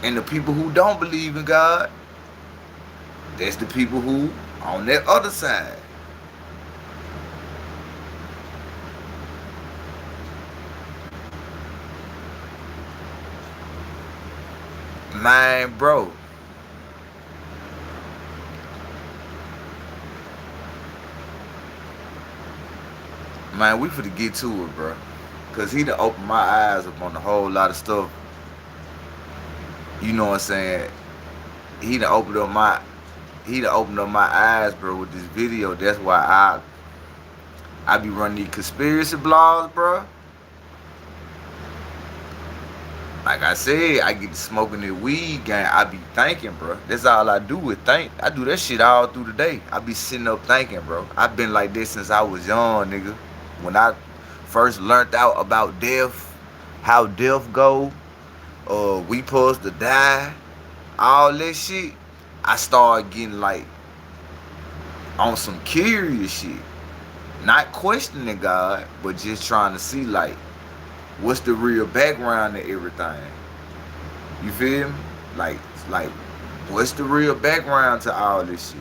And the people who don't believe in God, that's the people who on that other side. Man, bro. Man, we finna get to it, bro. Cause he done opened my eyes up on a whole lot of stuff. You know what I'm saying? He done opened up my eyes, bro, with this video. That's why I be running these conspiracy blogs, bro. Like I said, I get to smoking the weed gang. I be thinking, bro. That's all I do is think. I do that shit all through the day. I be sitting up thinking, bro. I've been like this since I was young, nigga. When I first learned out about death, how death go, we supposed to die, all that shit, I started getting like on some curious shit. Not questioning God, but just trying to see like what's the real background to everything. You feel me? Like what's the real background to all this shit?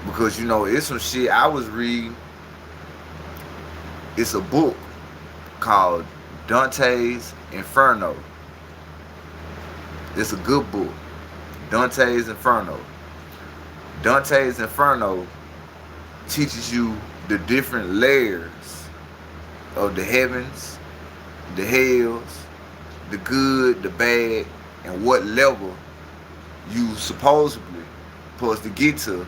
Because, you know, it's some shit I was reading. It's a book called Dante's Inferno. It's a good book. Dante's Inferno. Dante's Inferno teaches you the different layers of the heavens, the hells, the good, the bad, and what level you supposedly supposed to get to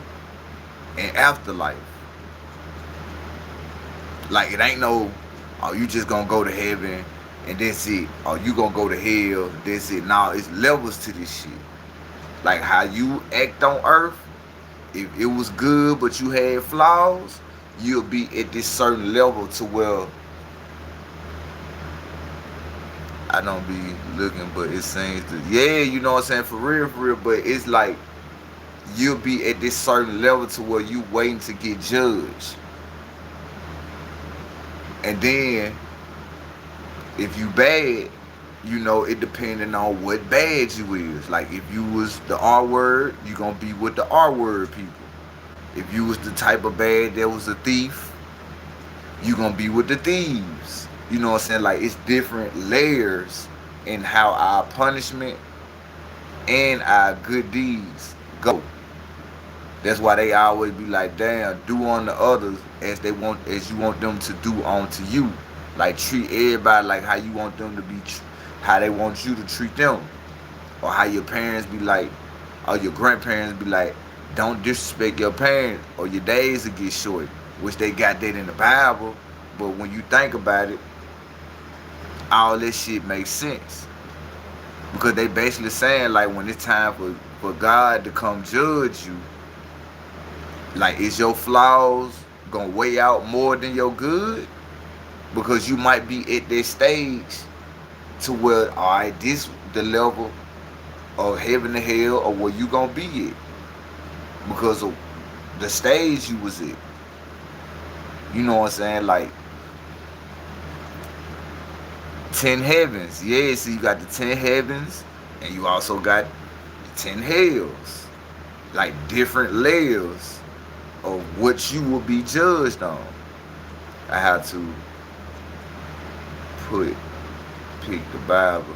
in afterlife. Like, it ain't no, oh, you just gonna go to heaven and that's it. Or you gonna go to hell, that's it. Nah, it's levels to this shit. Like how you act on earth, if it was good but you had flaws, you'll be at this certain level to where I don't be looking, but it seems to, yeah, you know what I'm saying, for real, but it's like you'll be at this certain level to where you waiting to get judged. And then if you bad, you know, it depending on what bad you is. Like if you was the R word, you gonna be with the R word people. If you was the type of bad that was a thief, you gonna be with the thieves. You know what I'm saying? Like, it's different layers in how our punishment and our good deeds go. That's why they always be like, damn, do on the others as you want them to do onto you. Like, treat everybody like how you want them to be, how they want you to treat them. Or how your parents be like, or your grandparents be like, don't disrespect your parents or your days will get short. Which they got that in the Bible. But when you think about it, all this shit makes sense. Because they basically saying, like, when it's time for God to come judge you, like, is your flaws gonna weigh out more than your good? Because you might be at this stage to where, all right, this the level of heaven to hell or where you gonna be at. Because of the stage you was at. You know what I'm saying? Like, 10 heavens. Yeah, so you got the 10 heavens and you also got the 10 hells. Like, different layers of what you will be judged on. I have to pick the Bible.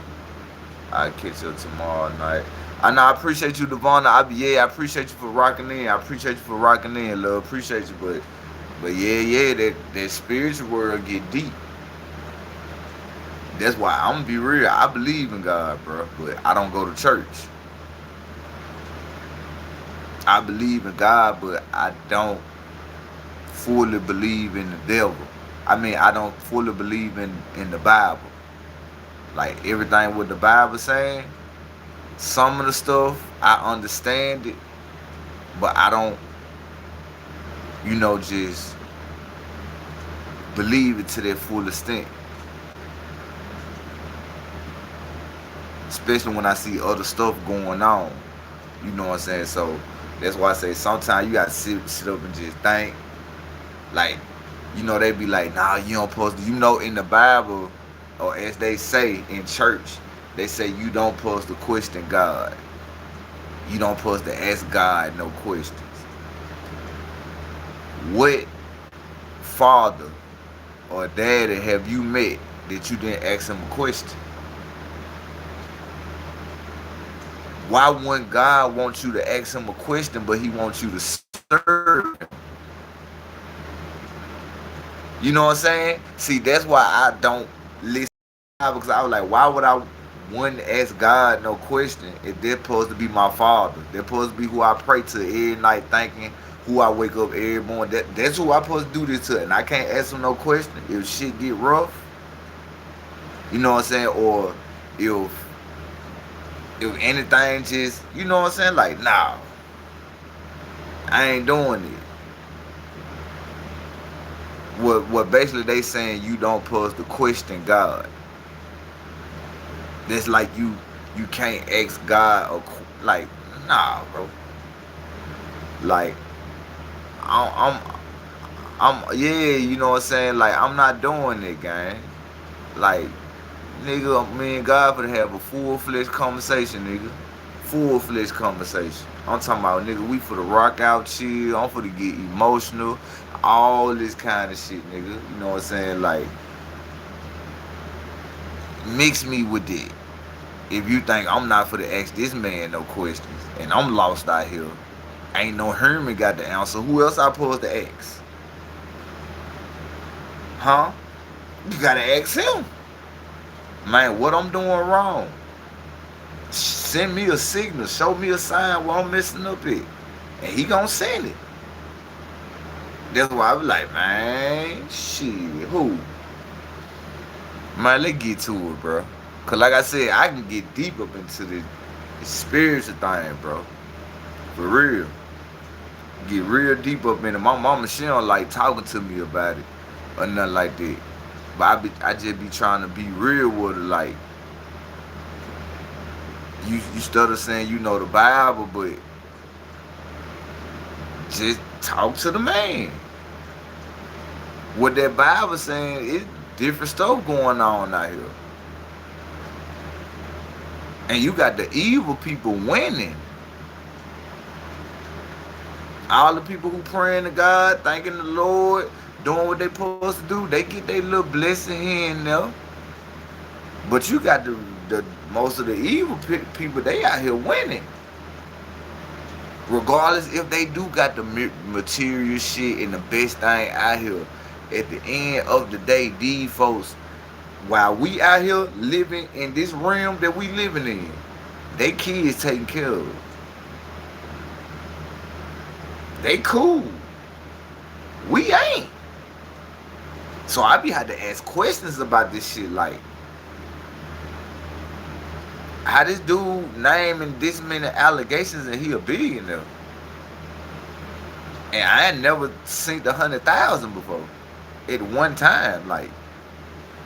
I'll catch up tomorrow night. I know, I appreciate you, Devon. I appreciate you for rocking in. I appreciate you for rocking in, love. Appreciate you, but yeah, that spiritual world get deep. That's why I'm gonna be real. I believe in God, bro, but I don't go to church. I believe in God, but I don't fully believe in the devil. I mean, I don't fully believe in the Bible. Like, everything what the Bible saying, some of the stuff, I understand it, but I don't, you know, just believe it to their full extent. Especially when I see other stuff going on. You know what I'm saying? So that's why I say sometimes you gotta sit up and just think. Like, you know, they be like, nah, you don't supposed to, you know, in the Bible, or as they say in church, they say you don't supposed to question God. You don't supposed to ask God no questions. What father or daddy have you met that you didn't ask him a question? Why wouldn't God want you to ask him a question, but he wants you to serve him? You know what I'm saying? See, that's why I don't listen, because I was like, why would I want to ask God no question if they're supposed to be my father? They're supposed to be who I pray to every night, thinking who I wake up every morning. That's who I'm supposed to do this to, and I can't ask them no question if shit get rough. You know what I'm saying? Or if anything just, you know what I'm saying? Like, nah, I ain't doing it. What basically they saying, you don't supposed to question God. That's like you can't ask God, or like, nah, bro. Like, I'm yeah, you know what I'm saying? Like, I'm not doing it, gang. Like, nigga, me and God finna have a full-fledged conversation, nigga. full-fledged conversation. I'm talking about, nigga, we for the rock out, chill. I'm for to get emotional. All this kind of shit, nigga. You know what I'm saying? Like, mix me with it. If you think I'm not for to ask this man no questions and I'm lost out here, ain't no Herman got the answer. Who else I supposed to ask? Huh? You gotta ask him. Man, what I'm doing wrong? Send me a signal. Show me a sign where I'm messing up at. And he gonna send it. That's why I be like, man, shit, who? Man, let's get to it, bro. Cause like I said, I can get deep up into the spiritual thing, bro. For real. Get real deep up in it. My mama, she don't like talking to me about it or nothing like that. But I just be trying to be real with her. Like, you stutter saying you know the Bible, but just talk to the man. What that Bible saying is different stuff going on out here. And you got the evil people winning. All the people who praying to God, thanking the Lord, doing what they supposed to do, they get their little blessing here and there. But you got the most of the evil people, they out here winning. Regardless if they do got the material shit and the best thing out here. At the end of the day, these folks, while we out here living in this realm that we living in, they kids taken care of. They cool. We ain't. So I be had to ask questions about this shit, like, how this dude naming this many allegations and he a billionaire? And I ain't never seen the 100,000 before. At one time, like,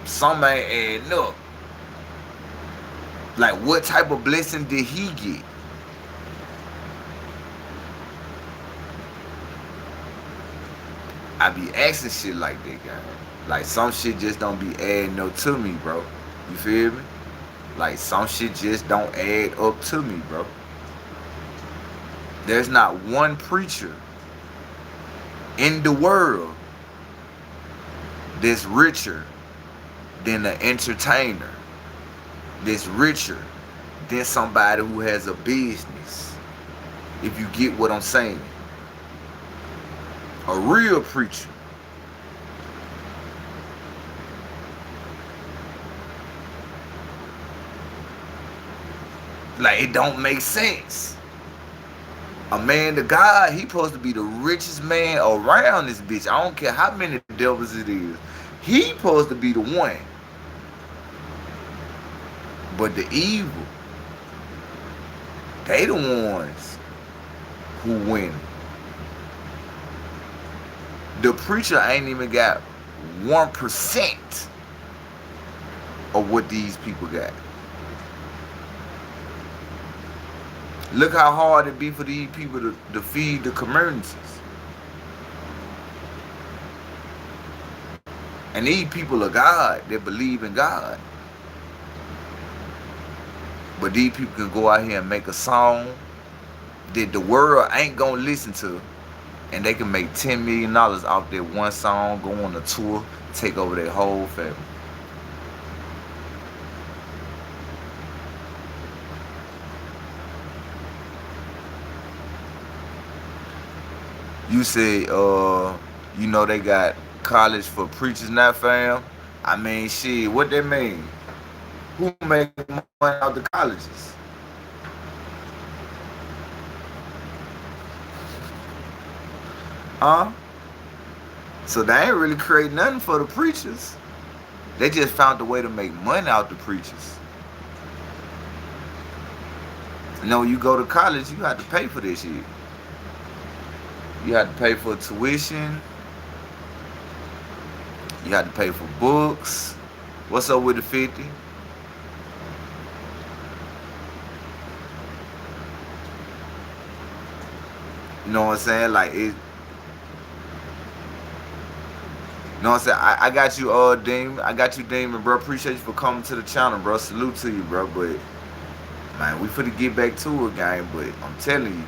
some ain't adding up. Like, what type of blessing did he get? I be asking shit like that, guy. Like, some shit just don't be adding up to me, bro. You feel me? Like, some shit just don't add up to me, bro. There's not one preacher in the world that's richer than an entertainer, that's richer than somebody who has a business, if you get what I'm saying. A real preacher. Like, it don't make sense. A man to God, he supposed to be the richest man around this bitch. I don't care how many devils it is. He supposed to be the one. But the evil, they the ones who win. The preacher ain't even got 1% of what these people got. Look how hard it be for these people to feed the communities. And these people are God. They believe in God. But these people can go out here and make a song that the world ain't gonna listen to. And they can make $10 million off that one song, go on a tour, take over their whole family. You say, you know, they got college for preachers now, fam. I mean, shit, what that mean? Who make money out the colleges? Huh? So they ain't really create nothing for the preachers. They just found a way to make money out the preachers. You know, you go to college, you have to pay for this shit. You have to pay for tuition. You have to pay for books. What's up with the 50? You know what I'm saying? Like, it. You know what I'm saying? I got you, Demon. I got you, Demon, bro. Appreciate you for coming to the channel, bro. Salute to you, bro. But Man, we finna get back to it, gang, but I'm telling you,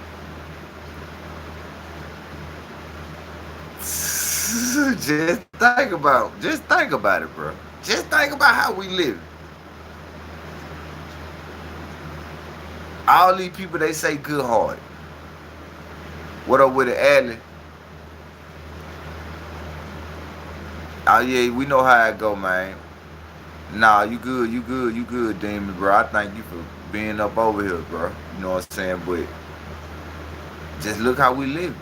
just think about it, bro. Just think about how we live. All these people, they say good hearted. What up with it, Alley? Oh yeah, we know how it go, man. Nah, you good, Demon, bro. I thank you for being up over here, bro. You know what I'm saying? But just look how we live.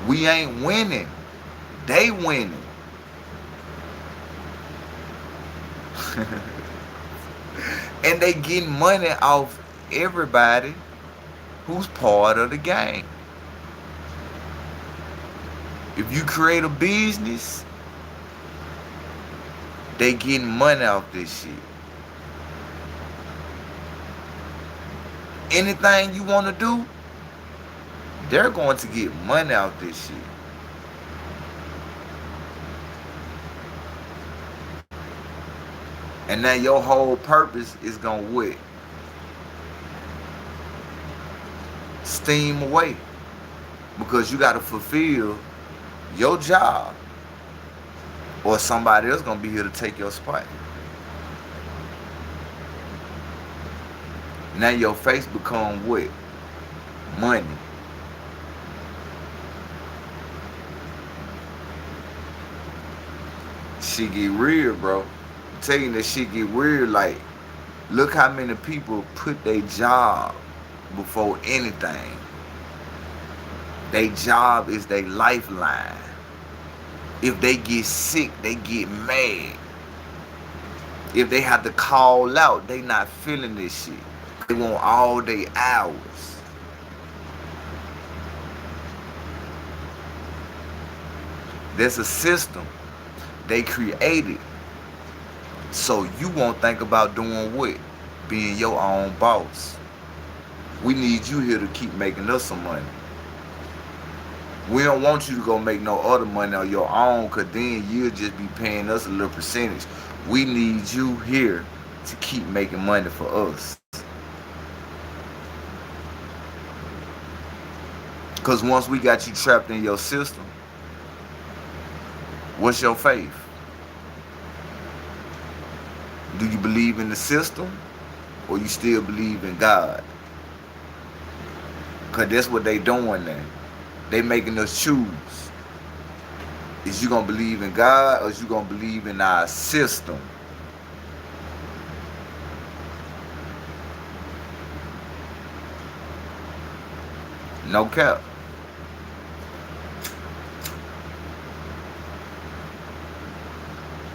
We ain't winning. They winning. And they getting money off everybody who's part of the game. If you create a business, they getting money off this shit. Anything you want to do, they're going to get money off this shit. And now your whole purpose is gonna what? Steam away. Because you gotta fulfill your job, or somebody else gonna be here to take your spot. Now your face become what? Money. Shit get real, bro. I'm telling you, that shit get weird. Like, look how many people put their job before anything. Their job is their lifeline. If they get sick, they get mad. If they have to call out, they not feeling this shit. They want all their hours. There's a system they created, so you won't think about doing what? Being your own boss. We need you here to keep making us some money. We don't want you to go make no other money on your own, because then you'll just be paying us a little percentage. We need you here to keep making money for us. Because once we got you trapped in your system, what's your faith? Do you believe in the system, or you still believe in God? Because that's what they doing now. They making us choose. Is you going to believe in God, or is you going to believe in our system? No cap.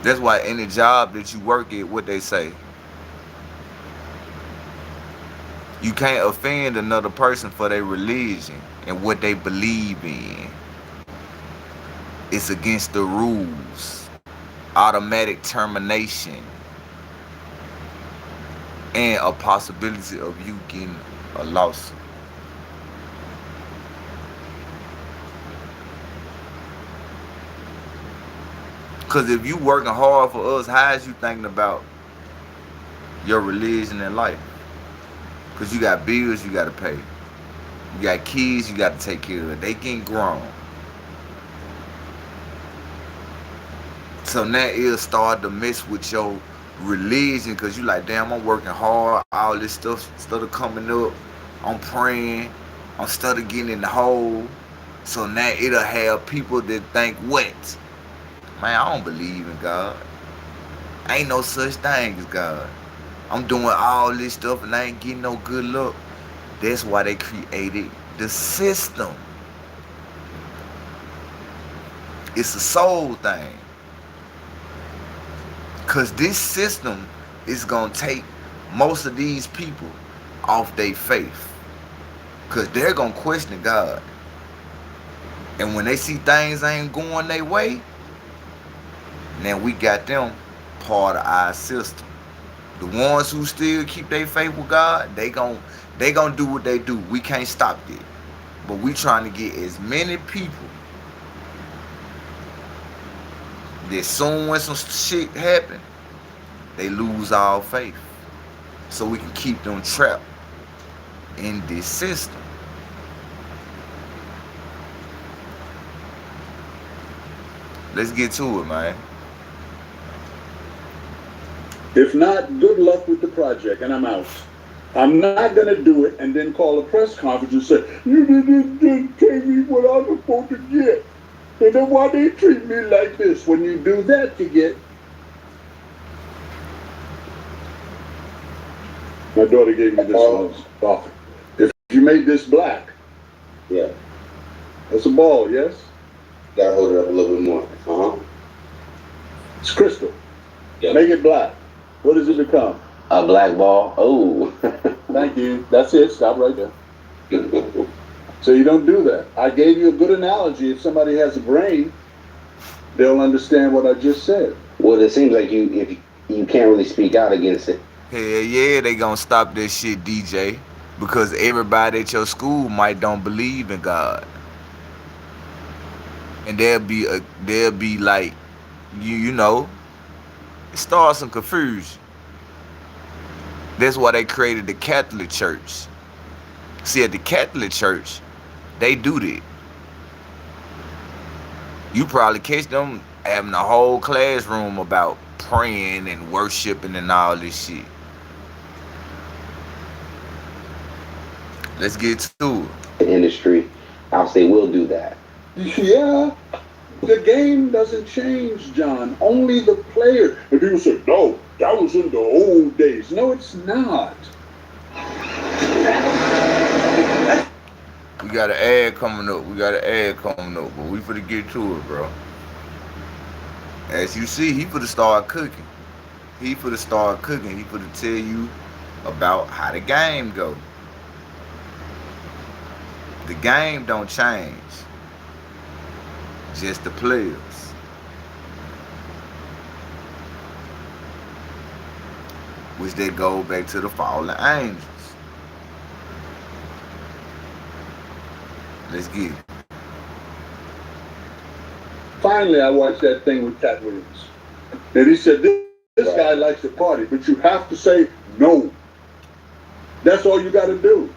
That's why any job that you work at, what they say, you can't offend another person for their religion and what they believe in. It's against the rules. Automatic termination. And a possibility of you getting a lawsuit. Because if you working hard for us, how is you thinking about your religion and life? Because you got bills you got to pay. You got kids you got to take care of. They getting grown. So now it'll start to mess with your religion, because you like, damn, I'm working hard. All this stuff started coming up. I'm praying. I'm started getting in the hole. So now it'll have people that think what? Man, I don't believe in God. Ain't no such thing as God. I'm doing all this stuff and I ain't getting no good luck. That's why they created the system. It's a soul thing. Because this system is going to take most of these people off their faith. Because they're going to question God. And when they see things ain't going their way, now we got them part of our system. The ones who still keep their faith with God, they gon' do what they do. We can't stop that. But we trying to get as many people Then soon when some shit happen, they lose all faith. So we can keep them trapped in this system. Let's get to it, man. If not, good luck with the project, and I'm out. I'm not going to do it and then call a press conference and say, you didn't tell me what I'm supposed to get. And then why they treat me like this? When you do that, you get... My daughter gave me this offer. If you made this black, Yeah. that's a ball, yes? Gotta hold it up a little bit more. It's crystal. Yep. Make it black. What does it become? A black ball. Oh. Thank you. That's it. Stop right there. So you don't do that. I gave you a good analogy. If somebody has a brain, they'll understand what I just said. Well, it seems like if you can't really speak out against it. Hell yeah, they gonna stop this shit, DJ. Because everybody at your school might don't believe in God. And they'll be like, you know, start some confusion. That's why they created the Catholic Church. See, at the Catholic Church, they do that. You probably catch them having a whole classroom about praying and worshiping and all this shit. Let's get to it. The industry, I'll say, will do that. Yeah. The game doesn't change, John. Only the player. And people say, no, that was in the old days. No, it's not. We got an ad coming up. But we finna get to it, bro. As you see, he finna start cooking. He finna tell you about how the game go. The game don't change. Just the players. Which they go back to the fallen angels. Let's get it. Finally, I watched that thing with KATT WILLIAMS. And he said, this guy likes to party, but you have to say no. That's all you got to do.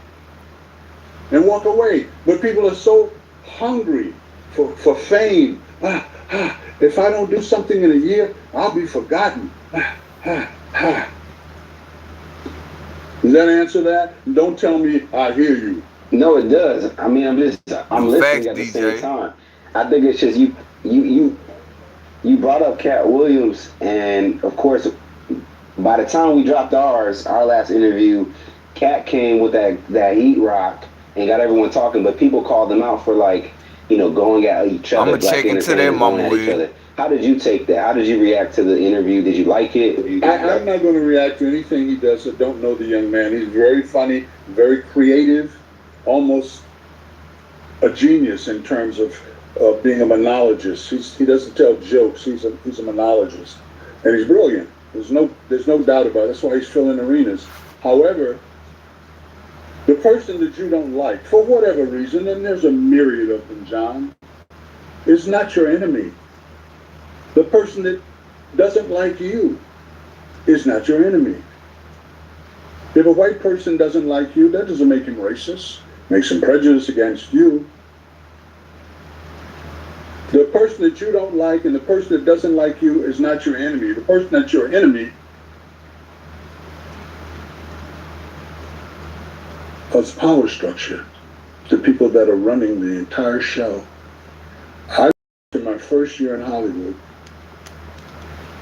And walk away. But people are so hungry for fame. If I don't do something in a year, I'll be forgotten. Does that answer that? Don't tell me I hear you. No, it does. I mean, I'm listening Facts, at the DJ. same time. I think it's just you brought up KATT WILLIAMS, and of course, by the time we dropped our last interview, KATT came with that heat rock and got everyone talking. But people called them out for, like, you know, going at each other. I'm gonna check into that, Mama Will. How did you take that? How did you react to the interview? Did you like it? I'm not going to react to anything he does. I don't know the young man. He's very funny, very creative, almost a genius in terms of being a monologist. He doesn't tell jokes. He's a monologist, and he's brilliant. There's no doubt about it. That's why he's filling arenas. However, the person that you don't like, for whatever reason, and there's a myriad of them, John, is not your enemy. The person that doesn't like you is not your enemy. If a white person doesn't like you, that doesn't make him racist, makes him prejudiced against you. The person that you don't like and the person that doesn't like you is not your enemy. The person that's your enemy is power structure, the people that are running the entire show. I in my first year in Hollywood.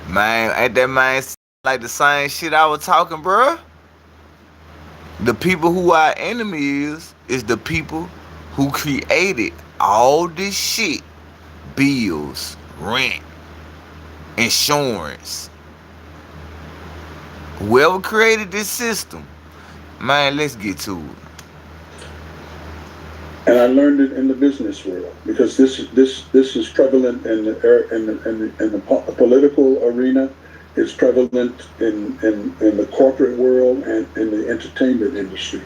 Man, ain't that man like the same shit I was talking, bruh? The people who our enemy is the people who created all this shit. Bills, rent, insurance. Whoever created this system, man, let's get to it. And I learned it in the business world because this is prevalent in the political arena. It's prevalent in the corporate world and in the entertainment industry.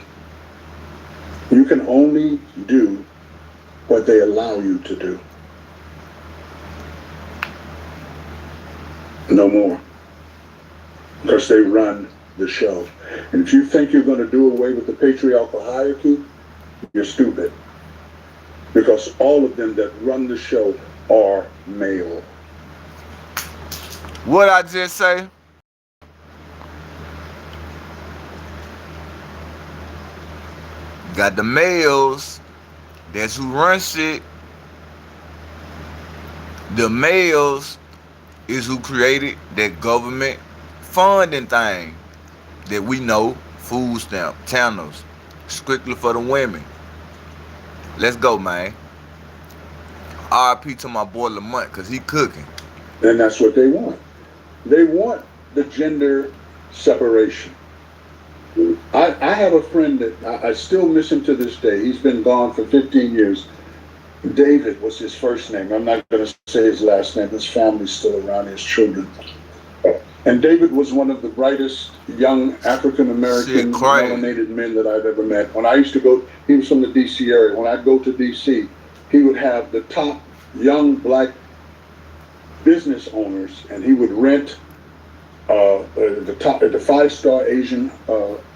You can only do what they allow you to do. No more. Because they run the show. And if you think you're going to do away with the patriarchal hierarchy, you're stupid. Because all of them that run the show are male. What I just say? Got the males, that's who run shit. The males is who created that government funding thing that we know, food stamp, channels, strictly for the women. Let's go, man. RIP to my boy Lamont, because he cooking. And that's what they want. They want the gender separation. I have a friend that I still miss him to this day. He's been gone for 15 years. David was his first name. I'm not going to say his last name. His family's still around, his children. And David was one of the brightest young African-American melanated men that I've ever met. When I used to go, he was from the D.C. area. When I'd go to D.C., he would have the top young black business owners, and he would rent the five-star Asian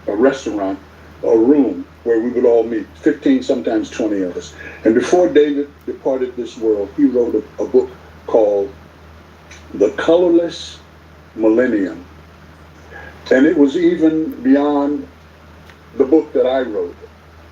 restaurant, a room where we would all meet, 15, sometimes 20 of us. And before David departed this world, he wrote a book called The Colorless Millennium. And it was even beyond the book that I wrote.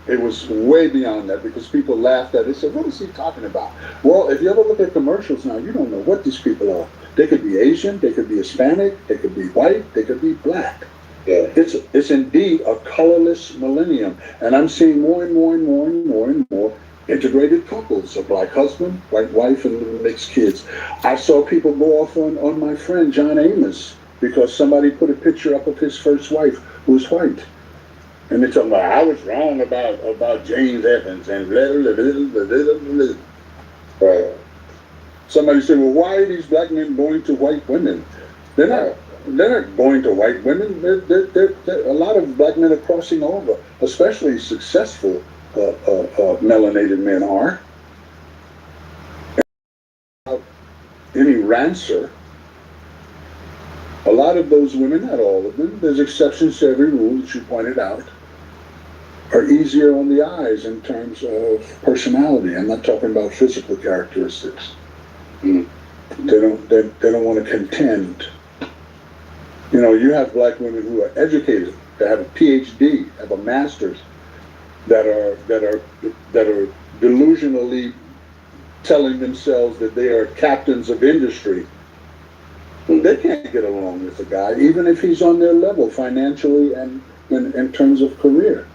It was way beyond that, because people laughed at it. They said, what is he talking about? Well, if you ever look at commercials now, you don't know what these people are. They could be Asian, they could be Hispanic, they could be white, they could be black. Yeah. It's indeed a colorless millennium. And I'm seeing more and more and more and more and more integrated couples, a black husband, white wife, and mixed kids. I saw people go off on my friend John Amos because somebody put a picture up of his first wife who was white. And they're talking about, I was wrong about James Evans and blah, blah, blah, blah. Right. Somebody said, well, why are these black men going to white women? They're not going to white women. A lot of black men are crossing over, especially successful melanated men are. Any rancer, a lot of those women, not all of them, there's exceptions to every rule that you pointed out, are easier on the eyes in terms of personality. I'm not talking about physical characteristics. They don't want to contend. You know, you have black women who are educated, that have a PhD, have a master's, that are delusionally telling themselves that they are captains of industry. They can't get along with a guy, even if he's on their level financially and in terms of career,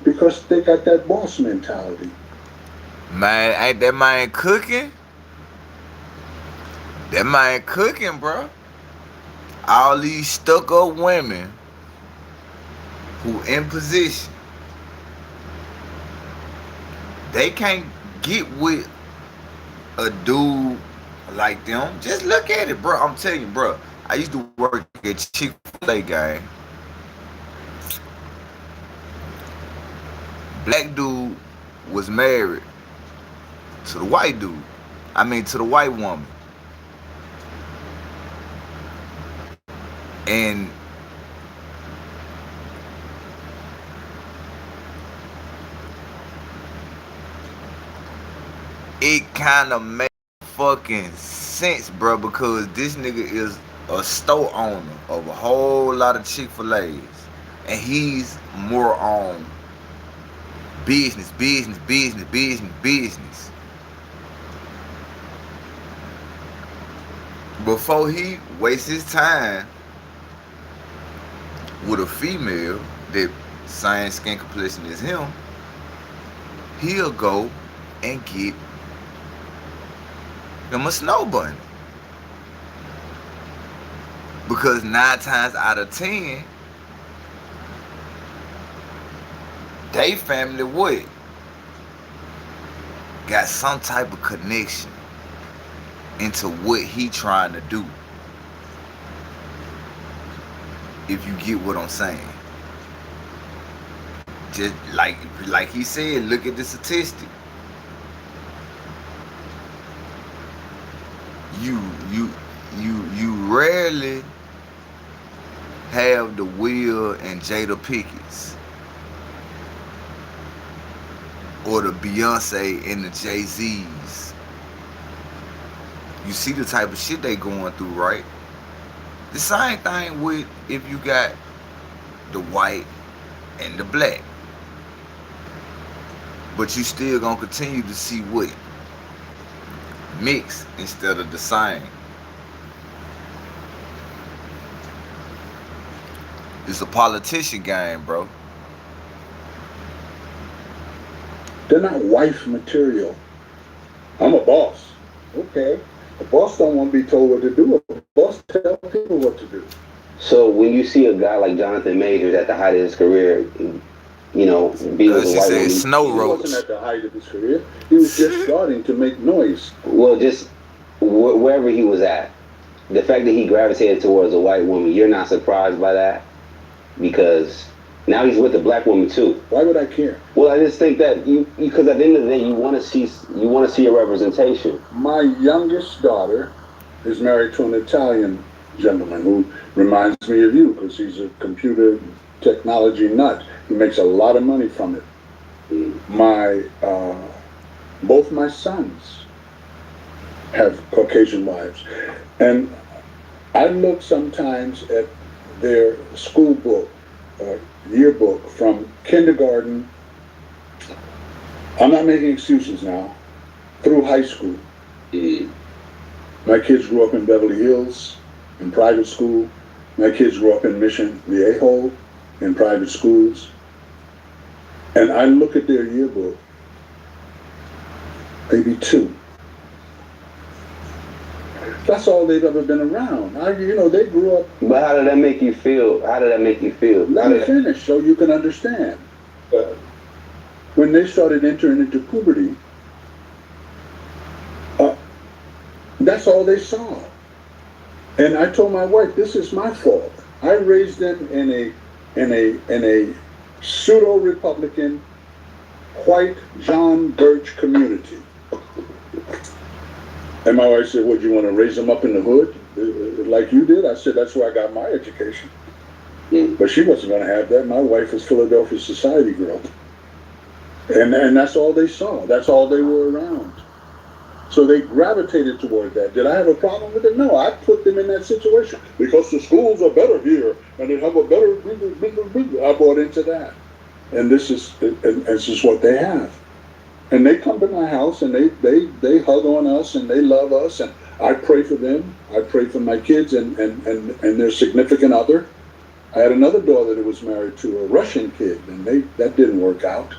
because they got that boss mentality. Man, ain't that man cooking? That man cooking, bro. All these stuck-up women who in position, they can't get with a dude like them. Just look at it, bro. I'm telling you, bro. I used to work at Chick-fil-A, gang. Black dude was married to the white dude. I mean, to the white woman. And it kind of makes fucking sense, bro, because this nigga is a store owner of a whole lot of Chick-fil-A's, and he's more on business. Before he wastes his time with a female that same skin complexion as him, he'll go and get them a snow bunny. Because 9 times out of 10, they family what? Got some type of connection into what he trying to do. If you get what I'm saying. Just like he said, look at the statistic. You rarely have the Will and Jada Pickett's or the Beyonce and the Jay-Z's. You see the type of shit they going through, right? The same thing with if you got the white and the black. But you still gonna continue to see what? Mix instead of the same. It's a politician game, bro. They're not wife material. I'm a boss. Okay. A boss don't want to be told what to do. A boss tell people what to do. So when you see a guy like Jonathan Majors at the height of his career, you know, being with a white woman, Snow he Roach. wasn't at the height of his career. He was just starting to make noise. Well, just wherever he was at, the fact that he gravitated towards a white woman, you're not surprised by that? Because now he's with a black woman too. Why would I care? Well, I just think that because at the end of the day, you want to see a representation. My youngest daughter is married to an Italian gentleman who reminds me of you because he's a computer technology nut. He makes a lot of money from it. Both my sons have Caucasian wives, and I look sometimes at their school book, yearbook from kindergarten. I'm not making excuses now. Through high school. My kids grew up in Beverly Hills in private school. My kids grew up in Mission Viejo in private schools. And I look at their yearbook, maybe 2. That's all they've ever been around. They grew up. But how did that make you feel? Let me finish so you can understand. When they started entering into puberty, that's all they saw. And I told my wife, this is my fault. I raised them in a pseudo-Republican, white John Birch community. And my wife said, "What, you want to raise them up in the hood like you did?" I said, "That's where I got my education." But she wasn't going to have that. My wife was Philadelphia society girl. And that's all they saw. That's all they were around. So they gravitated toward that. Did I have a problem with it? No, I put them in that situation because the schools are better here and they have a better. I bought into that, and this is what they have. And they come to my house and they hug on us and they love us, and I pray for them. I pray for my kids and their significant other. I had another daughter that was married to a Russian kid, and that didn't work out.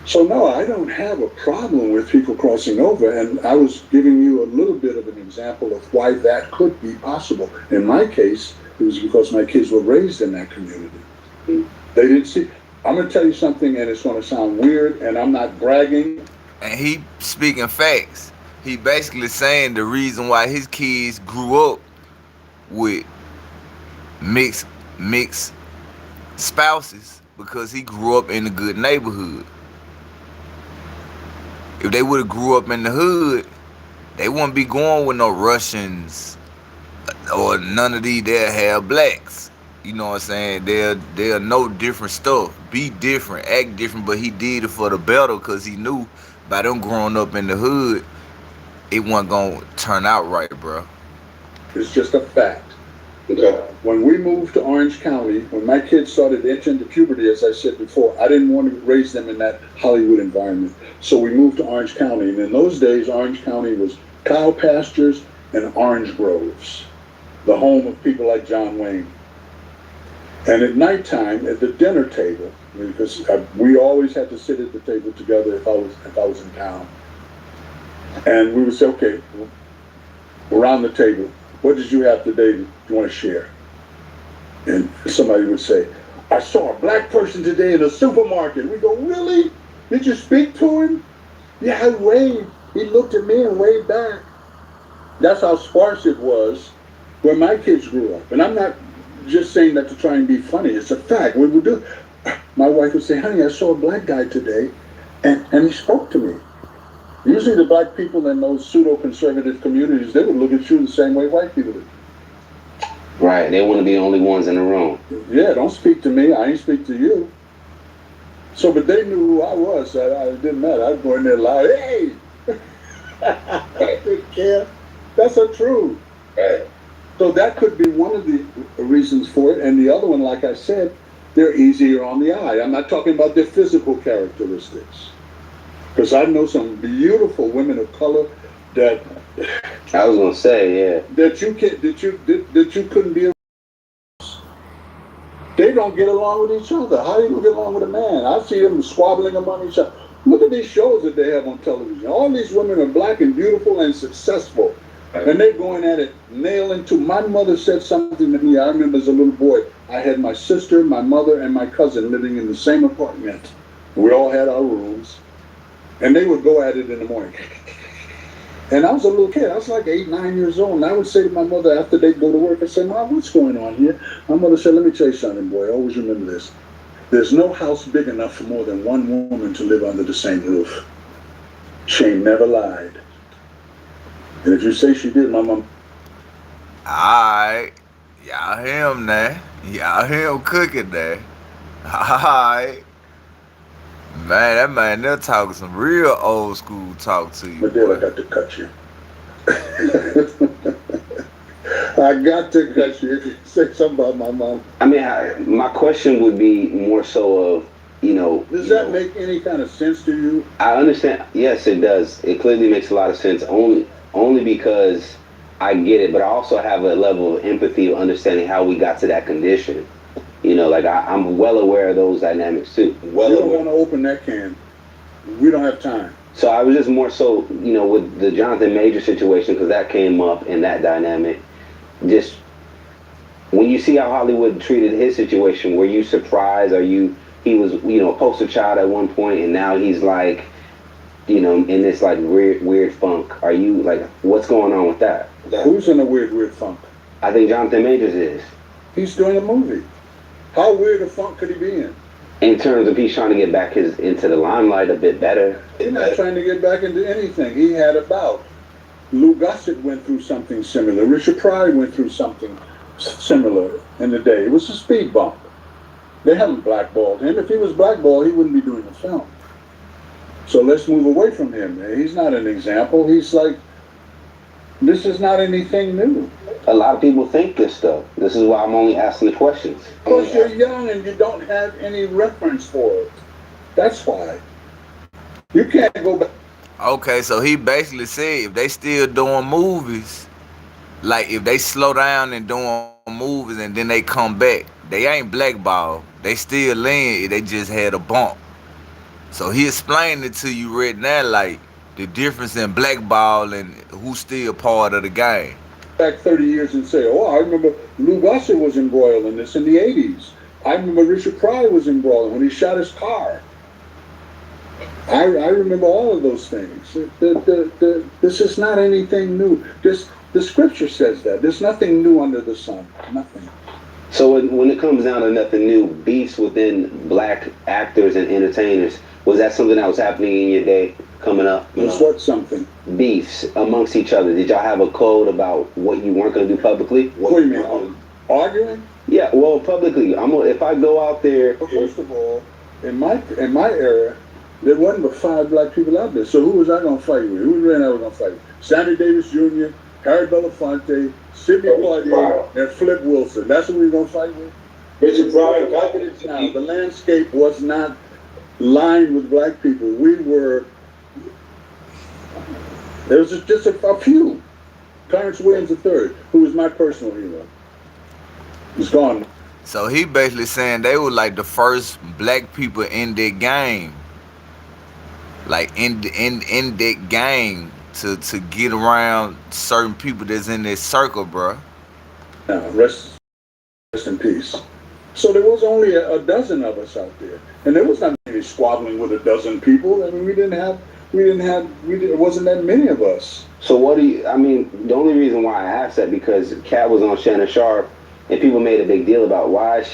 So no, I don't have a problem with people crossing over, and I was giving you a little bit of an example of why that could be possible. In my case, it was because my kids were raised in that community. They didn't see. I'm going to tell you something, and it's going to sound weird, and I'm not bragging. And he speaking facts. He basically saying the reason why his kids grew up with mixed spouses because he grew up in a good neighborhood. If they would have grew up in the hood, they wouldn't be going with no Russians or none of these. They'll have blacks. You know what I'm saying? They'll know different stuff, be different, act different, but he did it for the better because he knew by them growing up in the hood, it wasn't going to turn out right, bro. It's just a fact. When we moved to Orange County, when my kids started entering the puberty, as I said before, I didn't want to raise them in that Hollywood environment. So we moved to Orange County. And in those days, Orange County was cow pastures and orange groves, the home of people like John Wayne. And at nighttime, at the dinner table, because we always had to sit at the table together if I was in town. And we would say, okay, around the table, what did you have today that you want to share? And somebody would say, I saw a black person today in a supermarket. We go, really? Did you speak to him? Yeah, I waved. He looked at me and waved back. That's how sparse it was where my kids grew up. And I'm not just saying that to try and be funny. It's a fact. We would do. My wife would say, honey, I saw a black guy today, and he spoke to me. Usually the black people in those pseudo-conservative communities, they would look at you the same way white people do. Right, they want to be the only ones in the room. Yeah, don't speak to me, I ain't speak to you. So, but they knew who I was, so it didn't matter. I'd go in there loud, hey! I didn't care. That's the truth. Right. So that could be one of the reasons for it. And the other one, like I said, they're easier on the eye. I'm not talking about their physical characteristics. Because I know some beautiful women of color that I was gonna say, yeah, that you couldn't be. They don't get along with each other. How do you get along with a man? I see them squabbling among each other. Look at these shows that they have on television. All these women are black and beautiful and successful. And they're going at it, nailing to. My mother said something to me. I remember as a little boy, I had my sister, my mother, and my cousin living in the same apartment. We all had our rooms. And they would go at it in the morning. And I was a little kid. I was like 8, 9 years old. And I would say to my mother after they'd go to work, I'd say, Mom, what's going on here? My mother said, let me tell you something, boy. Always remember this. There's no house big enough for more than one woman to live under the same roof. She never lied. And if you say she did, my mom. Alright. Y'all hear him there. Y'all hear him cooking there. Alright. Man, that man, they're talking some real old school talk to you. But then I got to cut you. I got to cut you if you say something about my mom. I mean, my question would be more so of, Does that make any kind of sense to you? I understand. Yes, it does. It clearly makes a lot of sense. Only because I get it, but I also have a level of empathy of understanding how we got to that condition. Like I'm well aware of those dynamics too. You don't want to open that can. We don't have time. So I was just more so, with the Jonathan Major situation, because that came up in that dynamic. Just when you see how Hollywood treated his situation, were you surprised? He was, a poster child at one point, and now he's like, in this like weird funk. Are you like, what's going on with that? Who's in a weird funk? I think Jonathan Majors is. He's doing a movie. How weird a funk could he be in? In terms of he's trying to get back into the limelight a bit better. He's not trying to get back into anything. He had a bout. Lou Gossett went through something similar. Richard Pryor went through something similar in the day. It was a speed bump. They haven't blackballed him. If he was blackballed, he wouldn't be doing the film. So let's move away from him. He's not an example. He's like, this is not anything new. A lot of people think this stuff. This is why I'm only asking the questions. Because you're young and you don't have any reference for it. That's why. You can't go back. Okay, so he basically said if they still doing movies, like if they slow down and doing movies and then they come back, they ain't blackballed. They still in. They just had a bump. So he explained it to you right now, like the difference in blackball and who's still part of the game. Back 30 years and say, oh, I remember Lou Gossett was embroiled in this in the 80s. I remember Richard Pryor was embroiled when he shot his car. I remember all of those things. This is not anything new. The scripture says that. There's nothing new under the sun. Nothing. So when it comes down to nothing new, beefs within black actors and entertainers, was that something that was happening in your day coming up? It's what something? Beefs amongst each other. Did y'all have a code about what you weren't going to do publicly? What do you mean? Arguing? Yeah, well, publicly. If I go out there... Well, first of all, in my era, there wasn't but 5 black people out there. So who was I going to fight with? Who was I going to fight with? Sammy Davis Jr., Harry Belafonte, Sidney Poitier, and Flip Wilson. That's who we were going to fight with? Richard Pryor, now, the landscape was not lined with black people. There was just a few. Clarence Williams III, who was my personal hero. He's gone. So he basically saying they were like the first black people in their game. Like in that game to get around certain people that's in their circle, bro. Now, rest in peace. So there was only a dozen of us out there. And there was not any squabbling with a dozen people. I mean, it wasn't that many of us. So the only reason why I asked that, because KATT was on Shannon Sharp, and people made a big deal about why is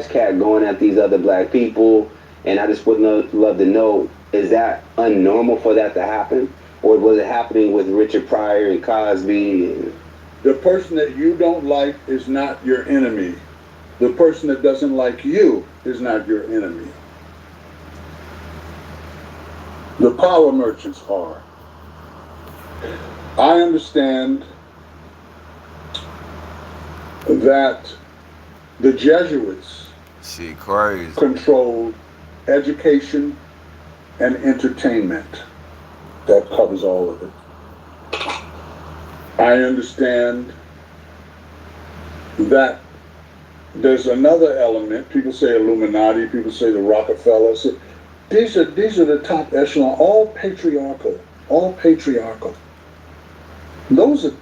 KATT going at these other black people, and I just would love to know, is that unnormal for that to happen? Or was it happening with Richard Pryor and Cosby? The person that you don't like is not your enemy. The person that doesn't like you is not your enemy. The power merchants are. I understand that the Jesuits control education and entertainment. That covers all of it. I understand that there's another element. People say Illuminati, people say the Rockefellers. These are the top echelon, all patriarchal. Those are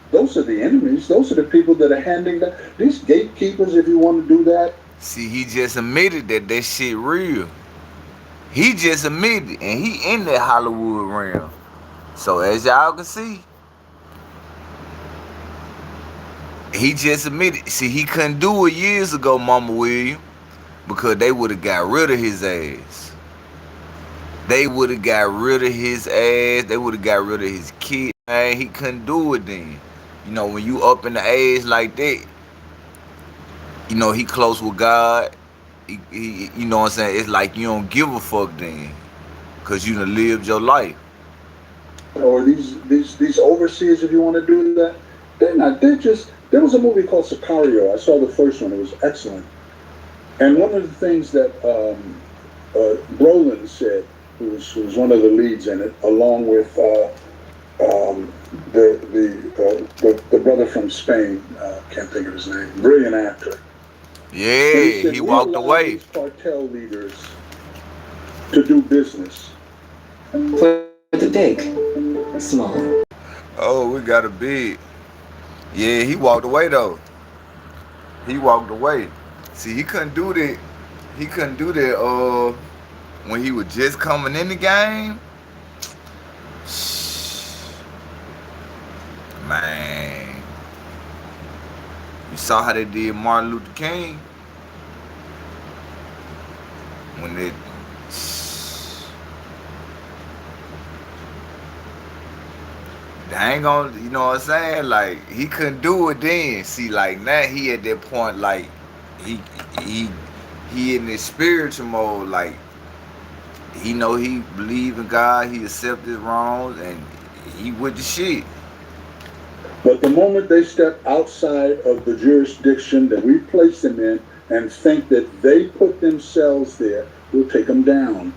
the enemies. Those are the people that are handing down. These gatekeepers, if you want to do that. See, he just admitted that shit real. He just admitted, and he in that Hollywood realm. So as y'all can see, he just admitted. See, he couldn't do it years ago, Mama William, because they would have got rid of his ass. They would have got rid of his ass. They would have got rid of his kid. Man, he couldn't do it then. You know, when you up in the age like that, you know, he close with God. He you know what I'm saying? It's like you don't give a fuck then, because you done lived your life. Or these overseers, if you want to do that, they're just, there was a movie called Sicario. I saw the first one. It was excellent. And one of the things that Brolin said, who was one of the leads in it, along with the brother from Spain, can't think of his name, brilliant actor. Yeah, he walked away. These cartel leaders to do business. For the dick. Small. Oh, we got a big. Yeah, he walked away though. He walked away. See, he couldn't do that. He couldn't do that when he was just coming in the game. Man. You saw how they did Martin Luther King? When they ain't gonna, you know what I'm saying? Like, he couldn't do it then. See, like, now he at that point, like, he in this spiritual mode, like, he know he believe in God, he accept his wrongs, and he with the shit. But the moment they step outside of the jurisdiction that we place them in and think that they put themselves there, we'll take them down.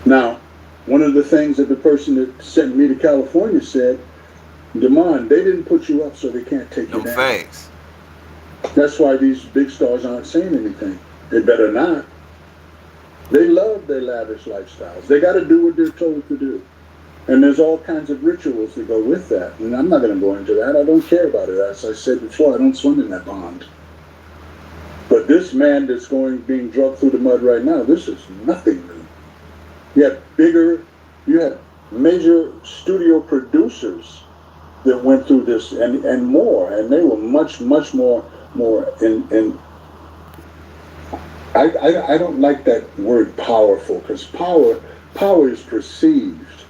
Now, one of the things that the person that sent me to California said, DEMOND, they didn't put you up so they can't take you down. No facts. That's why these big stars aren't saying anything. They better not. They love their lavish lifestyles. They got to do what they're told to do. And there's all kinds of rituals that go with that. And I'm not going to go into that. I don't care about it. As I said before, I don't swim in that pond. But this man that's being drugged through the mud right now, this is nothing new. You had major studio producers that went through this and more, and they were much more in I don't like that word powerful, because power is perceived,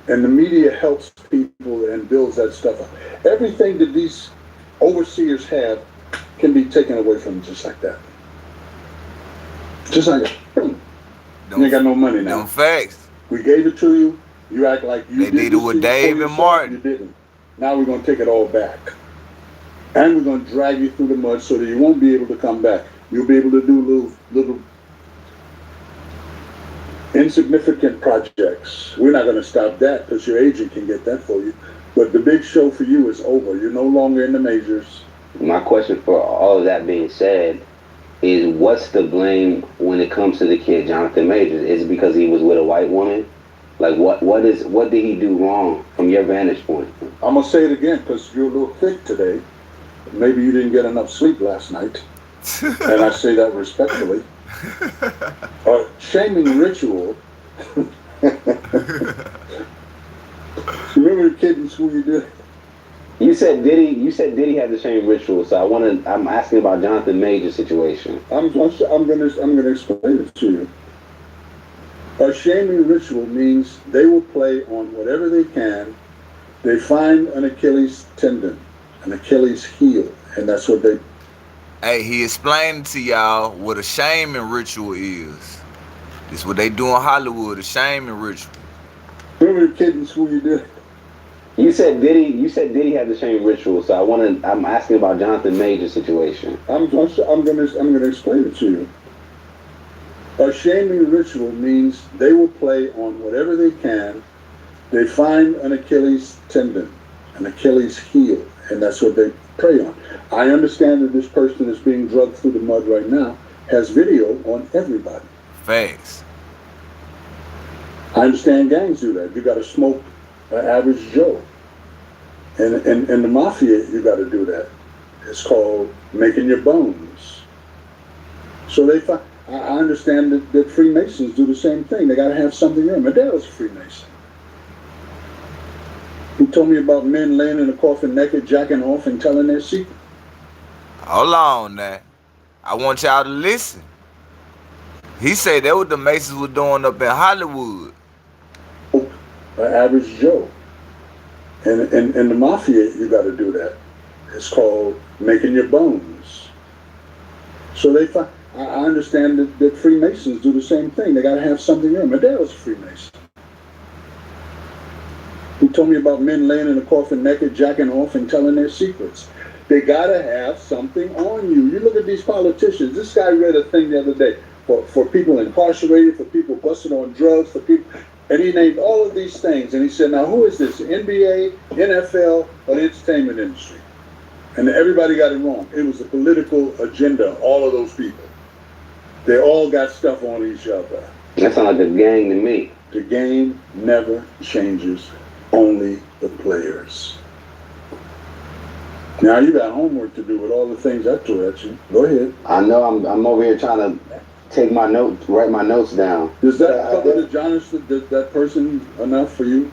and the media helps people and builds that stuff up. Everything that these overseers have can be taken away from them just like that. Just like that. You ain't got no money now. No facts. We gave it to you. You act like you did it with Dave and Martin. You didn't. Now we're going to take it all back. And we're going to drag you through the mud so that you won't be able to come back. You'll be able to do little insignificant projects. We're not going to stop that because your agent can get that for you. But the big show for you is over. You're no longer in the majors. My question, for all of that being said, is what's the blame when it comes to the kid Jonathan Majors? Is it because he was with a white woman? Like, what did he do wrong from your vantage point? I'm going to say it again because you're a little thick today. Maybe you didn't get enough sleep last night. And I say that respectfully. Shaming ritual. Remember the kid in school you did? You said Diddy had the same ritual, so I'm asking about Jonathan Major's situation. I'm gonna explain it to you. A shaming ritual means they will play on whatever they can. They find an Achilles tendon, an Achilles heel, and that's what they... Hey, he explained to y'all what a shaming ritual is. This is what they do in Hollywood, a shaming ritual. Remember the kid in school you did? You said Diddy had the same ritual, so I'm asking about Jonathan Major's situation. I'm gonna explain it to you. A shaming ritual means they will play on whatever they can. They find an Achilles tendon, an Achilles heel, and that's what they prey on. I understand that this person is being drugged through the mud right now has video on everybody. Facts. I understand gangs do that. You got to smoke an average Joe. And in the mafia, you got to do that. It's called making your bones. So I understand that Freemasons do the same thing. They got to have something in them. My dad was a Freemason. He told me about men laying in a coffin naked, jacking off, and telling their secret. Hold on now. I want y'all to listen. He said that what the Masons were doing up in Hollywood. An average Joe. And in the mafia, you got to do that. It's called making your bones. So I understand that Freemasons do the same thing. They got to have something in them. My dad was a Freemason. He told me about men laying in a coffin naked, jacking off, and telling their secrets. They got to have something on you. You look at these politicians. This guy read a thing the other day for people incarcerated, for people busted on drugs, for people... And he named all of these things, and he said, now who is this? NBA, NFL, or the entertainment industry? And everybody got it wrong. It was the political agenda, all of those people. They all got stuff on each other. That sounds like a gang to me. The game never changes, only the players. Now you got homework to do with all the things I threw at you. Go ahead. I know I'm over here trying to take my notes, write my notes down. Does that cover the Jonathan, that person enough for you?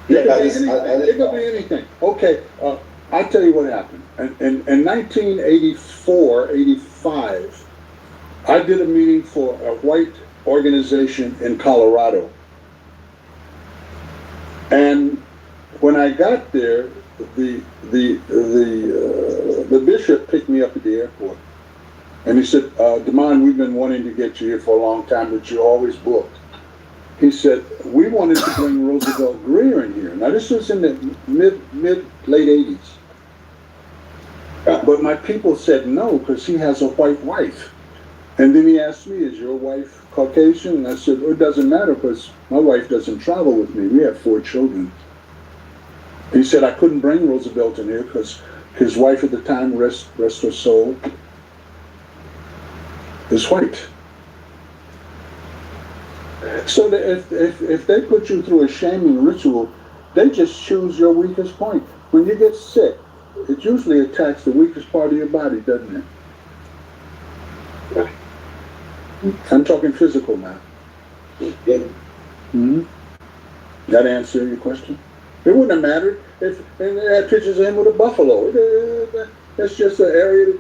Yeah, it could be anything. Okay, I'll tell you what happened. In 1984, 85, I did a meeting for a white organization in Colorado. And when I got there, the bishop picked me up at the airport. And he said, DEMOND, we've been wanting to get you here for a long time, but you're always booked. He said, we wanted to bring Roosevelt Greer in here. Now, this was in the late 80s. But my people said no, because he has a white wife. And then he asked me, is your wife Caucasian? And I said, well, it doesn't matter, because my wife doesn't travel with me. We have 4 children. He said, I couldn't bring Roosevelt in here, because his wife at the time, rest her soul, is white. So that if they put you through a shaming ritual, they just choose your weakest point. When you get sick, it usually attacks the weakest part of your body, doesn't it? I'm talking physical now. Mm-hmm. That answer your question? It wouldn't have mattered if they had pictures of him with a buffalo. That's just an area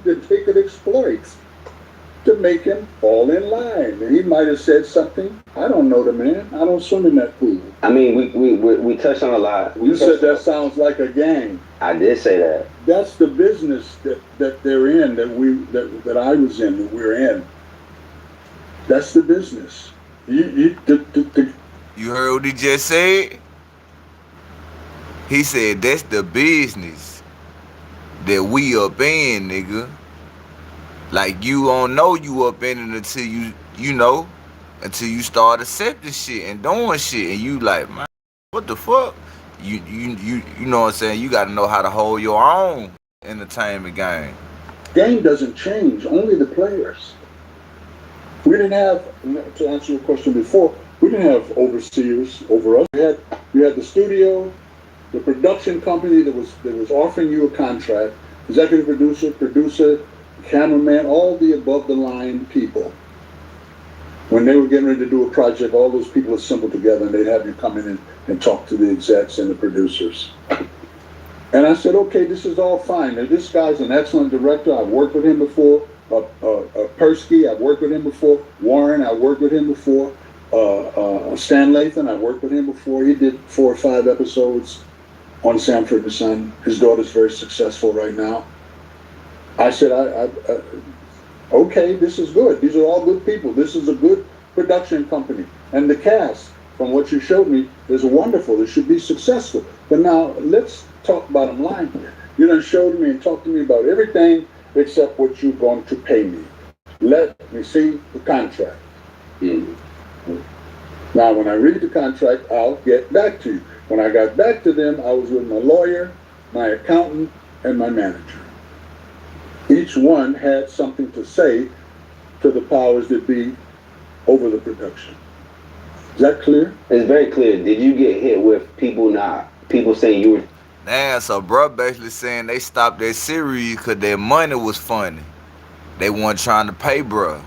that they could exploit to make him fall in line. And he might have said something. I don't know the man. I don't swim in that pool. I mean, we touched on a lot. You said that sounds like a gang. I did say that. That's the business that they're in, that I was in, that we're in. That's the business. You heard what he just said? He said that's the business that we up in, nigga. Like, you don't know you up in it until until you start accepting shit and doing shit, and you like, man, what the fuck? You know what I'm saying? You gotta know how to hold your own entertainment game. Game doesn't change, only the players. We didn't have, to answer your question before, we didn't have overseers over us. We had the studio, the production company that was offering you a contract, executive producer, cameraman, all the above the line people. When they were getting ready to do a project, all those people assembled together and they'd have you come in and talk to the execs and the producers. And I said, okay, this is all fine. Now, this guy's an excellent director. I've worked with him before. A Persky, I've worked with him before. Warren, I've worked with him before. Stan Lathan, I've worked with him before. He did 4 or 5 episodes on Sanford and Son. His daughter's very successful right now. I said, okay, this is good. These are all good people. This is a good production company. And the cast, from what you showed me, is wonderful. It should be successful. But now, let's talk bottom line here. You done showed me and talked to me about everything except what you're going to pay me. Let me see the contract. Now, when I read the contract, I'll get back to you. When I got back to them, I was with my lawyer, my accountant, and my manager. Each one had something to say to the powers that be over the production. Is that clear? It's very clear. Did you get hit with people saying you were... Damn, so bro basically saying they stopped their series because their money was funny. They weren't trying to pay, bro.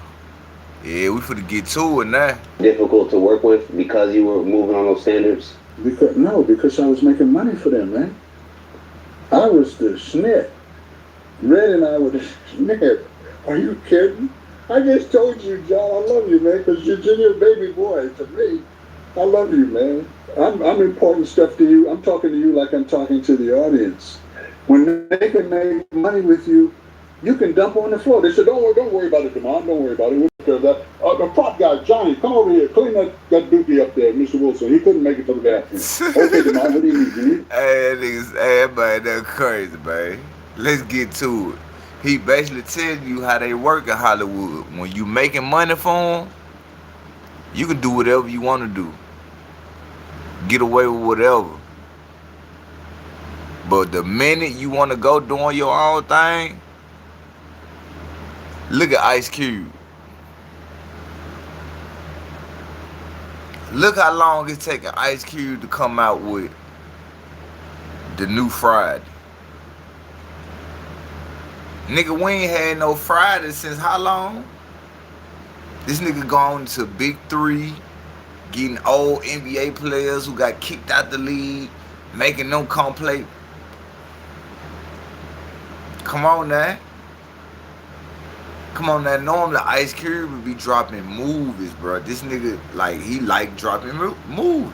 Yeah, we finna get to it now. difficult to work with because you were moving on those standards? Because I was making money for them, man. I was the snit. Red and I were the snit. Are you kidding? I just told you, John, I love you, man, because you're your baby boy to me. I love you, man. I'm important stuff to you. I'm talking to you like I'm talking to the audience. When they can make money with you, you can dump on the floor. They said, don't worry about it, DEMOND. Don't worry about it. We'll take care of that. The prop guy, Johnny, come over here. Clean that dookie up there, Mr. Wilson. He couldn't make it to the bathroom. Okay, DEMOND, what do you need? You need? Hey, man, that's crazy, man. Let's get to it. He basically tells you how they work in Hollywood. When you making money for them, you can do whatever you want to do. Get away with whatever. But the minute you want to go doing your own thing, look at Ice Cube. Look how long it's taking Ice Cube to come out with the new Friday. Nigga, we ain't had no Friday since how long? This nigga gone to Big 3, getting old NBA players who got kicked out the league, making them come play. Come on now. Come on now. Normally Ice Cube would be dropping movies, bro. This nigga, he like dropping movies.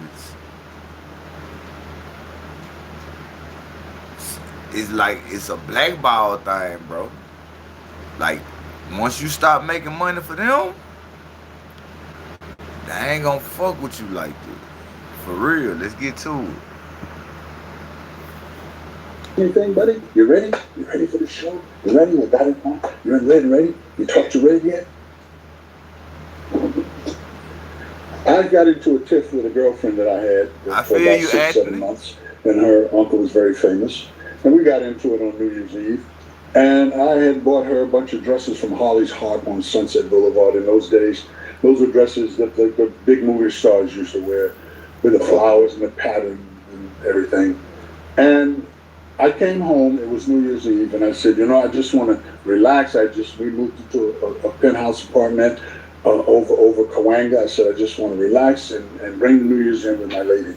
It's like it's a blackball thing, bro. Like, once you stop making money for them, they ain't gonna fuck with you like that. For real, let's get to it. Anything, buddy? You ready? You ready for the show? You ready? We got it on? You ready? You talked to Red yet? I got into a tiff with a girlfriend that I had for about 6-7 months, and her uncle was very famous. And we got into it on New Year's Eve. And I had bought her a bunch of dresses from Holly's Harp on Sunset Boulevard. In those days, those were dresses that the big movie stars used to wear, with the flowers and the pattern and everything. And I came home, it was New Year's Eve, and I said, I just want to relax. We moved into a penthouse apartment over Cahuenga. I said, I just want to relax and bring the New Year's in with my lady.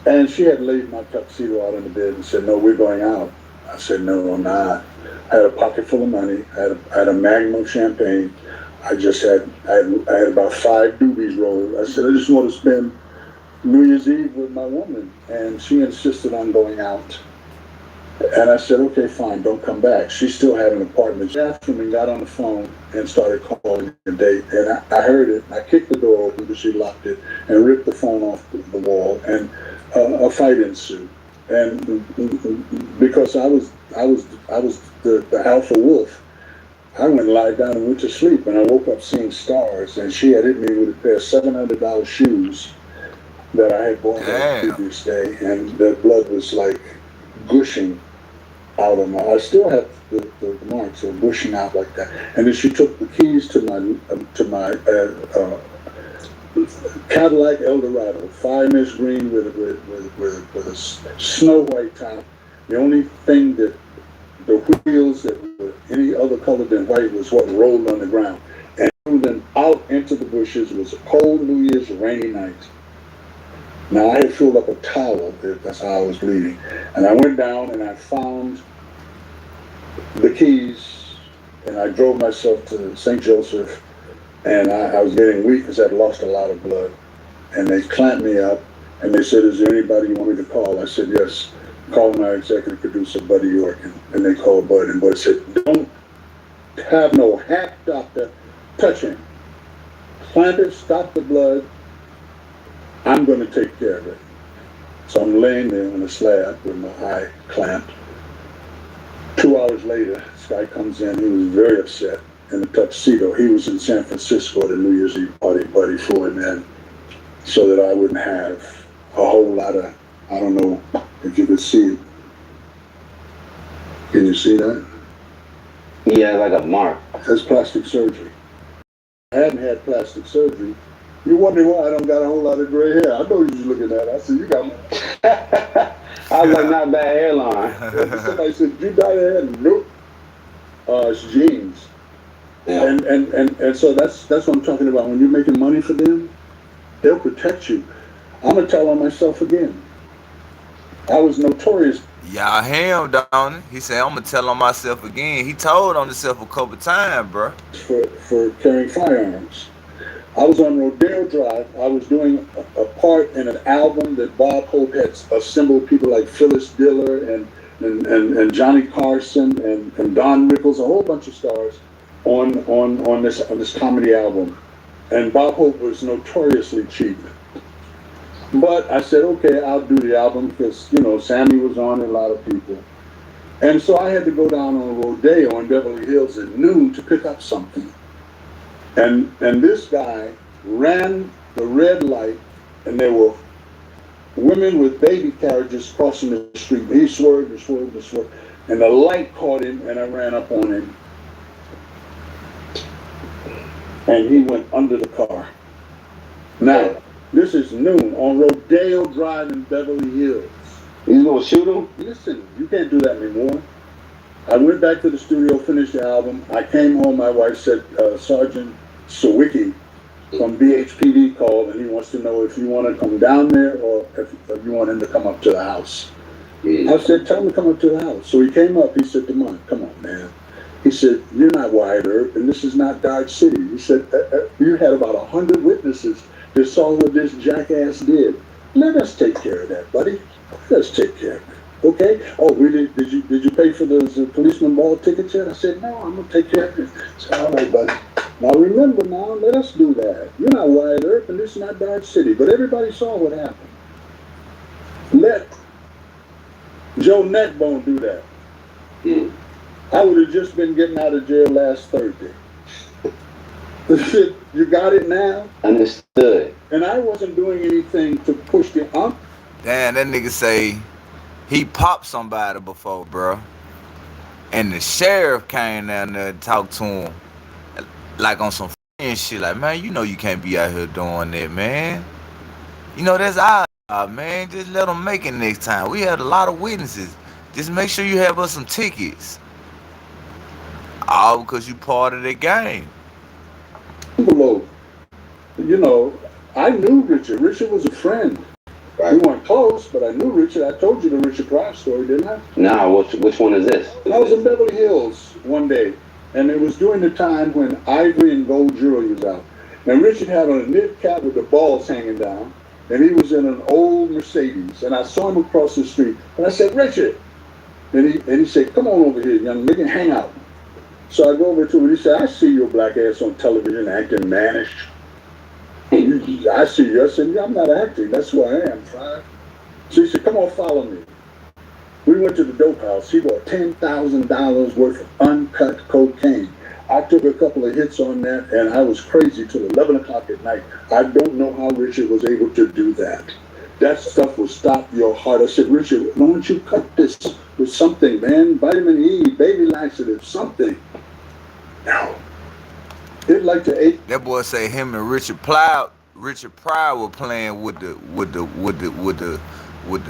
And she had laid my tuxedo out on the bed and said, no, we're going out. I said, no, I'm not. I had a pocket full of money. I had a magnum of champagne. I had about 5 doobies rolled. I said, I just want to spend New Year's Eve with my woman. And she insisted on going out. And I said, okay, fine, don't come back. She still had an apartment. She asked him and got on the phone and started calling a date. And I heard it. I kicked the door open because she locked it and ripped the phone off the wall. And a fight ensued. And because I was the alpha wolf, I went and lied down and went to sleep. And I woke up seeing stars. And she had hit me with a pair of $700 shoes that I had bought her the previous day. And the blood was like gushing out of my. I still have the marks of gushing out like that. And then she took the keys to my Cadillac Eldorado, fire mist green with a snow white top. The only thing that the wheels that were any other color than white was what rolled on the ground. And then out into the bushes. It was a cold New Year's rainy night. Now I had filled up a towel, that's how I was bleeding. And I went down and I found the keys and I drove myself to St. Joseph, and I was getting weak because I'd lost a lot of blood. And they clamped me up, and they said, "Is there anybody you want me to call?" I said, "Yes, call my executive producer, Buddy York." And they called Bud, and Bud said, "Don't have no hack doctor touch him. Clamp it, stop the blood. I'm going to take care of it." So I'm laying there on the slab with my eye clamped. 2 hours later, this guy comes in. He was very upset in a tuxedo. He was in San Francisco at a New Year's Eve party. Buddy flew him in so that I wouldn't have a whole lot of, I don't know if you could see it. Can you see that? Yeah, like a mark. That's plastic surgery. I hadn't had plastic surgery. You wonder why I don't got a whole lot of gray hair. I know you was looking at it. I said, "You got I was like, not bad hairline. Somebody said, "You dye your hair?" Nope. It's genes. Yeah. And so that's what I'm talking about. When you're making money for them, they'll protect you. I'm gonna tell on myself again. I was notorious. Y'all hear him, don't it? He said, "I'm gonna tell on myself again." He told on himself a couple times, bro. For carrying firearms. I was on Rodeo Drive. I was doing a part in an album that Bob Hope had assembled people like Phyllis Diller and Johnny Carson and Don Rickles, a whole bunch of stars on this comedy album. And Bob Hope was notoriously cheap. But I said, okay, I'll do the album because, you know, Sammy was on and a lot of people. And so I had to go down on Rodeo in Beverly Hills at noon to pick up something. And this guy ran the red light, and there were women with baby carriages crossing the street. He swerved and swerved and swerved, and the light caught him, and I ran up on him. And he went under the car. Now, this is noon on Rodeo Drive in Beverly Hills. You gonna shoot him? Listen, you can't do that anymore. I went back to the studio, finished the album. I came home, my wife said, Sergeant Sawicki from BHPD called, and he wants to know if you want to come down there or if you want him to come up to the house. Yeah. I said, tell him to come up to the house. So he came up, he said, DEMOND, come on, man. He said, you're not Wyatt Earp, and this is not Dodge City. He said, you had about 100 witnesses that saw what this jackass did. Let us take care of that, buddy. Let's take care of it. Okay? Oh, really? Did you pay for those policeman ball tickets yet? I said, no, I'm gonna take care of it. I said, all right, buddy. Now remember, now let us do that. You're not Wyatt Earp, and this is not Dodge City. But everybody saw what happened. Let Joe Neckbone do that. Yeah. I would have just been getting out of jail last Thursday. You got it now? Understood. And I wasn't doing anything to push the Damn, that nigga say he popped somebody before, bro. And the sheriff came down there and talked to him. Like on some shit. Like, man, you know you can't be out here doing that, man. You know, that's our job, man. Just let them make it next time. We had a lot of witnesses. Just make sure you have us some tickets. All because you part of the game. envelope. You know, I knew Richard. Richard was a friend. Right. We weren't close, but I knew Richard. I told you the Richard Pryor story, didn't I? Nah, which one is this? I was in Beverly Hills one day, and it was during the time when Ivory and Gold Jewelry was out. And Richard had on a knit cap with the balls hanging down, and he was in an old Mercedes. And I saw him across the street, and I said, Richard. And he said, come on over here, young nigga, hang out. So I go over to him, and he said, I see your black ass on television acting mannish. I see you. I said, I'm not acting. That's who I am, Pryor. So he said, come on, follow me. We went to the dope house. He bought $10,000 worth of uncut cocaine. I took a couple of hits on that, and I was crazy till 11 o'clock at night. I don't know how Richard was able to do that. That stuff will stop your heart. I said, Richard, why don't you cut this with something, man? Vitamin E, baby laxative, something. No. He'd like to eat. That boy say him and Richard Pryor were playing with the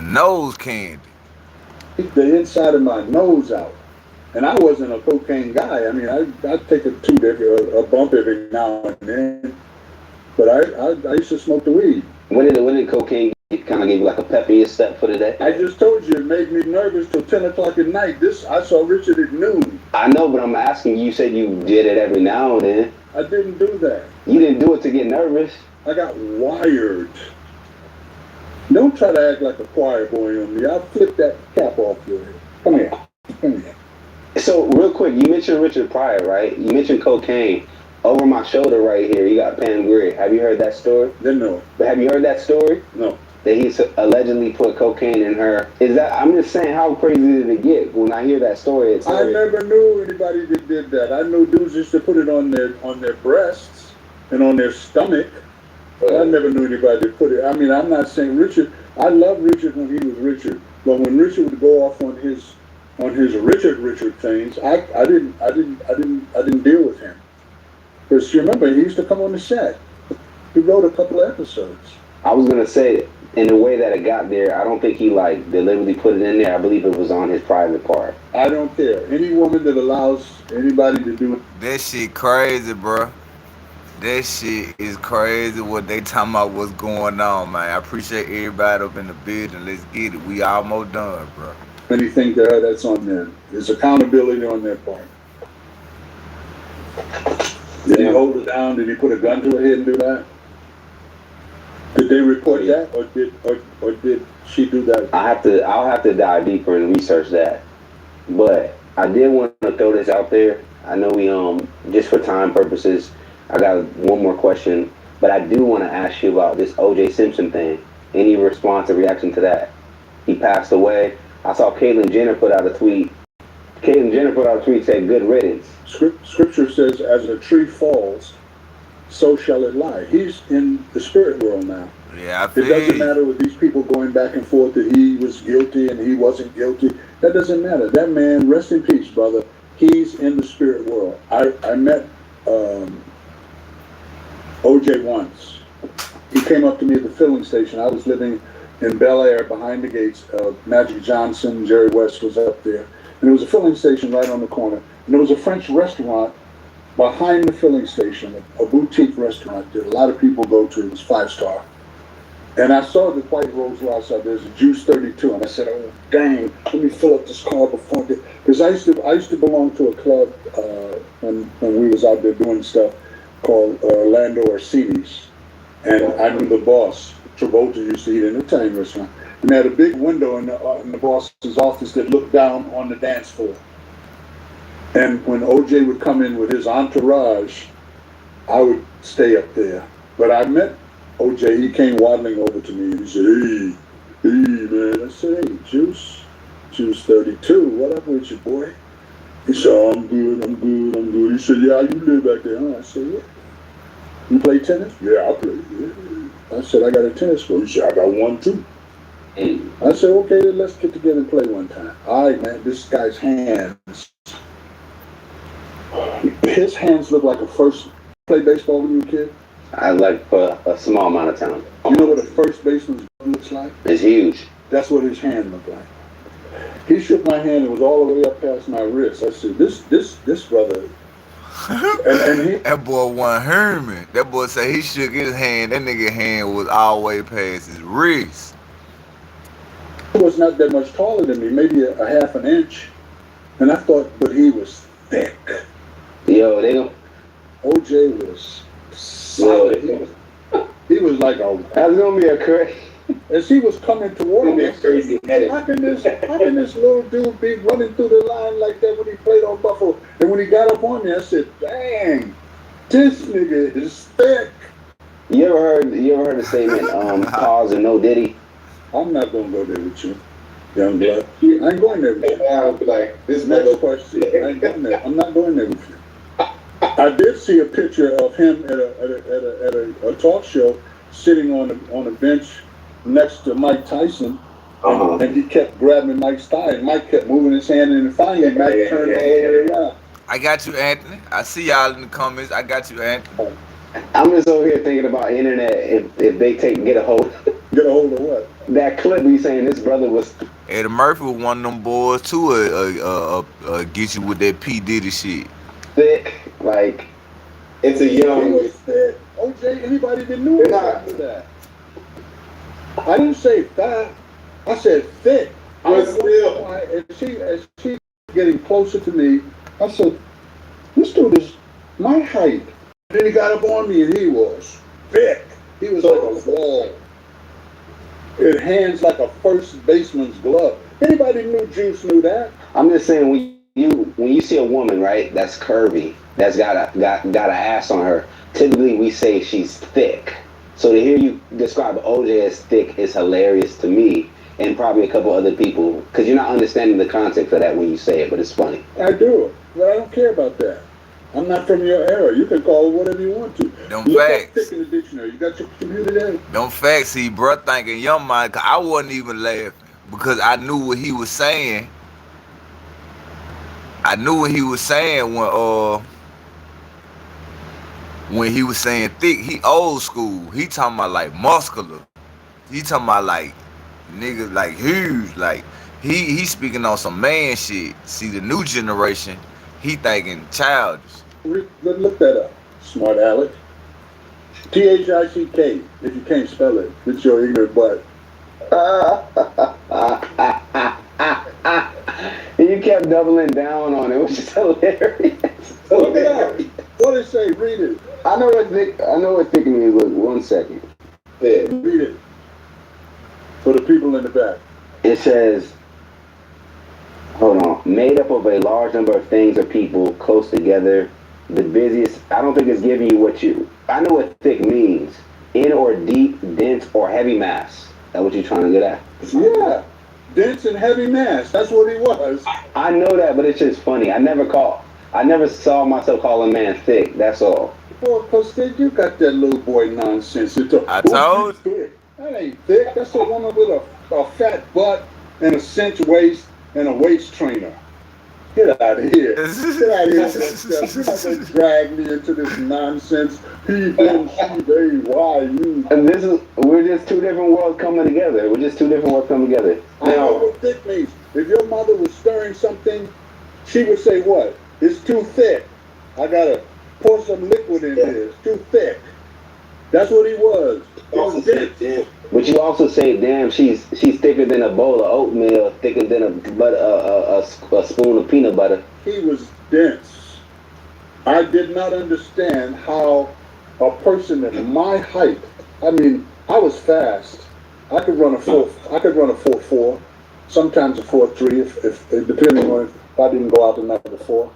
nose candy. The inside of my nose out. And I wasn't a cocaine guy. I mean, I'd take a bump every now and then. But I used to smoke the weed. When did cocaine kind of give you like a pep in your step for the day? I just told you it made me nervous till 10 o'clock at night. I saw Richard at noon. I know, but I'm asking you. You said you did it every now and then. I didn't do that. You didn't do it to get nervous. I got wired. Don't try to act like a choir boy on me. I'll flip that cap off your head. Come here. Come here. So real quick, you mentioned Richard Pryor, right? You mentioned cocaine. Over my shoulder right here, you got Pam Grier. Have you heard that story? No. But have you heard that story? No. That he allegedly put cocaine in her. Is that? I'm just saying, how crazy did it get? When I hear that story, it's. I never knew anybody that did that. I knew dudes used to put it on their breasts and on their stomach. But I never knew anybody that put it. I mean, I'm not saying Richard. I love Richard when he was Richard, but when Richard would go off on his Richard things, I didn't deal with him. Because you remember, he used to come on the set. He wrote a couple of episodes. I was gonna say, in the way that it got there, I don't think he like deliberately put it in there. I believe it was on his private part. I don't care. Any woman that allows anybody to do it. That shit crazy, bro. That shit is crazy what they talking about what's going on, man. I appreciate everybody up in the building. Let's get it. We almost done, bro. Anything there, that's on them. There's accountability on their part. Did he hold it down? Did he put a gun to her head and do that? Did they report that, or did she do that? I'll have to dive deeper and research that. But I did want to throw this out there. I know we just for time purposes, I got one more question, but I do want to ask you about this O.J. Simpson thing. Any response or reaction to that? He passed away. I saw Caitlyn Jenner put out a tweet. Caitlyn Jenner put out a tweet saying, "Good riddance." Scripture says, "As a tree falls, so shall it lie." He's in the spirit world now. Yeah, I feel it doesn't matter with these people going back and forth that he was guilty and he wasn't guilty. That doesn't matter. That man, rest in peace, brother. He's in the spirit world. I met OJ once. He came up to me at the filling station. I was living in Bel Air behind the gates. Magic Johnson, Jerry West was up there. And there was a filling station right on the corner. And there was a French restaurant behind the filling station, a boutique restaurant that a lot of people go to. It was 5-star. And I saw the white Rolls Royce out there. There's a Juice 32. And I said, oh, dang, let me fill up this car before I because I used to belong to a club when we was out there doing stuff called Orlando Orsini's. And I knew the boss. Travolta used to eat in an Italian restaurant. And they had a big window in the boss's office that looked down on the dance floor. And when OJ would come in with his entourage, I would stay up there. But I met OJ, he came waddling over to me and he said, hey man. I said, hey, Juice 32, what up with you, boy? He said, oh, I'm good. He said, yeah, you live back there, huh? I said, yeah. You play tennis? Yeah, I play. Yeah. I said, I got a tennis court. He said, I got one too. I said, okay, then let's get together and play one time. All right, man, this guy's hands. His hands look like a first. Play baseball when you were a kid? I like for a small amount of time. You know what a first baseman's looks like? It's huge. That's what his hand looked like. He shook my hand and it was all the way up past my wrist. I said, this brother. and that boy wasn't Herman. That boy said he shook his hand. That nigga hand was all the way past his wrist. He was not that much taller than me, maybe a half an inch. And I thought, but he was thick. Yo, they don't. OJ was solid. He was like a. That's gonna be a crazy. As he was coming toward me, how can this little dude be running through the line like that when he played on Buffalo? And when he got up on me, I said, "Dang, this nigga is thick." You ever heard the statement, pause and no Diddy? I'm not gonna go there with you, young blood. I ain't going there with you. I'll be like, this next question. I ain't going there. I'm not going there with you. I did see a picture of him at a talk show, sitting on a bench next to Mike Tyson, and he kept grabbing Mike's thigh, and Mike kept moving his hand, and finally Mike turned all the way around. I got you, Anthony. I see y'all in the comments. I got you, Anthony. I'm just over here thinking about internet. If they get a hold. Get a hold of what? That clip we saying this brother was. Eddie Murphy was one of them boys too. Get you with that P Diddy shit. Thick, like it's a young. He was thick. OJ, anybody that knew that. I didn't say fat. I said thick. As she getting closer to me, I said, this dude is my height. Then he got up on me and he was thick. He was like a wall. It hands like a first baseman's glove. Anybody knew Juice knew that? I'm just saying when you see a woman, right, that's curvy, that's got an ass on her, typically we say she's thick. So to hear you describe OJ as thick is hilarious to me and probably a couple other people, because you're not understanding the context of that when you say it, but it's funny. I do, but I don't care about that. I'm not from your era. You can call it whatever you want to. Them Look facts. up thick in the dictionary. You got your computer there? Them facts, see, bro, thinking young man, cause I wasn't even laughing because I knew what he was saying. I knew what he was saying when he was saying thick. He old school. He talking about like muscular. He talking about like niggas like huge. Like he speaking on some man shit. See, the new generation, he thinking childish. Look that up, smart Alec. THICK, if you can't spell it, it's your ignorant butt. And you kept doubling down on it, which is hilarious. Look it up. What did it say? Read it. I know what thick means. Look, 1 second. Yeah. Read it. For the people in the back. It says, hold on, made up of a large number of things or people close together. The busiest, I don't think it's giving you what I know what thick means. In or deep, dense, or heavy mass. That's what you're trying to get at. Yeah. Dense and heavy mass. That's what he was. I know that, but it's just funny. I never saw myself call a man thick. That's all. Well, because you got that little boy nonsense. I told you. That ain't thick. That's a woman with a fat butt and a cinch waist and a waist trainer. Get out of here. Get out of here with that stuff. You're not going to drag me into this nonsense. He, them, she, they, why, you. And we're just two different worlds coming together. I know what thick means. If your mother was stirring something, she would say what? It's too thick. I got to pour some liquid in there. It's too thick. That's what he was. He was dense. But you also say, damn, she's thicker than a bowl of oatmeal, thicker than a spoon of peanut butter. He was dense. I did not understand how a person at my height, I mean, I was fast. I could run a 4.4, sometimes a 4.3, if depending on if I didn't go out the night before.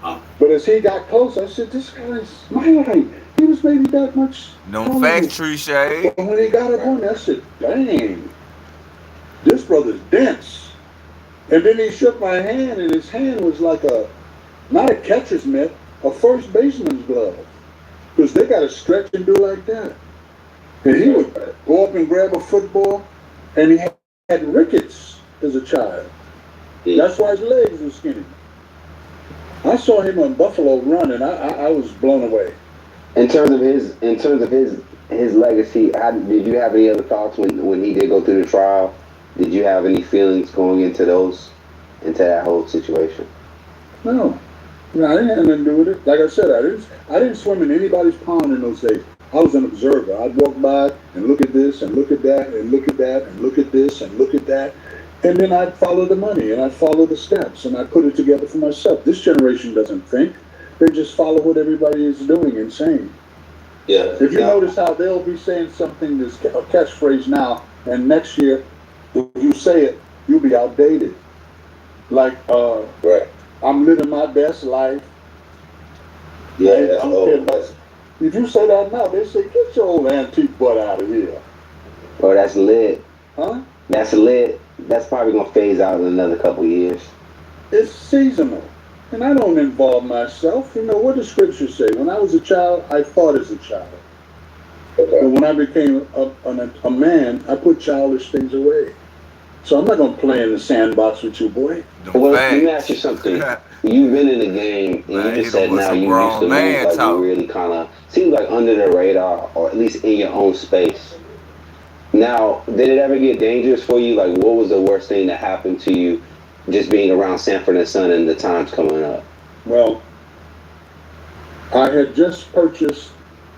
But as he got close, I said, this guy's my height. He was maybe that much. No factory shade. But when he got up on there, I said, dang, this brother's dense. And then he shook my hand, and his hand was like not a catcher's mitt, a first baseman's glove. Because they got to stretch and do like that. And he would go up and grab a football, and he had rickets as a child. That's why his legs were skinny. I saw him on Buffalo Run, and I was blown away. In terms of his legacy, did you have any other thoughts when he did go through the trial? Did you have any feelings going into that whole situation? No, I didn't have nothing to do with it. Like I said, I didn't swim in anybody's pond in those days. I was an observer. I'd walk by and look at this and look at that and look at that and look at this and look at that. And then I'd follow the money and I'd follow the steps and I'd put it together for myself. This generation doesn't think. They just follow what everybody is doing and saying. Yeah. If you notice how they'll be saying something that's a catchphrase now, and next year, if you say it, you'll be outdated. Like, right. I'm living my best life. Yeah, if you say that now, they say, get your old antique butt out of here. Oh, that's lit. Huh? That's lit. That's probably going to phase out in another couple years. It's seasonal. And I don't involve myself. You know, what does Scripture say? When I was a child, I thought as a child. Okay. But when I became a man, I put childish things away. So I'm not going to play in the sandbox with you, boy. Well, let me ask you something. You've been in the game, and you just said now you used to move like you really kind of seems like under the radar, or at least in your own space. Now, did it ever get dangerous for you? Like, what was the worst thing that happened to you just being around Sanford and Son and the times coming up? Well, I had just purchased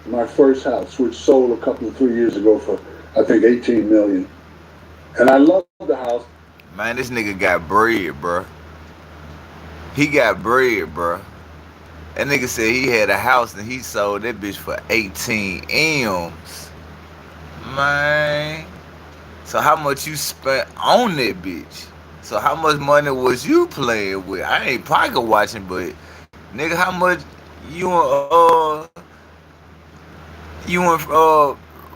my first house, which sold 3 years ago for, I think, $18 million. And I loved the house. Man, this nigga got bread, bro. He got bread, bro. That nigga said he had a house and he sold that bitch for 18 M's. Man. So how much you spent on that bitch? So how much money was you playing with? I ain't pocket watching, but nigga, how much you and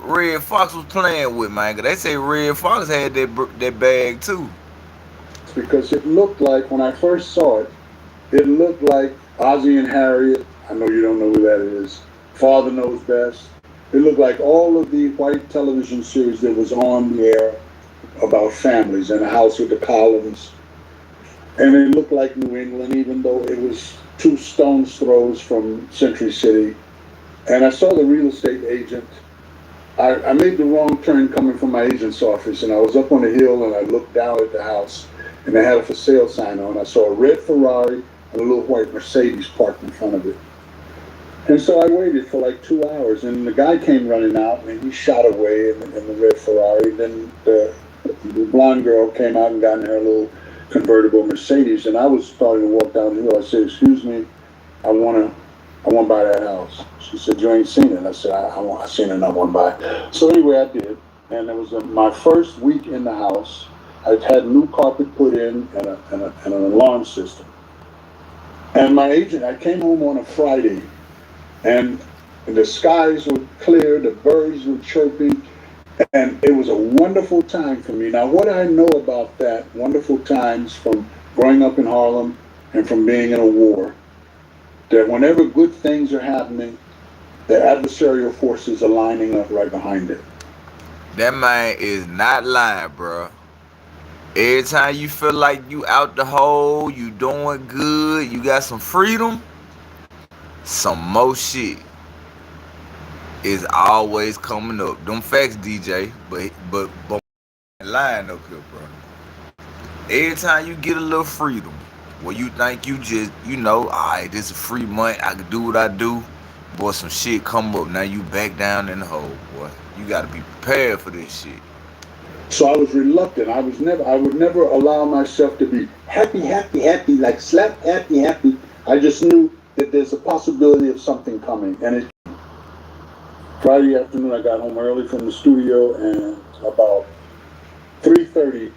Red Fox was playing with, man? 'Cause they say Red Fox had that bag too. Because it looked like, when I first saw it, it looked like Ozzie and Harriet. I know you don't know who that is. Father Knows Best. It looked like all of the white television series that was on the air about families in a house with the Collins. And it looked like New England, even though it was 2 stone's throws from Century City. And I saw the real estate agent. I made the wrong turn coming from my agent's office, and I was up on the hill and I looked down at the house and they had a for sale sign on. I saw a red Ferrari and a little white Mercedes parked in front of it. And so I waited for like 2 hours, and the guy came running out and he shot away in the red Ferrari. Then the blonde girl came out and got in her little convertible Mercedes, and I was starting to walk down the hill. I said, "Excuse me, I want to buy that house." She said, "You ain't seen it." I said, I seen it and I want to buy it. So anyway, I did. And it was my first week in the house. I'd had new carpet put in and an alarm system. And my agent, I came home on a Friday, and the skies were clear, the birds were chirping, and it was a wonderful time for me. Now, what I know about that wonderful times from growing up in Harlem and from being in a war, that whenever good things are happening, the adversarial forces are lining up right behind it. That man is not lying, bro. Every time you feel like you out the hole, you doing good, you got some freedom, some more shit is always coming up. Them facts, DJ, but lying up here, bro. Every time you get a little freedom, where you think you just, alright, this is a free month, I can do what I do, boy, some shit come up. Now you back down in the hole, boy. You gotta be prepared for this shit. So I was reluctant. I would never allow myself to be happy, like slap happy. I just knew that there's a possibility of something coming. And Friday afternoon, I got home early from the studio, and about 3:30,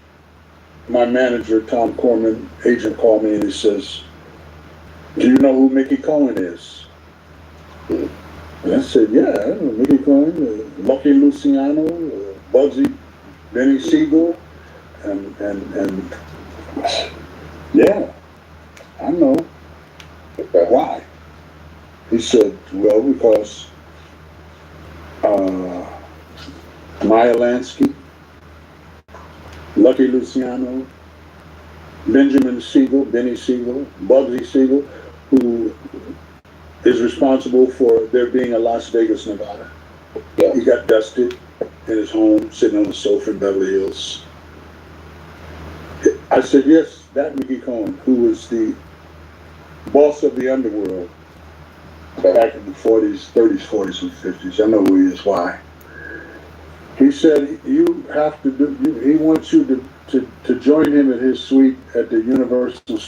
my manager, Tom Corman, agent, called me and he says, "Do you know who Mickey Cohen is?" And I said, "Yeah, I know Mickey Cohen, Lucky Luciano, Bugsy, Benny Siegel, and yeah, I know." "Why?" He said, "Well, because Maya Lansky, Lucky Luciano, Benjamin Siegel, Benny Siegel, Bugsy Siegel, who is responsible for there being a Las Vegas, Nevada. He got dusted in his home, sitting on the sofa in Beverly Hills." I said, "Yes, that Mickey Cohen, who was the boss of the underworld back in the 40s, 30s, 40s, and 50s. I know who he is. Why?" He said, "You have to do, he wants you to join him at his suite at the Universal."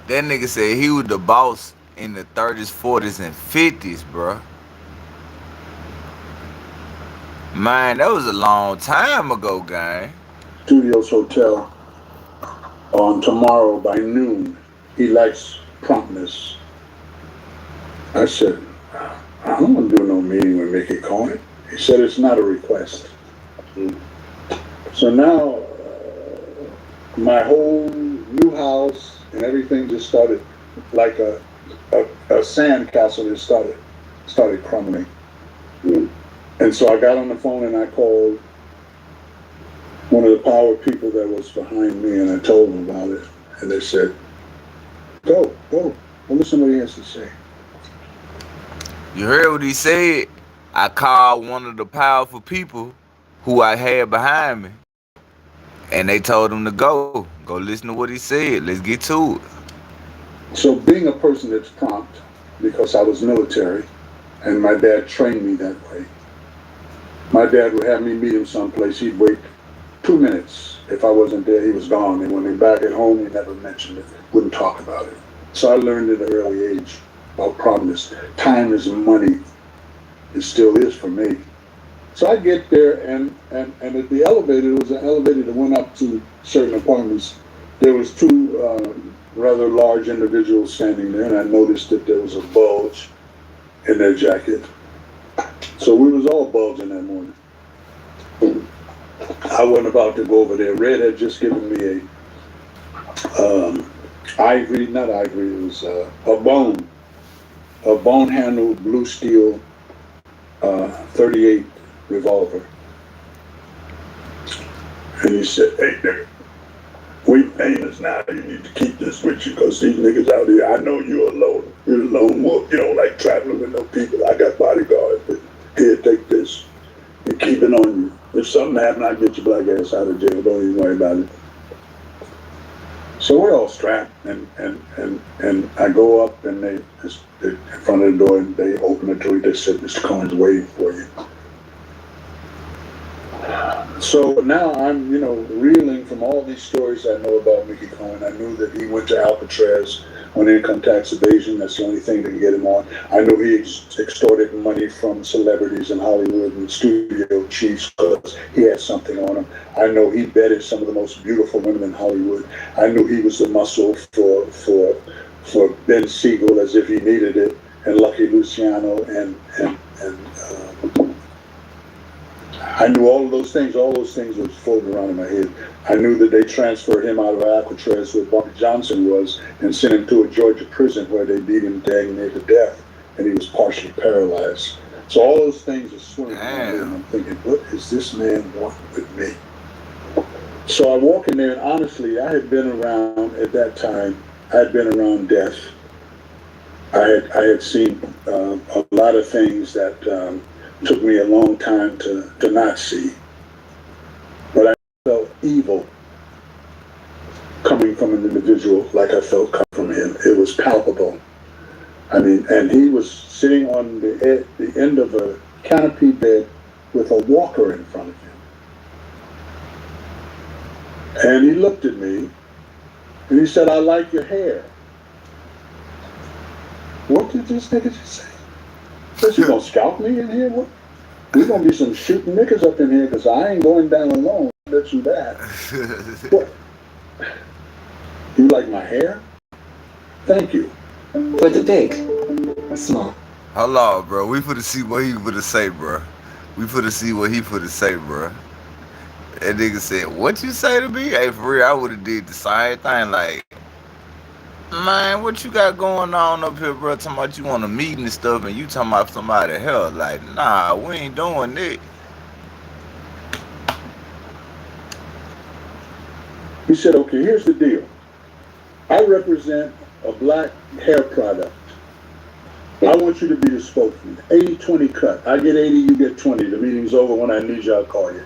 That nigga said he was the boss in the 30s, 40s, and 50s, bro. Man, that was a long time ago, gang. Studios Hotel on tomorrow by noon. He likes promptness. I said, "I don't want to do no meeting with Mickey Cohen." He said, "It's not a request." So now my whole new house and everything just started like a sand castle that started crumbling. And so I got on the phone and I called one of the power people that was behind me, and I told them about it. And they said, go listen to what he has to say." You heard what he said? I called one of the powerful people who I had behind me, and they told him to go listen to what he said. Let's get to it. So being a person that's prompt, because I was military and my dad trained me that way, my dad would have me meet him someplace. He'd wait 2 minutes. If I wasn't there, he was gone. And when he back at home, he never mentioned it, wouldn't talk about it. So I learned at an early age about promise. Time is money. It still is for me. So I get there, and at the elevator, it was an elevator that went up to certain apartments. There was two rather large individuals standing there, and I noticed that there was a bulge in their jacket. So we was all bulging that morning. I wasn't about to go over there. Red had just given me a ivory, not ivory, it was a bone-handled blue steel 38 revolver. And he said, "Hey, nigga, we famous now. You need to keep this with you because these niggas out here, I know you're alone. You're a lone wolf. You don't like traveling with no people. I got bodyguards, but here, take this and keep it on you. If something happens, I'll get your black ass out of jail. Don't even worry about it." So we're all strapped, and I go up, and they in front of the door, and they open the door. They said, "Mr. Cohen's waiting for you." So now I'm, reeling from all these stories I know about Mickey Cohen. I knew that he went to Alcatraz on income tax evasion. That's the only thing that can get him on. I knew he extorted money from celebrities in Hollywood and studio chiefs because he had something on him. I know he bedded some of the most beautiful women in Hollywood. I knew he was the muscle for Ben Siegel as if he needed it, and Lucky Luciano, and I knew all of those things. All those things was floating around in my head. I knew that they transferred him out of Alcatraz, where Buck Johnson was, and sent him to a Georgia prison where they beat him dang near to death, and he was partially paralyzed. So all those things are swimming in my head, and I'm thinking, what is this man wanting with me? So I walk in there, and honestly, I had been around at that time. I had been around death. I had seen a lot of things that took me a long time to not see. But I felt evil coming from an individual like I felt come from him. It was palpable. I mean, and he was sitting on the end of a canopy bed with a walker in front of him. And he looked at me, and he said, "I like your hair." What did this nigga just say? Says, "You gonna scalp me in here? What? We're gonna be some shooting niggas up in here because I ain't going down alone. I'll bet you that." What? You like my hair? Thank you. For the big, small. Hold on, bro. We finna see what he finna say, bro. We finna see what he finna say, bro. That nigga said, "What you say to me?" Hey, for real, I would've did the same thing. Like, man, what you got going on up here, bro? Talking about you want a meeting and stuff, and you talking about somebody hell. Like, nah, we ain't doing that. He said, "Okay, here's the deal. I represent a black hair product. I want you to be the spokesman. 80-20 cut. I get 80, you get 20. The meeting's over. When I need you, I'll call you."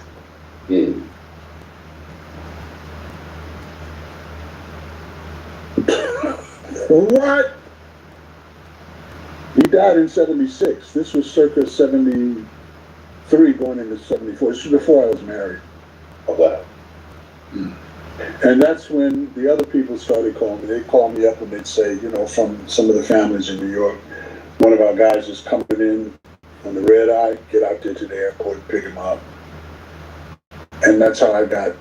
What? He died in 76. This was circa 73 going into 74. This was before I was married. Okay. And that's when the other people started calling me. They'd call me up and they'd say, from some of the families in New York, "One of our guys is coming in on the red eye. Get out there to the airport and pick him up." And that's how I got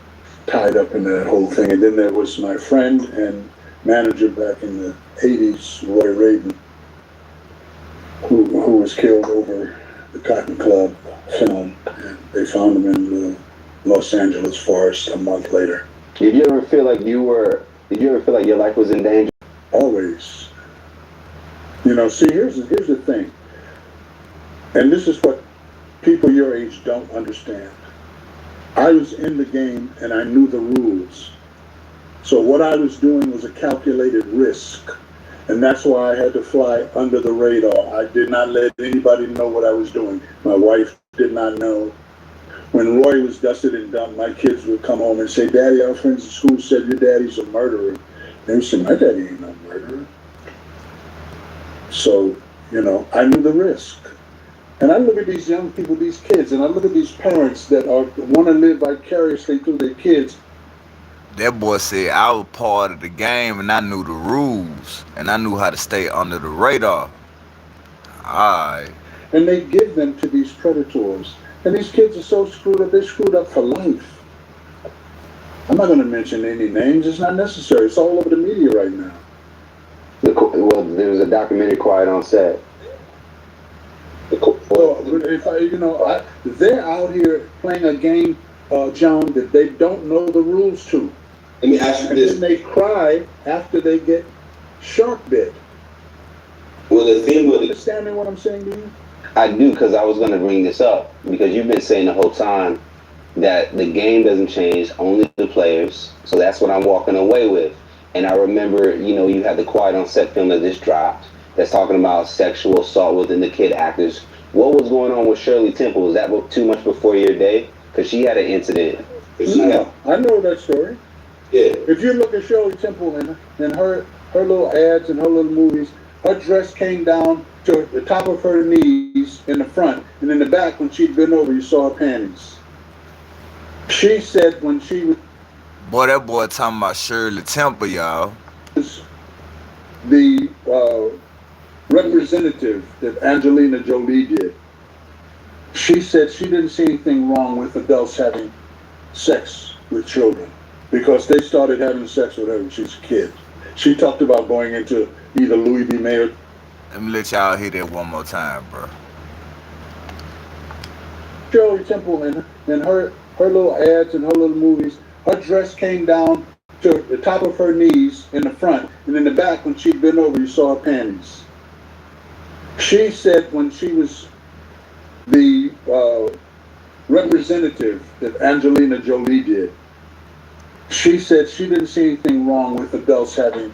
tied up in that whole thing. And then there was my friend and manager back in the 80s, Roy Raiden, who was killed over the Cotton Club film. And they found him in the Los Angeles forest a month later. Did you ever feel like your life was in danger? Always. See, here's the thing. And this is what people your age don't understand. I was in the game and I knew the rules. So what I was doing was a calculated risk. And that's why I had to fly under the radar. I did not let anybody know what I was doing. My wife did not know. When Roy was dusted and dumped, my kids would come home and say, "Daddy, our friends at school said your daddy's a murderer." They would say, "My daddy ain't no murderer." So, I knew the risk. And I look at these young people, these kids, and I look at these parents that want to live vicariously through their kids. That boy said I was part of the game and I knew the rules and I knew how to stay under the radar. Alright. And they give them to these predators. And these kids are so screwed up, they're screwed up for life. I'm not going to mention any names, it's not necessary. It's all over the media right now. Well, there was a documentary, Quiet on Set. Well, if they're out here playing a game, John, that they don't know the rules to. Let me ask you And this. then they cry after they get shark bit. Well, the thing with it, Understanding what I'm saying to you? I do, because I was going to bring this up, because you've been saying the whole time that the game doesn't change, only the players. So that's what I'm walking away with. And I remember, you had the Quiet on Set film that just dropped that's talking about sexual assault within the kid actors. What was going on with Shirley Temple? Was that too much before your day? Because she had an incident. No, I know that story. Yeah. If you look at Shirley Temple and her little ads and her little movies, her dress came down to the top of her knees in the front, and in the back, when she'd been over, you saw her panties. She said when she was Boy, that boy talking about Shirley Temple, y'all. the representative that Angelina Jolie did, she said she didn't see anything wrong with adults having sex with children because they started having sex with her when she was a kid. She talked about going into either Louis B. Mayer. Let me let y'all hear that one more time, bro. Shirley Temple and her little ads and her little movies, her dress came down to the top of her knees in the front, and in the back, when she'd been over, you saw her panties. She said when she was the representative that Angelina Jolie did, she said she didn't see anything wrong with adults having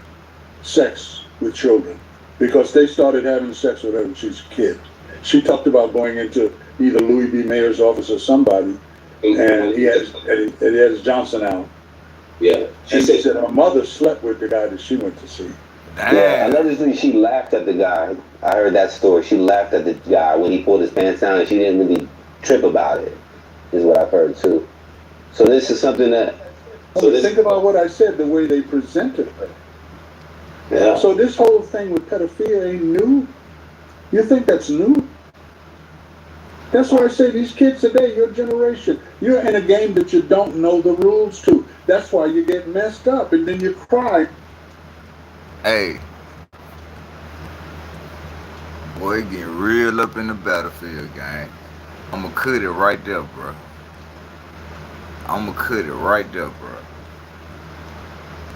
sex with children because they started having sex with her when she was a kid. She talked about going into either Louis B. Mayer's office or somebody, and he had Johnson out. Yeah. She said her mother slept with the guy that she went to see. Damn. Yeah, another thing, she laughed at the guy. I heard that story. She laughed at the guy when he pulled his pants down, and she didn't really trip about it, is what I've heard too. So this is something that... Think about what I said, the way they presented her. Yeah. So this whole thing with pedophilia ain't new? You think that's new? That's why I say these kids today, your generation, you're in a game that you don't know the rules to. That's why you get messed up and then you cry. Hey. Boy, it getting real up in the battlefield, gang. I'ma cut it right there, bro. I'ma cut it right there, bro.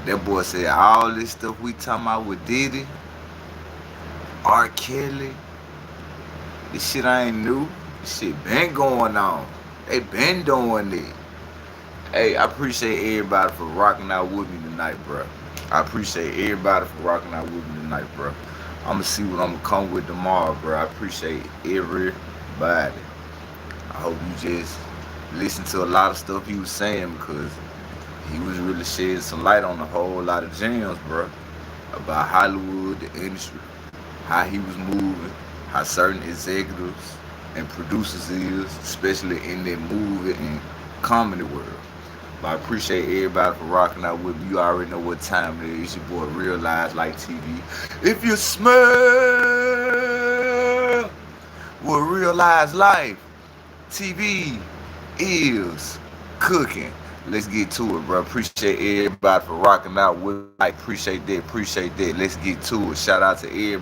That boy said all this stuff we talking about with Diddy, R. Kelly, this shit ain't new. This shit been going on. They been doing it. Hey, I appreciate everybody for rocking out with me tonight, bro. I appreciate everybody for rocking out with me tonight, bro. I'ma see what I'm gonna come with tomorrow, bro. I appreciate everybody. I hope you just listen to a lot of stuff he was saying because he was really shedding some light on a whole lot of gems, bro, about Hollywood, the industry, how he was moving, how certain executives and producers is, especially in that movie and comedy world. But I appreciate everybody for rocking out with me. You already know what time it is. It's your boy Realize Like TV. If you smell what Realize Life TV is cooking. Let's get to it, bro. Appreciate everybody for rocking out with me. Appreciate that. Let's get to it. Shout out to everybody.